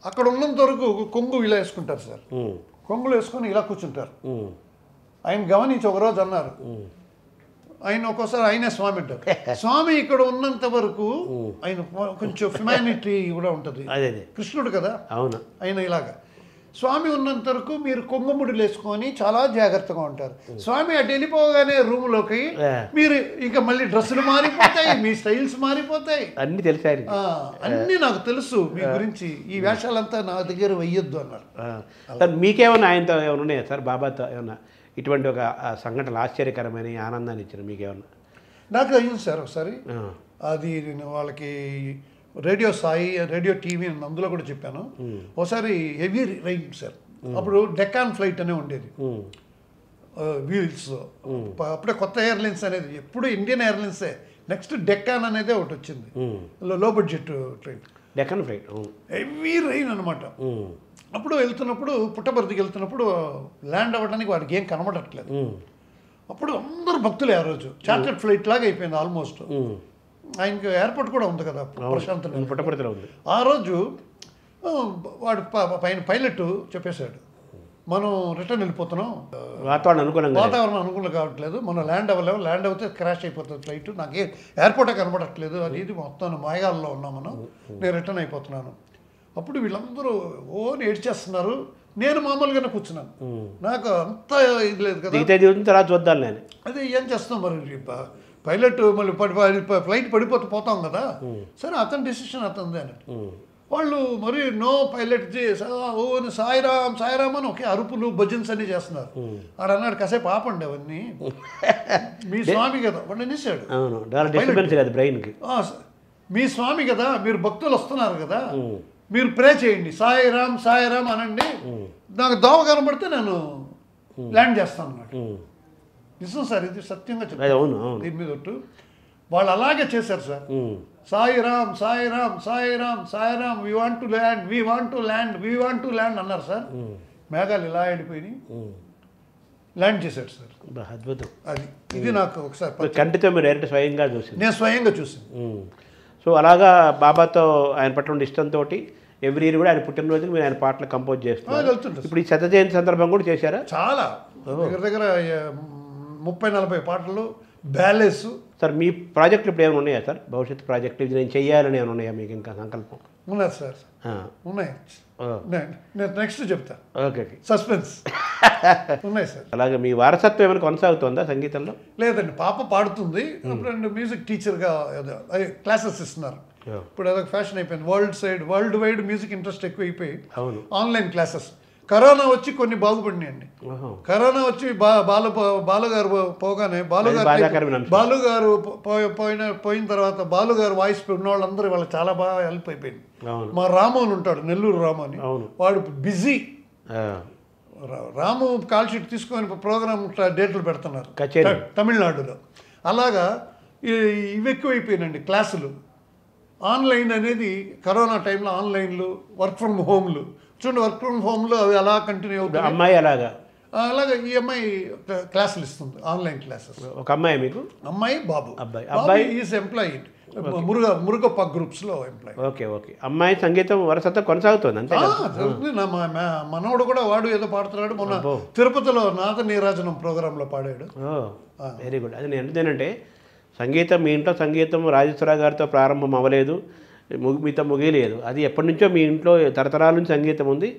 అక్కడ ఉన్నంత వరకు కొంగు ఇలా వేసుకుంటారు సార్, కొంగులు వేసుకొని ఇలా కూర్చుంటారు. ఆయన గమనించి ఒకరోజు అన్నారు, ఆయన ఒక్కోసారి ఆయనే స్వామి అంటారు. స్వామి ఇక్కడ ఉన్నంత వరకు ఆయన కొంచెం హ్యుమానిటీ కూడా ఉంటుంది, కృష్ణుడు కదా, అవును, ఆయన ఇలాగా. స్వామి ఉన్నంత వరకు మీరు కొంగుముడులు వేసుకొని చాలా జాగ్రత్తగా ఉంటారు. స్వామి అటు వెళ్ళిపోగానే రూమ్లోకి మీరు ఇంకా మళ్ళీ డ్రెస్సులు మారిపోతాయి, మీ స్టైల్స్ మారిపోతాయి, అన్ని తెలిసాయి, అన్నీ నాకు తెలుసు మీ గురించి, ఈ వేషాలంతా నా దగ్గర వెయ్యొద్దు అన్నారు. మీకేమన్నా ఆయనతో ఏమైనా ఉన్నాయా సార్, బాబాతో ఏమన్నా ఇటువంటి ఒక సంఘటనలు ఆశ్చర్యకరమైన ఆనందాన్ని ఇచ్చిన మీకేమన్నా? నాకు అయ్యింది సార్ ఒకసారి, అది వాళ్ళకి రేడియో సాయి, రేడియో టీవీ అందులో కూడా చెప్పాను. ఒకసారి హెవీ రైన్ సార్, అప్పుడు డెక్కాన్ ఫ్లైట్ అనే ఉండేది వీల్స్, అప్పుడే కొత్త ఎయిర్లైన్స్ అనేది, ఎప్పుడు ఇండియన్ ఎయిర్లైన్సే, నెక్స్ట్ డెక్కాన్ అనేది ఒకటి వచ్చింది, low budget train, Deccan flight, heavy rain అనమాట. అప్పుడు వెళ్తున్నప్పుడు పుట్టపర్తికి వెళ్తున్నప్పుడు ల్యాండ్ అవ్వడానికి వాడికి ఏం కనబడట్లేదు. అప్పుడు అందరు భక్తులే ఆ రోజు. చార్టెడ్ ఫ్లైట్ లాగా అయిపోయింది ఆల్మోస్ట్. ఆయనకి ఎయిర్పోర్ట్ కూడా ఉంది కదా ప్రశాంత్. పుట్టపర్తిలో ఉంది. ఆ రోజు వాడు పైన పైలట్ చెప్పేశాడు, మనం రిటర్న్ వెళ్ళిపోతున్నాం, వాతావరణం అనుకూలం కావట్లేదు, మనం ల్యాండ్ అవ్వలేము, ల్యాండ్ అవుతే క్రాష్ అయిపోతుంది ఫ్లైట్, నాకే ఎయిర్పోర్టే కనబడట్లేదు, అది ఇది మొత్తం మాయాల్లో ఉన్నాం మనం, నేను రిటర్న్ అయిపోతున్నాను. అప్పుడు వీళ్ళందరూ ఏడ్చేస్తున్నారు. నేను మామూలుగానే కూర్చున్నాను, నాకు అంత ఇది లేదు కదా, చూద్దాం నేను అదే ఏం చేస్తాం మరి, పైలట్ మళ్ళీ ఫ్లైట్ పడిపోతే పోతాం కదా, సరే అతని డెసిషన్ అతనిదే అన్నట్టు. వాళ్ళు మరి నో పైలట్ సాయిరామ్ సాయిరామ్ అని ఒకే అరుపులు భజన్స్ అన్నీ చేస్తున్నారు. ఆడ అన్నాడు, కాసేపు ఆపండి అవన్నీ, మీ స్వామి కదా వాడు అనేసాడు, మీ స్వామి కదా, మీరు భక్తులు వస్తున్నారు కదా, మీరు ప్రే చేయండి, సాయిరామ్ సాయిరామ్ అనండి, నాకు దోవ కనబడితే నేను ల్యాండ్ చేస్తాను అన్నాడు. నిజం సార్, ఇది సత్యంగా చెప్తాను దీని మీద ఒట్టు. వాళ్ళు అలాగే చేశారు sir. Sairam Sairam Sairam Sairam, we want to land, we want to land, we want to land అన్నారు సార్. మేఘాలు ఇలా వెళ్ళిపోయి ల్యాండ్ చేశాడు సార్. అద్భుతం. అది ఇది నాకు ఒకసారి కంటితో మీరు డైరెక్ట్ స్వయంగా చూసి, నేను స్వయంగా చూసాను. సో అలాగా బాబాతో ఆయన పట్ల ఉన్న ఇష్టంతో ఎవ్రీ ఇయర్ కూడా ఆయన పుట్టినరోజుకి మీరు ఆయన పాటలు కంపోజ్ చేస్తున్నారు. ఇప్పుడు ఈ 100వ జయంతి సందర్భం కూడా చేశారా? చాలా దగ్గర 30-40 పాటలు, బ్యాలెన్స్. సార్ మీ ప్రాజెక్టులు ఇప్పుడు ఏమైనా ఉన్నాయా సార్? భవిష్యత్తు ప్రాజెక్టులు ఇది నేను చెయ్యాలని ఏమైనా ఉన్నాయా మీకు ఇంకా సంకల్పం? ఉన్నాయి సార్, ఉన్నాయి. నేను నెక్స్ట్ చెప్తా. Okay, suspense. ఉన్నాయి సార్. అలాగే మీ వారసత్వం ఏమైనా కొనసాగుతుందా సంగీతంలో? లేదండి, పాప పాడుతుంది. ఇప్పుడు మ్యూజిక్ టీచర్గా క్లాసెస్ ఇస్తున్నారు. ఇప్పుడు అదొక ఫ్యాషన్ అయిపోయింది. వరల్డ్ వైడ్ మ్యూజిక్ ఇంట్రెస్ట్ ఎక్కువ అయిపోయి ఆన్లైన్ క్లాసెస్. కరోనా వచ్చి కొన్ని బాగుపడినాయండి. కరోనా వచ్చి బాలుగారు పోగానే బాలుగారు పోయిన తర్వాత బాలుగారు వాయిస్ ఉన్న వాళ్ళందరూ వాళ్ళకి చాలా బాగా హెల్ప్ అయిపోయింది. మా రాము అని ఉంటాడు, నెల్లూరు రాము అని, వాడు బిజీ. రాము కాల్ షీట్ తీసుకొని ప్రోగ్రామ్ డేట్లు పెడుతున్నారు తమిళనాడులో. అలాగా ఇవి ఎక్కువైపోయినండి క్లాసులు. ఆన్లైన్ అనేది కరోనా టైంలో ఆన్లైన్లు, వర్క్ ఫ్రమ్ హోమ్లు. చూడండి, వర్క్ ఫ్రమ్ హోమ్లో అవి అలా కంటిన్యూ అవుతుంది. అమ్మాయి అలాగా ఈ అమ్మాయి క్లాసులు ఇస్తుంది, ఆన్లైన్ క్లాసెస్. ఒక అమ్మాయి మీకు? అమ్మాయి బాబు. అబ్బాయి ఈజ్ ఎంప్లాయీ మురుగప్ప గ్రూప్స్లో ఎంప్లాయీ. ఓకే. అమ్మాయి సంగీతం వరసతో కొనసాగుతుంది అంతే? మనవడు కూడా వాడు ఏదో పాడుతున్నాడు. మొన్న తిరుపతిలో నాద నీరాజనం ప్రోగ్రాంలో పాడాడు. Very good. అది నేను ఏంటంటే సంగీతం మీ ఇంట్లో సంగీతం రాజేశ్వరరావు గారితో ప్రారంభం అవ్వలేదు, మీతో ముగియలేదు. అది ఎప్పటి నుంచో మీ ఇంట్లో తరతరాల నుంచి సంగీతం ఉంది.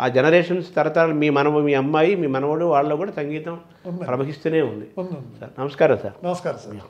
ఆ జనరేషన్స్ తరతరాలు మీ అమ్మాయి, మీ మనవడు వాళ్ళలో కూడా సంగీతం ప్రవహిస్తూనే ఉంది. సార్ నమస్కారం సార్. నమస్కారం సార్.